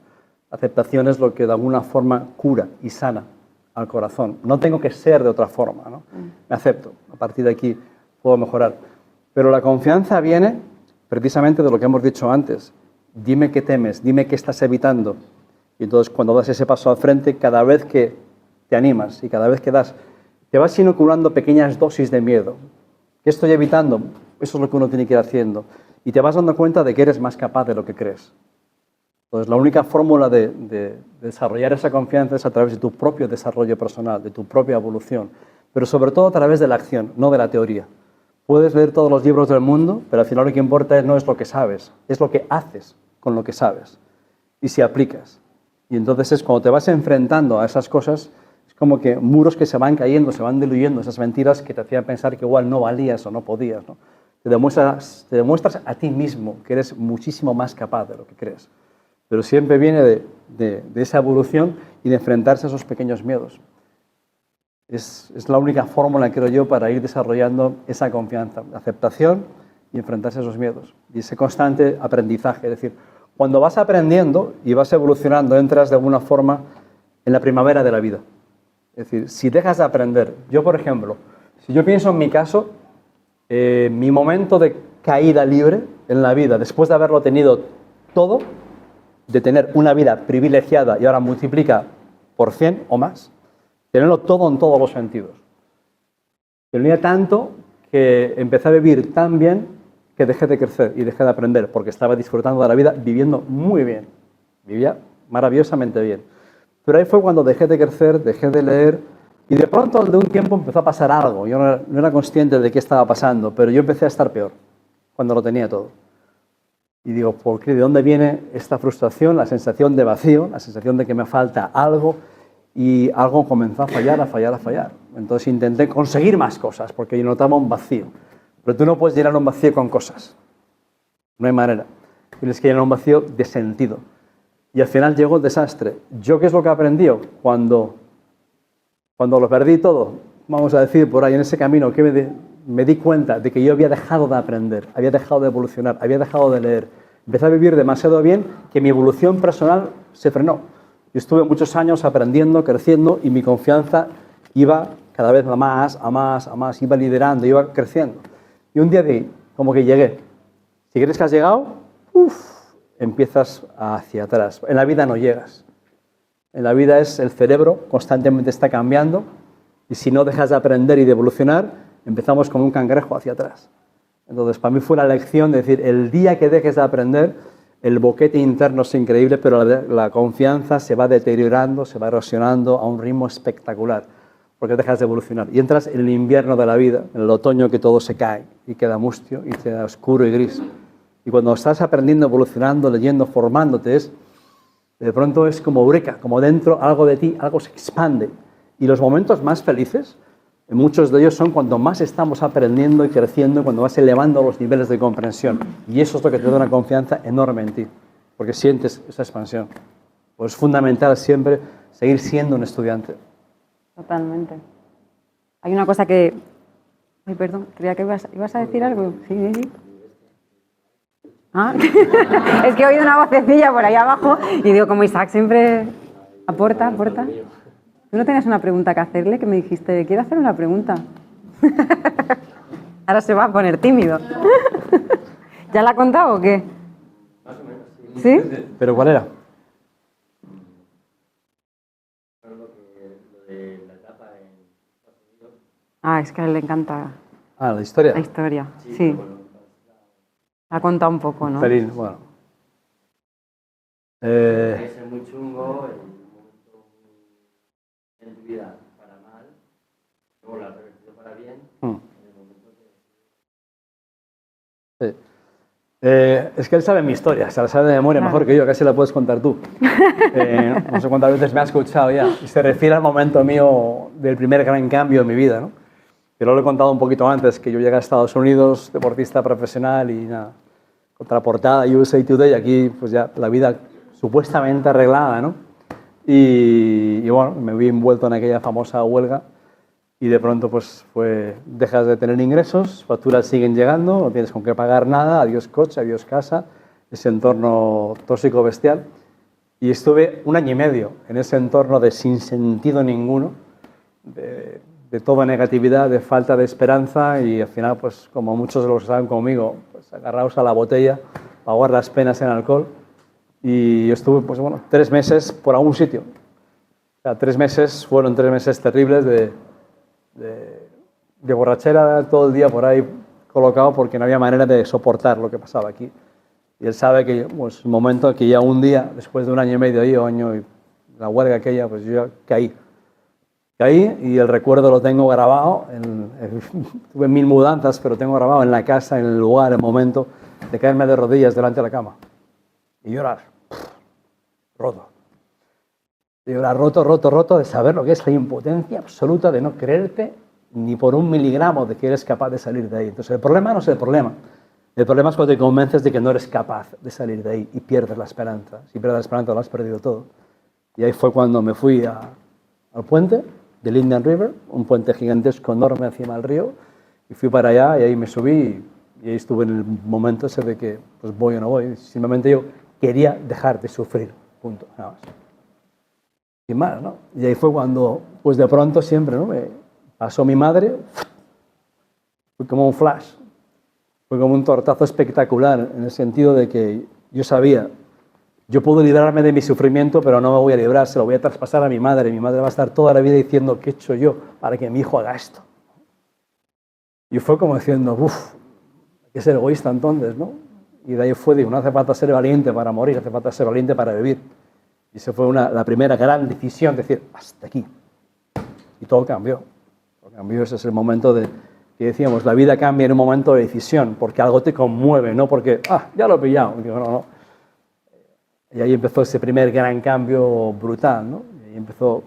la aceptación es lo que de alguna forma cura y sana al corazón. No tengo que ser de otra forma, ¿no? Me acepto, a partir de aquí puedo mejorar. Pero la confianza viene precisamente de lo que hemos dicho antes. Dime qué temes, dime qué estás evitando. Y entonces cuando das ese paso al frente, cada vez que te animas y cada vez que das, te vas inoculando pequeñas dosis de miedo. ¿Qué estoy evitando? Eso es lo que uno tiene que ir haciendo. Y te vas dando cuenta de que eres más capaz de lo que crees. Entonces la única fórmula de desarrollar esa confianza es a través de tu propio desarrollo personal, de tu propia evolución, pero sobre todo a través de la acción, no de la teoría. Puedes leer todos los libros del mundo, pero al final lo que importa no es lo que sabes, es lo que haces con lo que sabes y si aplicas. Y entonces es cuando te vas enfrentando a esas cosas, es como que muros que se van cayendo, se van diluyendo, esas mentiras que te hacían pensar que igual no valías o no podías, ¿no? Te demuestras a ti mismo que eres muchísimo más capaz de lo que crees. Pero siempre viene de esa evolución y de enfrentarse a esos pequeños miedos. Es la única fórmula, creo yo, para ir desarrollando esa confianza, la aceptación y enfrentarse a esos miedos. Y ese constante aprendizaje, es decir, cuando vas aprendiendo y vas evolucionando, entras de alguna forma en la primavera de la vida. Es decir, si dejas de aprender, yo por ejemplo, si yo pienso en mi caso, mi momento de caída libre en la vida, después de haberlo tenido todo, de tener una vida privilegiada y ahora multiplica por 100 o más, tenerlo todo en todos los sentidos. Tenía tanto que empecé a vivir tan bien que dejé de crecer y dejé de aprender porque estaba disfrutando de la vida viviendo muy bien. Vivía maravillosamente bien. Pero ahí fue cuando dejé de crecer, dejé de leer y de pronto de un tiempo empezó a pasar algo. Yo no era consciente de qué estaba pasando, pero yo empecé a estar peor cuando lo tenía todo. Y digo, ¿por qué? ¿De dónde viene esta frustración, la sensación de vacío, la sensación de que me falta algo? y algo comenzó a fallar, a fallar, a fallar. Entonces intenté conseguir más cosas porque yo notaba un vacío. Pero tú no puedes llenar un vacío con cosas. No hay manera. Tienes que llenar un vacío de sentido. Y al final llegó el desastre. ¿Yo qué es lo que aprendí? Cuando lo perdí todo, vamos a decir, por ahí en ese camino, que me di cuenta de que yo había dejado de aprender, había dejado de evolucionar, había dejado de leer. Empecé a vivir demasiado bien que mi evolución personal se frenó. Yo estuve muchos años aprendiendo, creciendo y mi confianza iba cada vez a más, iba liderando, iba creciendo. Y un día como que llegué. Si crees que has llegado, empiezas hacia atrás. En la vida no llegas. En la vida es el cerebro, constantemente está cambiando y si no dejas de aprender y de evolucionar, empezamos como un cangrejo hacia atrás. Entonces, para mí fue una lección de decir, el día que dejes de aprender, el boquete interno es increíble, pero la confianza se va deteriorando, se va erosionando a un ritmo espectacular, porque dejas de evolucionar. Y entras en el invierno de la vida, en el otoño que todo se cae y queda mustio y queda oscuro y gris. Y cuando estás aprendiendo, evolucionando, leyendo, formándote, de pronto es como eureka, como dentro algo de ti, algo se expande. Y los momentos más felices, muchos de ellos son cuando más estamos aprendiendo y creciendo, cuando vas elevando los niveles de comprensión. Y eso es lo que te da una confianza enorme en ti, porque sientes esa expansión. Pues es fundamental siempre seguir siendo un estudiante. Totalmente. Hay una cosa que... Ay, perdón, creía que ibas a decir algo. Sí, sí. ¿Ah? Es que he oído una vocecilla por ahí abajo y digo, como Isaac siempre aporta. ¿Tú no tenías una pregunta que hacerle? Que me dijiste, quiero hacer una pregunta. Ahora se va a poner tímido. ¿Ya la ha contado o qué? Más o menos, sí. ¿Sí? ¿Pero cuál era? Lo de la etapa en Estados Unidos. Ah, es que a él le encanta. Ah, la historia. La historia, sí. Ha contado un poco, ¿no? Pelín, bueno. Puede ser muy chungo, en un momento en tu vida para mal, luego la has revertido para bien, en el momento que... Sí. Es que él sabe mi historia, se la sabe de memoria mejor que yo, casi la puedes contar tú. No sé cuántas veces me has escuchado ya. Y se refiere al momento mío del primer gran cambio en mi vida, ¿no? Yo lo he contado un poquito antes, que yo llegué a Estados Unidos, deportista profesional y nada, contraportada USA Today, aquí pues ya la vida supuestamente arreglada, ¿no? Y bueno, me vi envuelto en aquella famosa huelga y de pronto pues dejas de tener ingresos, facturas siguen llegando, no tienes con qué pagar nada, adiós coche, adiós casa, ese entorno tóxico bestial. Y estuve 1 año y medio en ese entorno de sin sentido ninguno, de toda negatividad, de falta de esperanza y al final, pues como muchos de los que estaban conmigo, pues agarrados a la botella, ahogar las penas en alcohol. Y yo estuve, pues bueno, 3 meses por algún sitio. O sea, 3 meses fueron 3 meses terribles de borrachera todo el día por ahí colocado porque no había manera de soportar lo que pasaba aquí. Y él sabe que, pues, el momento que ya un día, después de 1 año y medio ahí, año y la huelga aquella, pues yo caí. Caí y el recuerdo lo tengo grabado, tuve 1000 mudanzas, pero tengo grabado en la casa, en el lugar, el momento de caerme de rodillas delante de la cama y llorar, roto. Y llorar roto de saber lo que es la impotencia absoluta de no creerte ni por 1 miligramo de que eres capaz de salir de ahí. Entonces el problema no es el problema es cuando te convences de que no eres capaz de salir de ahí y pierdes la esperanza. Si pierdes la esperanza lo has perdido todo. Y ahí fue cuando me fui al puente del Indian River, un puente gigantesco enorme encima del río, y fui para allá y ahí me subí y ahí estuve en el momento ese de que pues voy o no voy. Simplemente yo quería dejar de sufrir, punto, nada más. Sin más, ¿no? Y ahí fue cuando, pues de pronto siempre, ¿no? Me pasó mi madre, fue como un flash, fue como un tortazo espectacular en el sentido de que yo sabía, yo puedo librarme de mi sufrimiento, pero no me voy a librar, se lo voy a traspasar a mi madre. Mi madre va a estar toda la vida diciendo, ¿qué he hecho yo para que mi hijo haga esto? Y fue como diciendo, uff, hay que ser egoísta entonces, ¿no? Y de ahí fue, digo, no hace falta ser valiente para morir, hace falta ser valiente para vivir. Y esa fue la primera gran decisión, decir, hasta aquí. Y todo cambió. Todo cambió, ese es el momento que decíamos, la vida cambia en un momento de decisión, porque algo te conmueve, no porque, ya lo he pillado. Y digo, no. Y ahí empezó ese primer gran cambio brutal, ¿no? Y ahí empezó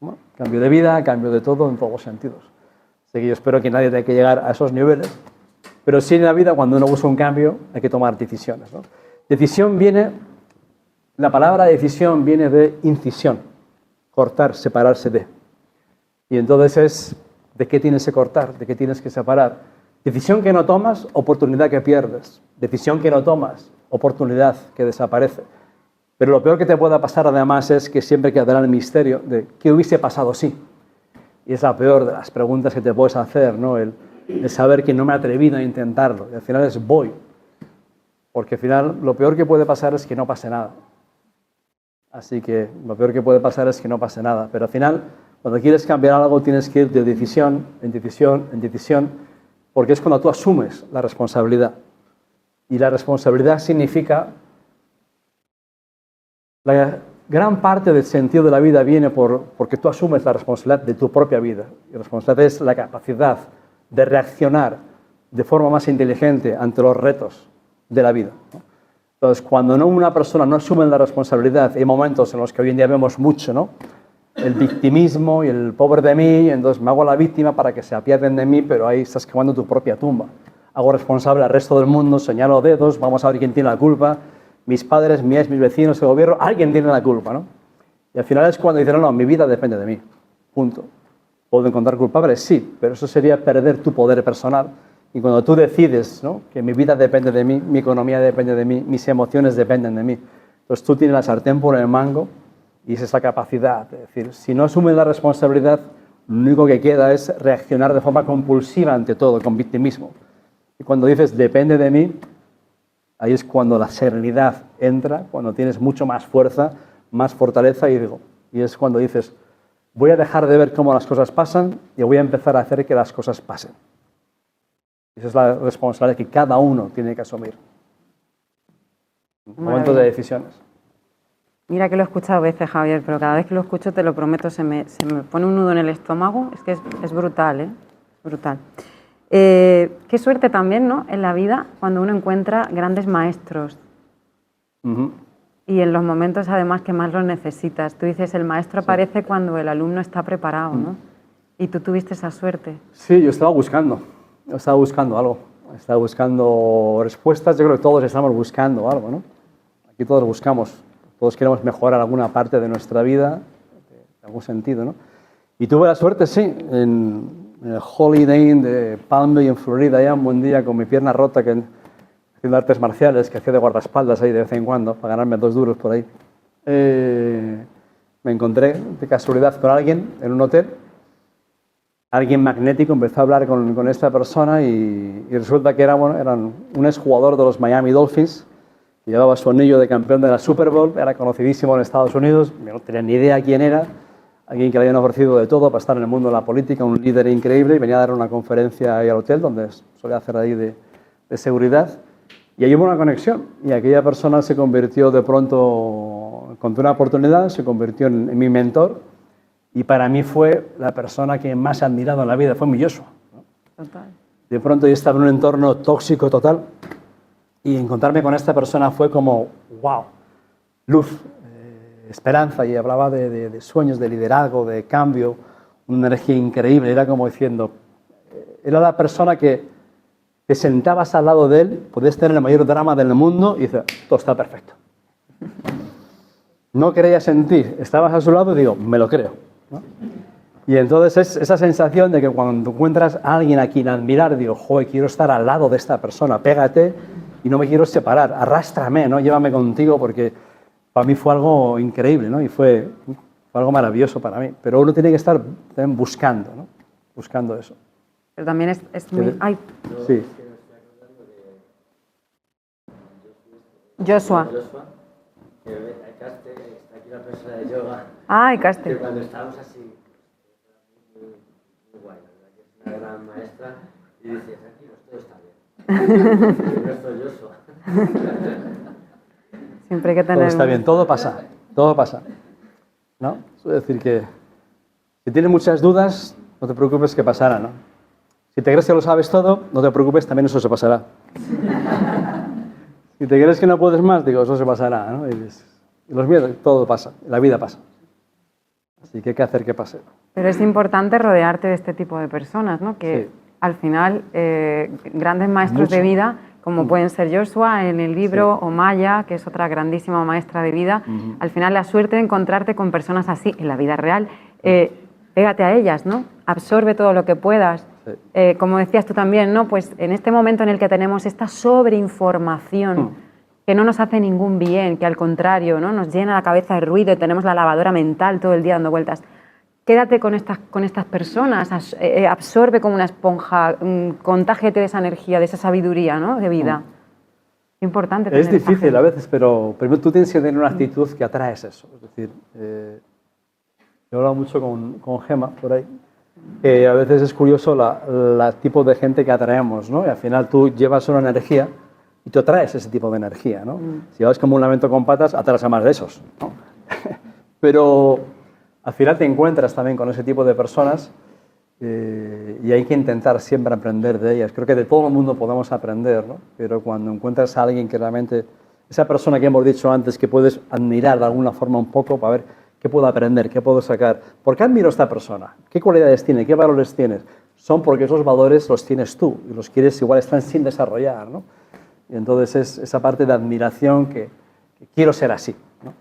¿no? Cambio de vida, cambio de todo en todos los sentidos. Así que yo espero que nadie tenga que llegar a esos niveles, pero sí en la vida cuando uno busca un cambio hay que tomar decisiones, ¿no? La palabra decisión viene de incisión, cortar, separarse de. Y entonces es, ¿de qué tienes que cortar? ¿De qué tienes que separar? Decisión que no tomas, oportunidad que pierdes. Decisión que no tomas, oportunidad que desaparece. Pero lo peor que te pueda pasar además es que siempre quedará el misterio de qué hubiese pasado si. Y es la peor de las preguntas que te puedes hacer, ¿no? El saber que no me he atrevido a intentarlo. Y al final es voy. Porque al final lo peor que puede pasar es que no pase nada. Así que lo peor que puede pasar es que no pase nada. Pero al final, cuando quieres cambiar algo, tienes que ir de decisión en decisión en decisión, porque es cuando tú asumes la responsabilidad. Y la responsabilidad significa... La gran parte del sentido de la vida viene porque tú asumes la responsabilidad de tu propia vida. Y la responsabilidad es la capacidad de reaccionar de forma más inteligente ante los retos de la vida, ¿no? Entonces, cuando una persona no asume la responsabilidad, hay momentos en los que hoy en día vemos mucho, ¿no? El victimismo y el pobre de mí, entonces me hago la víctima para que se apiaden de mí, pero ahí estás cavando tu propia tumba. Hago responsable al resto del mundo, señalo dedos, vamos a ver quién tiene la culpa. Mis padres, mis vecinos, el gobierno, alguien tiene la culpa, ¿no? Y al final es cuando dicen, no, mi vida depende de mí, punto. ¿Puedo encontrar culpables? Sí, pero eso sería perder tu poder personal. Y cuando tú decides, ¿no?, que mi vida depende de mí, mi economía depende de mí, mis emociones dependen de mí, entonces tú tienes la sartén por el mango y es esa capacidad. Es decir, si no asumes la responsabilidad, lo único que queda es reaccionar de forma compulsiva ante todo, con victimismo. Y cuando dices, depende de mí, ahí es cuando la serenidad entra, cuando tienes mucho más fuerza, más fortaleza, y es cuando dices, voy a dejar de ver cómo las cosas pasan y voy a empezar a hacer que las cosas pasen. Esa es la responsabilidad que cada uno tiene que asumir. Momentos de decisiones. Mira que lo he escuchado veces, Javier, pero cada vez que lo escucho, te lo prometo, se me pone un nudo en el estómago. Es que es brutal, ¿eh? Es brutal. Qué suerte también, ¿no?, en la vida cuando uno encuentra grandes maestros. Y en los momentos, además, que más los necesitas. Tú dices, el maestro aparece cuando el alumno está preparado, ¿no? Y tú tuviste esa suerte. Sí, yo estaba buscando algo. Estaba buscando respuestas. Yo creo que todos estamos buscando algo, ¿no? Aquí todos buscamos. Todos queremos mejorar alguna parte de nuestra vida, en algún sentido, ¿no? Y tuve la suerte, sí, en el Holiday Inn de Palm Bay, en Florida, ya un buen día con mi pierna rota, haciendo artes marciales, que hacía de guardaespaldas ahí de vez en cuando, para ganarme 2 duros por ahí. Me encontré de casualidad con alguien en un hotel, alguien magnético, empezó a hablar con esta persona y resulta que era un exjugador de los Miami Dolphins, que llevaba su anillo de campeón de la Super Bowl, era conocidísimo en Estados Unidos, no tenía ni idea quién era, alguien que le habían ofrecido de todo para estar en el mundo de la política, un líder increíble, y venía a dar una conferencia ahí al hotel, donde solía hacer ahí de seguridad. Y ahí hubo una conexión, y aquella persona se convirtió de pronto, encontró una oportunidad, se convirtió en mi mentor, y para mí fue la persona que más he admirado en la vida, fue mi Joshua, ¿no? Total. De pronto yo estaba en un entorno tóxico total, y encontrarme con esta persona fue como, wow, luz, esperanza, y hablaba de sueños, de liderazgo, de cambio, una energía increíble. Era como diciendo, era la persona que te sentabas al lado de él, podías tener el mayor drama del mundo y dices, todo está perfecto. No creías en ti, estabas a su lado y digo, me lo creo, ¿no? Y entonces es esa sensación de que cuando encuentras a alguien a quien admirar, digo, joder, quiero estar al lado de esta persona, pégate y no me quiero separar, arrástrame, ¿no? Llévame contigo, porque para mí fue algo increíble, ¿no? Y fue algo maravilloso para mí. Pero uno tiene que estar también buscando, ¿no? Buscando eso. Pero también es muy... Ay. Sí. Joshua. Que está aquí la persona de yoga. Ay, Caste. Que cuando estábamos así, muy guay, la verdad que es una gran maestra, y dice, tranquilo, todo está bien. El resto de Joshua. Siempre hay que tener... Todo está bien, todo pasa, ¿no? Es decir, que si tienes muchas dudas, no te preocupes que pasará, ¿no? Si te crees que lo sabes todo, no te preocupes, también eso se pasará. Si te crees que no puedes más, digo, eso se pasará, ¿no? Y los miedos, todo pasa, la vida pasa. Así que hay que hacer que pase. Pero es importante rodearte de este tipo de personas, ¿no? Que sí. Al final, grandes maestros de vida, como pueden ser Joshua en el libro, o Maya, que es otra grandísima maestra de vida, al final la suerte de encontrarte con personas así en la vida real, pégate a ellas, ¿no? Absorbe todo lo que puedas. Sí. Como decías tú también, ¿no? Pues en este momento en el que tenemos esta sobreinformación que no nos hace ningún bien, que al contrario, ¿no? Nos llena la cabeza de ruido y tenemos la lavadora mental todo el día dando vueltas. Quédate con estas personas, absorbe como una esponja, contágiate de esa energía, de esa sabiduría, ¿no? De vida. Importante. Es difícil a veces, pero primero tú tienes que tener una actitud que atraes eso. Es decir, yo he hablado mucho con Gemma por ahí, que a veces es curioso la tipo de gente que atraemos, ¿no? Y al final tú llevas una energía y tú atraes ese tipo de energía, ¿no? Si vas como un lamento con patas, atraes a más de esos, ¿no? Pero al final te encuentras también con ese tipo de personas y hay que intentar siempre aprender de ellas. Creo que de todo el mundo podemos aprender, ¿no? Pero cuando encuentras a alguien que realmente, esa persona que hemos dicho antes, que puedes admirar de alguna forma un poco para ver qué puedo aprender, qué puedo sacar. ¿Por qué admiro a esta persona? ¿Qué cualidades tiene? ¿Qué valores tienes? Son porque esos valores los tienes tú y los quieres, igual están sin desarrollar, ¿no? Y entonces es esa parte de admiración que quiero ser así, ¿no?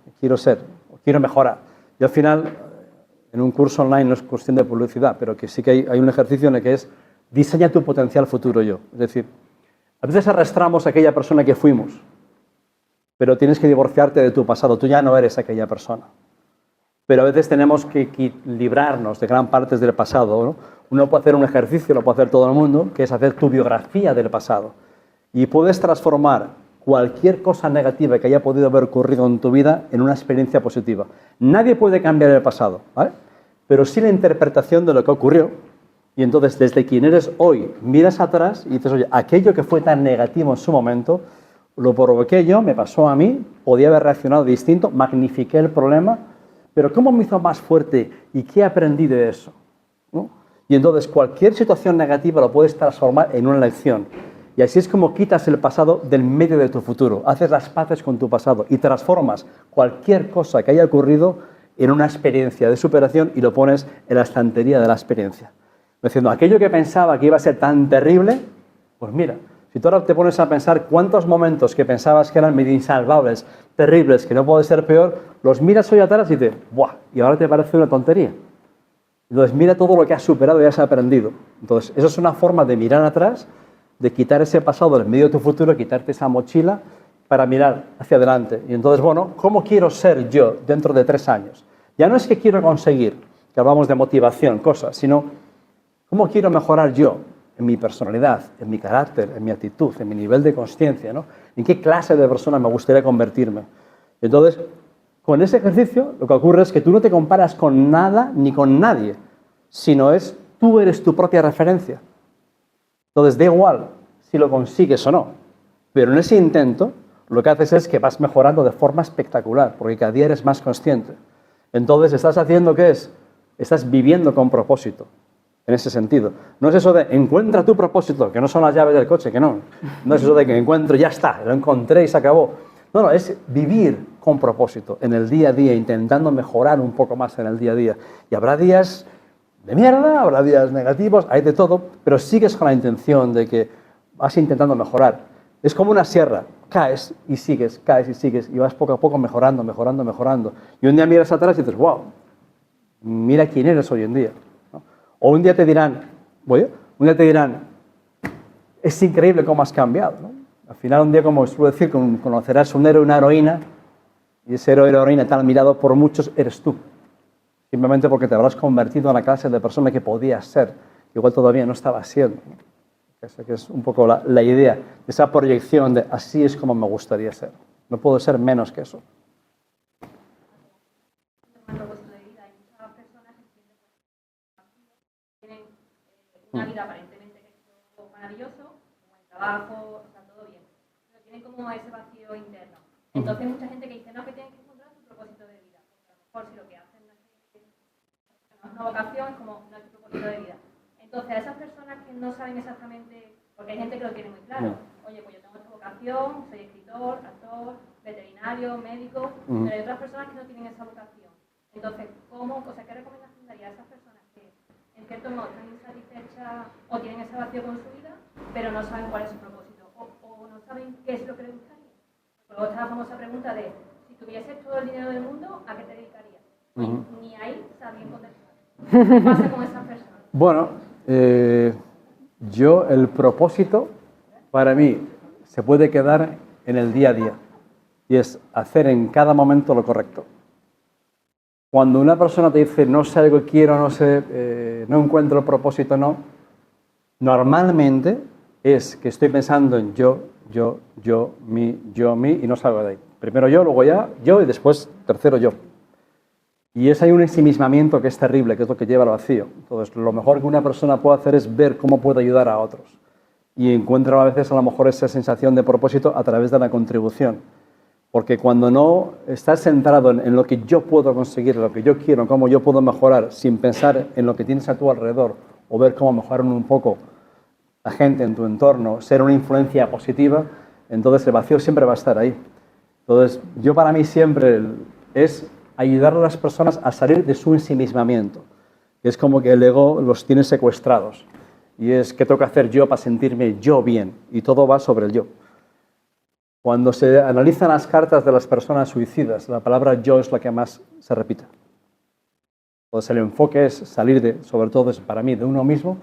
Quiero mejorar. Y al final, en un curso online no es cuestión de publicidad, pero que sí que hay un ejercicio en el que es diseña tu potencial futuro yo. Es decir, a veces arrastramos a aquella persona que fuimos, pero tienes que divorciarte de tu pasado. Tú ya no eres aquella persona. Pero a veces tenemos que librarnos de gran partes del pasado, ¿no? Uno puede hacer un ejercicio, lo puede hacer todo el mundo, que es hacer tu biografía del pasado. Y puedes transformar cualquier cosa negativa que haya podido haber ocurrido en tu vida en una experiencia positiva. Nadie puede cambiar el pasado, ¿vale? Pero sí la interpretación de lo que ocurrió. Y entonces, desde quien eres hoy, miras atrás y dices, oye, aquello que fue tan negativo en su momento, lo provoqué yo, me pasó a mí, podía haber reaccionado distinto, magnifiqué el problema, pero ¿cómo me hizo más fuerte y qué aprendí de eso? ¿No? Y entonces, cualquier situación negativa lo puedes transformar en una lección. Y así es como quitas el pasado del medio de tu futuro, haces las paces con tu pasado y transformas cualquier cosa que haya ocurrido en una experiencia de superación y lo pones en la estantería de la experiencia. Diciendo, aquello que pensaba que iba a ser tan terrible, pues mira, si tú ahora te pones a pensar cuántos momentos que pensabas que eran medio insalvables, terribles, que no puede ser peor, los miras hoy atrás y dices, ¡buah! Y ahora te parece una tontería. Entonces mira todo lo que has superado y has aprendido. Entonces, eso es una forma de mirar atrás, de quitar ese pasado del medio de tu futuro, quitarte esa mochila para mirar hacia adelante. Y entonces, bueno, ¿cómo quiero ser yo dentro de 3 años? Ya no es que quiero conseguir, que hablamos de motivación, cosas, sino ¿cómo quiero mejorar yo en mi personalidad, en mi carácter, en mi actitud, en mi nivel de consciencia, ¿no? ¿En qué clase de persona me gustaría convertirme? Entonces, con ese ejercicio, lo que ocurre es que tú no te comparas con nada ni con nadie, sino tú eres tu propia referencia. Entonces, da igual si lo consigues o no, pero en ese intento lo que haces es que vas mejorando de forma espectacular, porque cada día eres más consciente. Entonces, ¿estás haciendo qué es? Estás viviendo con propósito, en ese sentido. No es eso de encuentra tu propósito, que no son las llaves del coche, que no. No es eso de que encuentro, ya está, lo encontré y se acabó. No, es vivir con propósito, en el día a día, intentando mejorar un poco más en el día a día. Y habrá días de mierda, habrá días negativos, hay de todo, pero sigues con la intención de que vas intentando mejorar. Es como una sierra, caes y sigues, y vas poco a poco mejorando. Y un día miras atrás y dices, wow, mira quién eres hoy en día, ¿no? O un día te dirán, es increíble cómo has cambiado, ¿no? Al final, un día, como suelo decir, conocerás un héroe y una heroína, y ese héroe y heroína tan admirado por muchos eres tú. Simplemente porque te habrás convertido en la clase de persona que podías ser, que igual todavía no estabas siendo, ¿no? Esa que es un poco la idea, de esa proyección de así es como me gustaría ser. No puedo ser menos que eso. Tienen una vida aparentemente que es todo maravilloso, un buen trabajo, o sea, todo bien, pero tienen como ese vacío interno. Entonces hay mucha gente que dice, no, que tienen que encontrar su propósito de vida, porque a lo mejor si lo que hacen no es una vocación, es como no es su propósito de vida. Entonces a esas personas que no saben exactamente, porque hay gente que lo tiene muy claro, oye, pues yo tengo esta vocación, soy escritor, actor, veterinario, médico, pero hay otras personas que no tienen esa vocación. Entonces, ¿qué recomendación daría a esas personas que en cierto modo están insatisfechas o tienen ese vacío con su vida, pero no saben cuál es su propósito o no saben qué es lo que les gustaría? Luego está la famosa pregunta de, si tuvieses todo el dinero del mundo, ¿a qué te dedicarías? Ni ahí sabían contestar. ¿Qué pasa con esas personas? Bueno, el propósito para mí se puede quedar en el día a día y es hacer en cada momento lo correcto. Cuando una persona te dice no sé lo que quiero, no sé, no encuentro el propósito, no, normalmente es que estoy pensando en yo, mí y no salgo de ahí. Primero yo, luego ya yo y después tercero yo. Y hay un ensimismamiento que es terrible, que es lo que lleva al vacío. Entonces, lo mejor que una persona puede hacer es ver cómo puede ayudar a otros. Y encuentra a veces a lo mejor esa sensación de propósito a través de la contribución. Porque cuando no estás centrado en lo que yo puedo conseguir, lo que yo quiero, cómo yo puedo mejorar, sin pensar en lo que tienes a tu alrededor o ver cómo mejorar un poco la gente en tu entorno, ser una influencia positiva, entonces el vacío siempre va a estar ahí. Entonces, yo para mí siempre es ayudar a las personas a salir de su ensimismamiento. Es como que el ego los tiene secuestrados. Y es, ¿qué tengo que hacer yo para sentirme yo bien? Y todo va sobre el yo. Cuando se analizan las cartas de las personas suicidas, la palabra yo es la que más se repite. Entonces el enfoque es salir sobre todo para mí, de uno mismo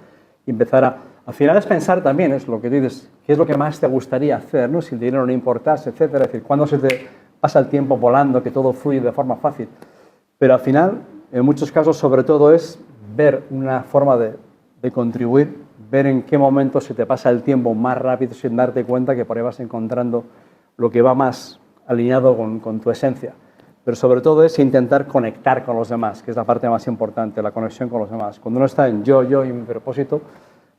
y empezar al final es pensar también, es lo que dices, qué es lo que más te gustaría hacer, ¿no? Si el dinero no importase, etcétera. Es decir, cuando se te pasa el tiempo volando, que todo fluye de forma fácil. Pero al final, en muchos casos, sobre todo es ver una forma de contribuir, ver en qué momento se te pasa el tiempo más rápido sin darte cuenta que por ahí vas encontrando lo que va más alineado con tu esencia. Pero sobre todo es intentar conectar con los demás, que es la parte más importante, la conexión con los demás. Cuando uno está en yo y mi propósito,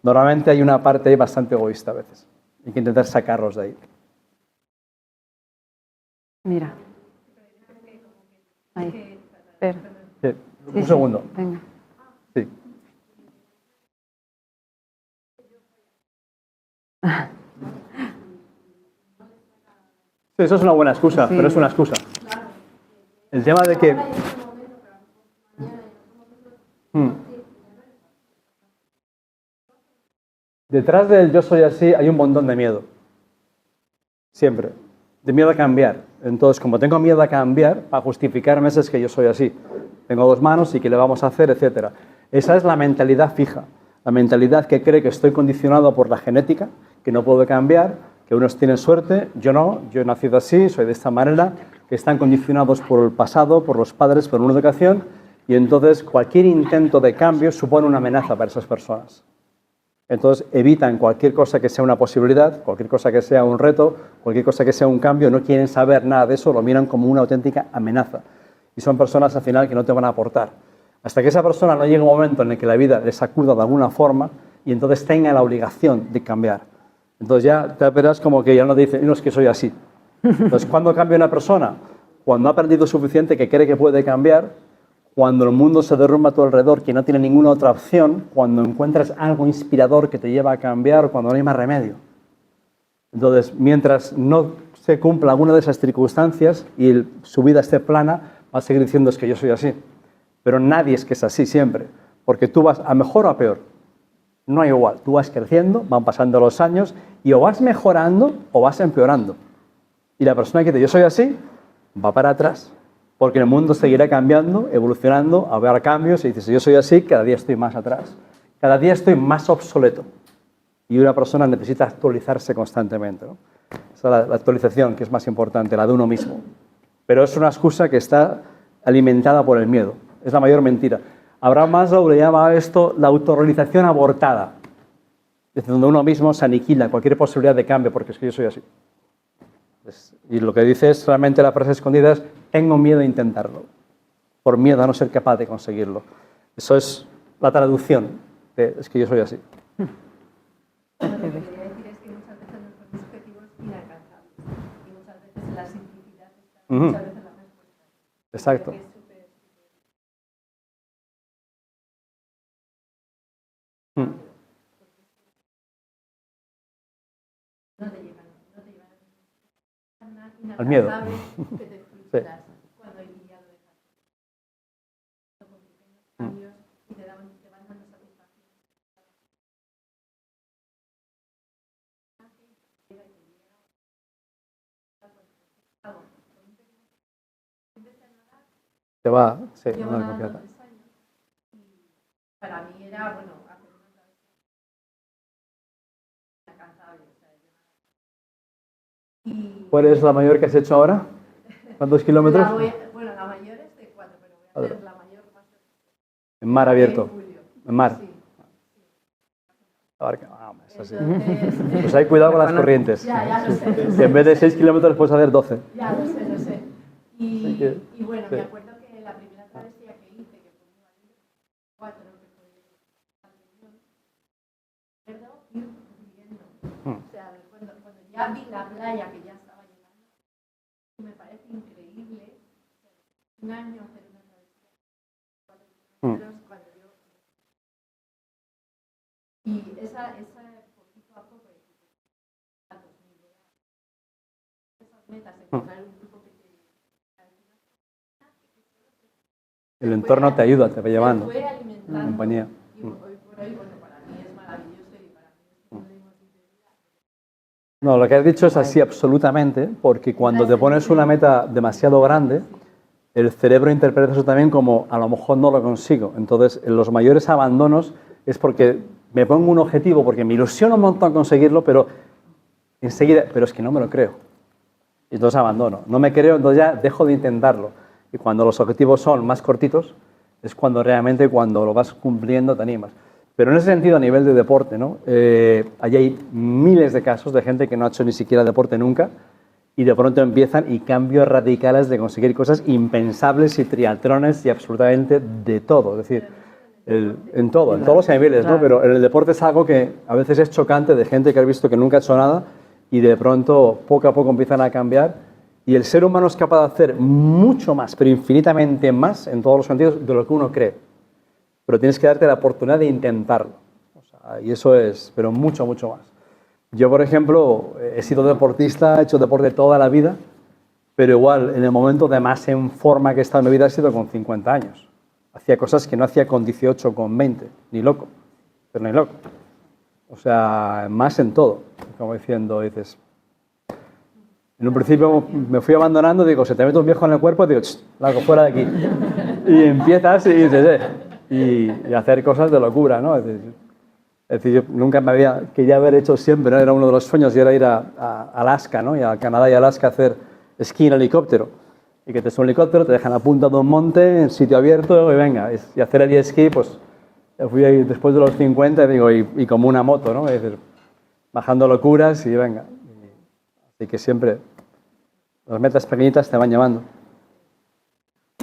normalmente hay una parte ahí bastante egoísta a veces. Hay que intentar sacarlos de ahí. Mira. Ahí. Espera. Sí, un segundo. Venga. Sí. Sí, eso es una buena excusa, pero es una excusa. El tema de que... Detrás del yo soy así hay un montón de miedo. Siempre. De miedo a cambiar. Entonces, como tengo miedo a cambiar, para justificarme es que yo soy así. Tengo dos manos y qué le vamos a hacer, etcétera. Esa es la mentalidad fija. La mentalidad que cree que estoy condicionado por la genética, que no puedo cambiar, que unos tienen suerte, yo no, yo he nacido así, soy de esta manera, que están condicionados por el pasado, por los padres, por una educación, y entonces cualquier intento de cambio supone una amenaza para esas personas. Entonces evitan cualquier cosa que sea una posibilidad, cualquier cosa que sea un reto, cualquier cosa que sea un cambio, no quieren saber nada de eso, lo miran como una auténtica amenaza. Y son personas al final que no te van a aportar. Hasta que esa persona no llegue un momento en el que la vida les sacuda de alguna forma y entonces tenga la obligación de cambiar. Entonces ya te verás como que ya no te dice, no, es que soy así. Entonces, ¿cuándo cambia una persona? Cuando ha aprendido suficiente que cree que puede cambiar, cuando el mundo se derrumba a tu alrededor, que no tiene ninguna otra opción, cuando encuentras algo inspirador que te lleva a cambiar, cuando no hay más remedio. Entonces, mientras no se cumpla alguna de esas circunstancias y su vida esté plana, va a seguir diciendo es que yo soy así. Pero nadie es que es así siempre, porque tú vas a mejor o a peor. No hay igual, tú vas creciendo, van pasando los años y o vas mejorando o vas empeorando. Y la persona que dice yo soy así, va para atrás, porque el mundo seguirá cambiando, evolucionando, habrá cambios y dices si yo soy así, cada día estoy más atrás. Cada día estoy más obsoleto. Y una persona necesita actualizarse constantemente, ¿no? Esa es la actualización que es más importante, la de uno mismo. Pero es una excusa que está alimentada por el miedo. Es la mayor mentira. Abraham Maslow le llama a esto la autorrealización abortada. Es donde uno mismo se aniquila cualquier posibilidad de cambio, porque es que yo soy así. Y lo que dice es realmente la frase escondida es tengo miedo a intentarlo, por miedo a no ser capaz de conseguirlo. Eso es la traducción de es que yo soy así. Lo que quería decir es que muchas veces nuestros objetivos inalcanzables y muchas veces la simplicidad está muchas veces la respuesta. Exacto. No te llevan al miedo. Que te frustras. te va, sí, Llevo no, nadando confianza. 3 años y para mí era, bueno, hacer una travesía inalcanzable. O sea, ¿Cuál es la mayor que has hecho ahora? ¿Cuántos kilómetros? Bueno, la mayor es de 4, pero voy a hacer la mayor más en mar abierto. En mar. Sí. Es así. Entonces, Pues hay cuidado con las corrientes. Ya lo sé. Que en vez de 6 kilómetros puedes hacer 12. Ya lo sé. Y bueno, sí. me acuerdo que la primera travesía que hice, que fue muy 4, que fue la reunión, recuerdo ir viviendo. O sea, cuando ya vi la playa que ya estaba llegando, me parece increíble, un año hacer una travesía, 4 kilómetros, cuando yo... Y esa poquito a poco, esas metas, encontrar un grupo que te... El entorno te ayuda, te va llevando. Fue alimentando. Compañía. Y hoy por hoy, bueno, para mí es maravilloso y para mí es un leitmotiv de vida. No, lo que has dicho es así absolutamente, porque cuando te pones una meta demasiado grande, el cerebro interpreta eso también como a lo mejor no lo consigo. Entonces, en los mayores abandonos es porque me pongo un objetivo, porque me ilusiono un montón conseguirlo, pero enseguida, pero es que no me lo creo. Y entonces abandono. No me creo, entonces ya dejo de intentarlo. Y cuando los objetivos son más cortitos, es cuando realmente cuando lo vas cumpliendo te animas. Pero en ese sentido, a nivel de deporte, ¿no? Allí hay miles de casos de gente que no ha hecho ni siquiera deporte nunca y de pronto empiezan y cambios radicales de conseguir cosas impensables y triatlones y absolutamente de todo. Es decir, en todos los niveles, ¿no? Pero en el deporte es algo que a veces es chocante de gente que has visto que nunca ha hecho nada y de pronto, poco a poco, empiezan a cambiar. Y el ser humano es capaz de hacer mucho más, pero infinitamente más, en todos los sentidos, de lo que uno cree. Pero tienes que darte la oportunidad de intentarlo. O sea, y eso es, pero mucho, mucho más. Yo, por ejemplo, he sido deportista, he hecho deporte toda la vida, pero igual, en el momento de más en forma que he estado en mi vida ha sido con 50 años. Hacía cosas que no hacía con 18 o con 20, ni loco, pero ni loco. O sea, más en todo, como diciendo, dices... En un principio me fui abandonando, digo, se te mete un viejo en el cuerpo, digo, largo, fuera de aquí. Y empiezas y dices, y hacer cosas de locura, ¿no? Es decir, yo nunca me quería haber hecho siempre, ¿no? Era uno de los sueños y era ir a Alaska, ¿no? Y a Canadá y Alaska a hacer esquí en helicóptero. Y que te sube un helicóptero, te dejan a punta de un monte, en sitio abierto, y venga, y hacer el esquí, pues, fui ahí después de los 50, digo, y como una moto, ¿no? Es decir, bajando locuras y venga. Así que siempre las metas pequeñitas te van llevando.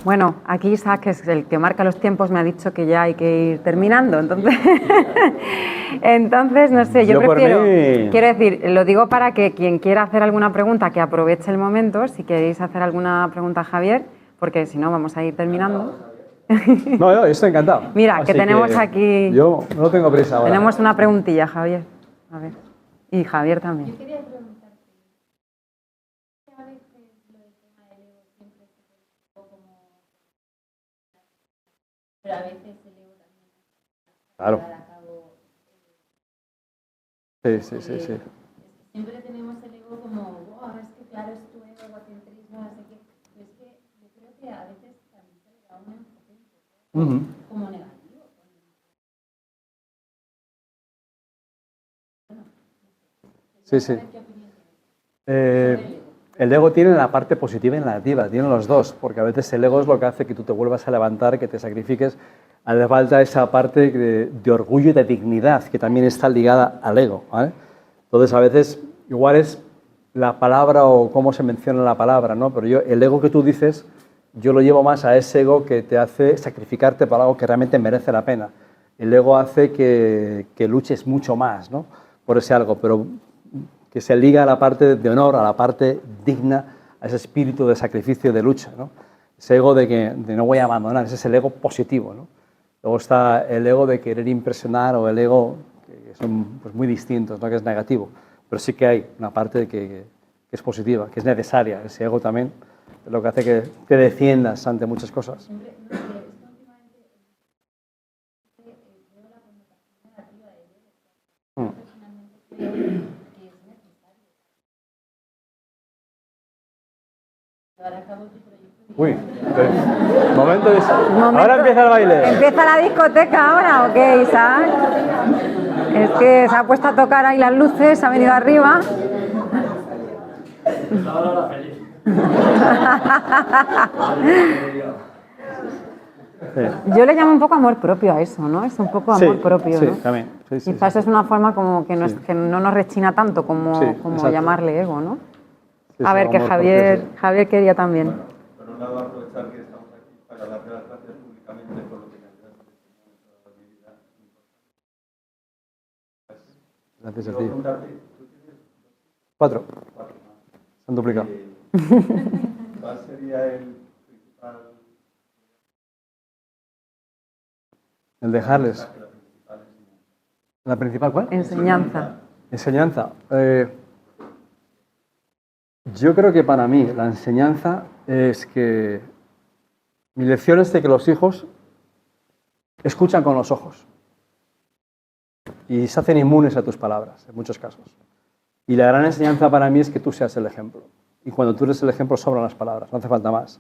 Bueno, aquí Isaac, que es el que marca los tiempos, me ha dicho que ya hay que ir terminando. Entonces no sé, yo prefiero... Quiero decir, lo digo para que quien quiera hacer alguna pregunta, que aproveche el momento, si queréis hacer alguna pregunta a Javier, porque si no vamos a ir terminando. No, yo estoy encantado. Mira, que tenemos aquí... Yo no tengo prisa ahora. Tenemos una preguntilla, Javier. A ver. Y Javier también. Yo quería preguntarte, a veces lo del tema del ego siempre se ve un poco como... Pero a veces el ego también... Claro. Llevar a cabo... Sí. Siempre tenemos el ego como, wow, es que claro, es tu ego, egocentrismo, no sé qué. Pero es que yo creo que a veces también se le da un enfoque como negativo. Sí. El ego tiene la parte positiva y la negativa, tiene los dos, porque a veces el ego es lo que hace que tú te vuelvas a levantar, que te sacrifiques. Hace falta esa parte de orgullo y de dignidad que también está ligada al ego, ¿vale? Entonces, a veces, igual es la palabra o cómo se menciona la palabra, ¿no? Pero el ego que tú dices, yo lo llevo más a ese ego que te hace sacrificarte para algo que realmente merece la pena. El ego hace que luches mucho más, ¿no? Por ese algo, pero que se liga a la parte de honor, a la parte digna, a ese espíritu de sacrificio y de lucha, ¿no? Ese ego de no voy a abandonar, ese es el ego positivo, ¿no? Luego está el ego de querer impresionar o el ego que son pues, muy distintos, ¿no? Que es negativo, pero sí que hay una parte que es positiva, que es necesaria. Ese ego también es lo que hace que te defiendas ante muchas cosas. Llevar a cabo tu proyecto Uy, momento. Ahora empieza el baile. ¿Empieza la discoteca ahora o qué, Isaac? Es que se ha puesto a tocar ahí las luces, ha venido arriba. Yo le llamo un poco amor propio a eso, ¿no? Es un poco amor propio, sí, ¿no? También. Sí, Quizás es una forma como que no nos rechina tanto como llamarle ego, ¿no? Sí, a ver, que Javier, propio, sí. Javier quería también. Por un lado, aprovechar que estamos aquí para darle las gracias públicamente por lo que me ayudaste en mi vida. Gracias a ti. 4. Se han duplicado. ¿Cuál sería el principal? El dejarles. ¿La principal cuál? Enseñanza. Enseñanza. Yo creo que para mí la enseñanza es que mi lección es de que los hijos escuchan con los ojos y se hacen inmunes a tus palabras, en muchos casos. Y la gran enseñanza para mí es que tú seas el ejemplo. Y cuando tú eres el ejemplo sobran las palabras, no hace falta más.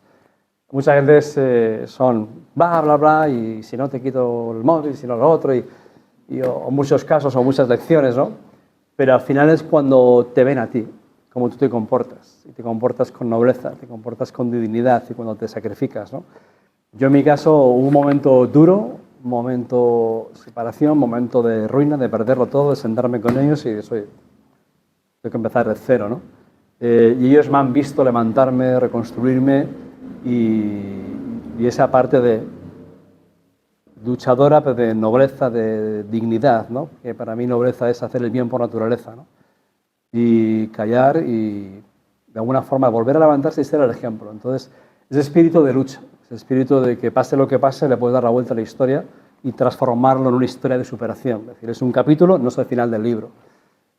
Muchas veces son bla, bla, bla, y si no te quito el móvil, si no lo otro, o muchos casos o muchas lecciones, ¿no? Pero al final es cuando te ven a ti, cómo tú te comportas, y te comportas con nobleza, te comportas con dignidad y cuando te sacrificas, ¿no? Yo en mi caso hubo un momento duro, un momento de separación, un momento de ruina, de perderlo todo, de sentarme con ellos y de tengo que empezar de cero, ¿no? Y ellos me han visto levantarme, reconstruirme y esa parte de luchadora, pero de nobleza, de dignidad, ¿no? Que para mí nobleza es hacer el bien por naturaleza, ¿no? Y callar y de alguna forma volver a levantarse y ser el ejemplo. Entonces, ese espíritu de lucha, ese espíritu de que pase lo que pase, le puedes dar la vuelta a la historia y transformarlo en una historia de superación. Es decir, es un capítulo, no es el final del libro.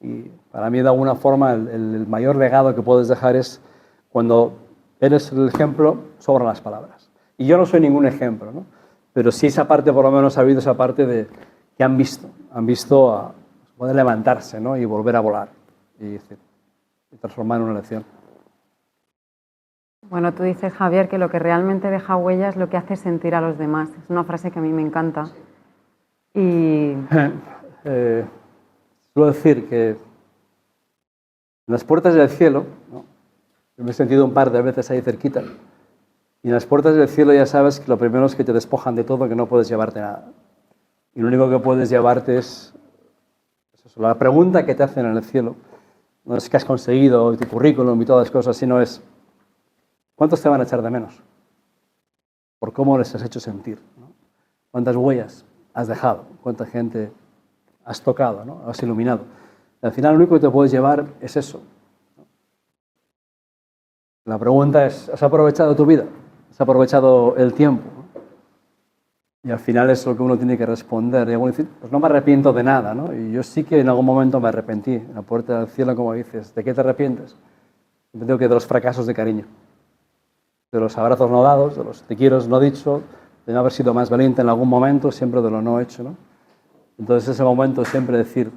Y para mí, de alguna forma, el mayor legado que puedes dejar es cuando eres el ejemplo, sobran las palabras. Y yo no soy ningún ejemplo, ¿no? Pero sí esa parte, por lo menos ha habido esa parte de que han visto a poder levantarse, ¿no? Y volver a volar y transformar en una lección. Bueno, tú dices, Javier, que lo que realmente deja huella es lo que hace sentir a los demás. Es una frase que a mí me encanta. Y suelo decir que en las puertas del cielo, ¿no? Yo me he sentido un par de veces ahí cerquita, y en las puertas del cielo ya sabes que lo primero es que te despojan de todo, que no puedes llevarte nada. Y lo único que puedes llevarte es eso. La pregunta que te hacen en el cielo no es qué has conseguido, tu currículum y todas las cosas, sino es ¿cuántos te van a echar de menos? Por cómo les has hecho sentir, ¿no? ¿Cuántas huellas has dejado? ¿Cuánta gente has tocado, ¿no? Has iluminado? Y al final lo único que te puedes llevar es eso, ¿no? La pregunta es, ¿has aprovechado tu vida? ¿Has aprovechado el tiempo? ¿No? Y al final es lo que uno tiene que responder. Y alguno dice, pues no me arrepiento de nada, ¿no? Y yo sí que en algún momento me arrepentí. En la puerta del cielo, como dices, ¿de qué te arrepientes? Yo digo que de los fracasos de cariño, de los abrazos no dados, de los te quiero no dicho, de no haber sido más valiente en algún momento, siempre de lo no hecho, ¿no? Entonces ese momento siempre decir,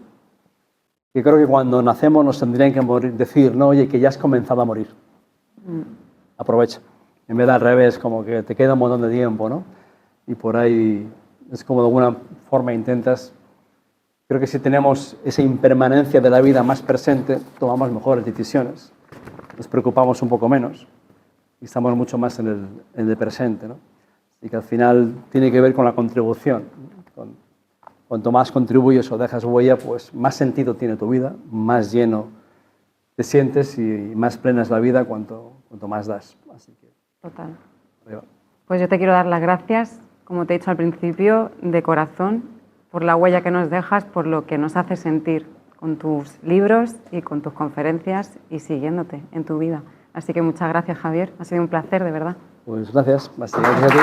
que creo que cuando nacemos nos tendrían que decir, no, oye, que ya has comenzado a morir. Aprovecha. En vez de al revés, como que te queda un montón de tiempo, ¿no? Y por ahí es como de alguna forma intentas. Creo que si tenemos esa impermanencia de la vida más presente, tomamos mejores decisiones, nos preocupamos un poco menos y estamos mucho más en el presente, ¿no? Y que al final tiene que ver con la contribución. Cuanto más contribuyes o dejas huella, pues más sentido tiene tu vida, más lleno te sientes y más plena es la vida cuanto más das. Así que, total. Arriba. Pues yo te quiero dar las gracias, como te he dicho al principio, de corazón, por la huella que nos dejas, por lo que nos hace sentir con tus libros y con tus conferencias y siguiéndote en tu vida. Así que muchas gracias, Javier. Ha sido un placer, de verdad. Pues gracias. Gracias a ti.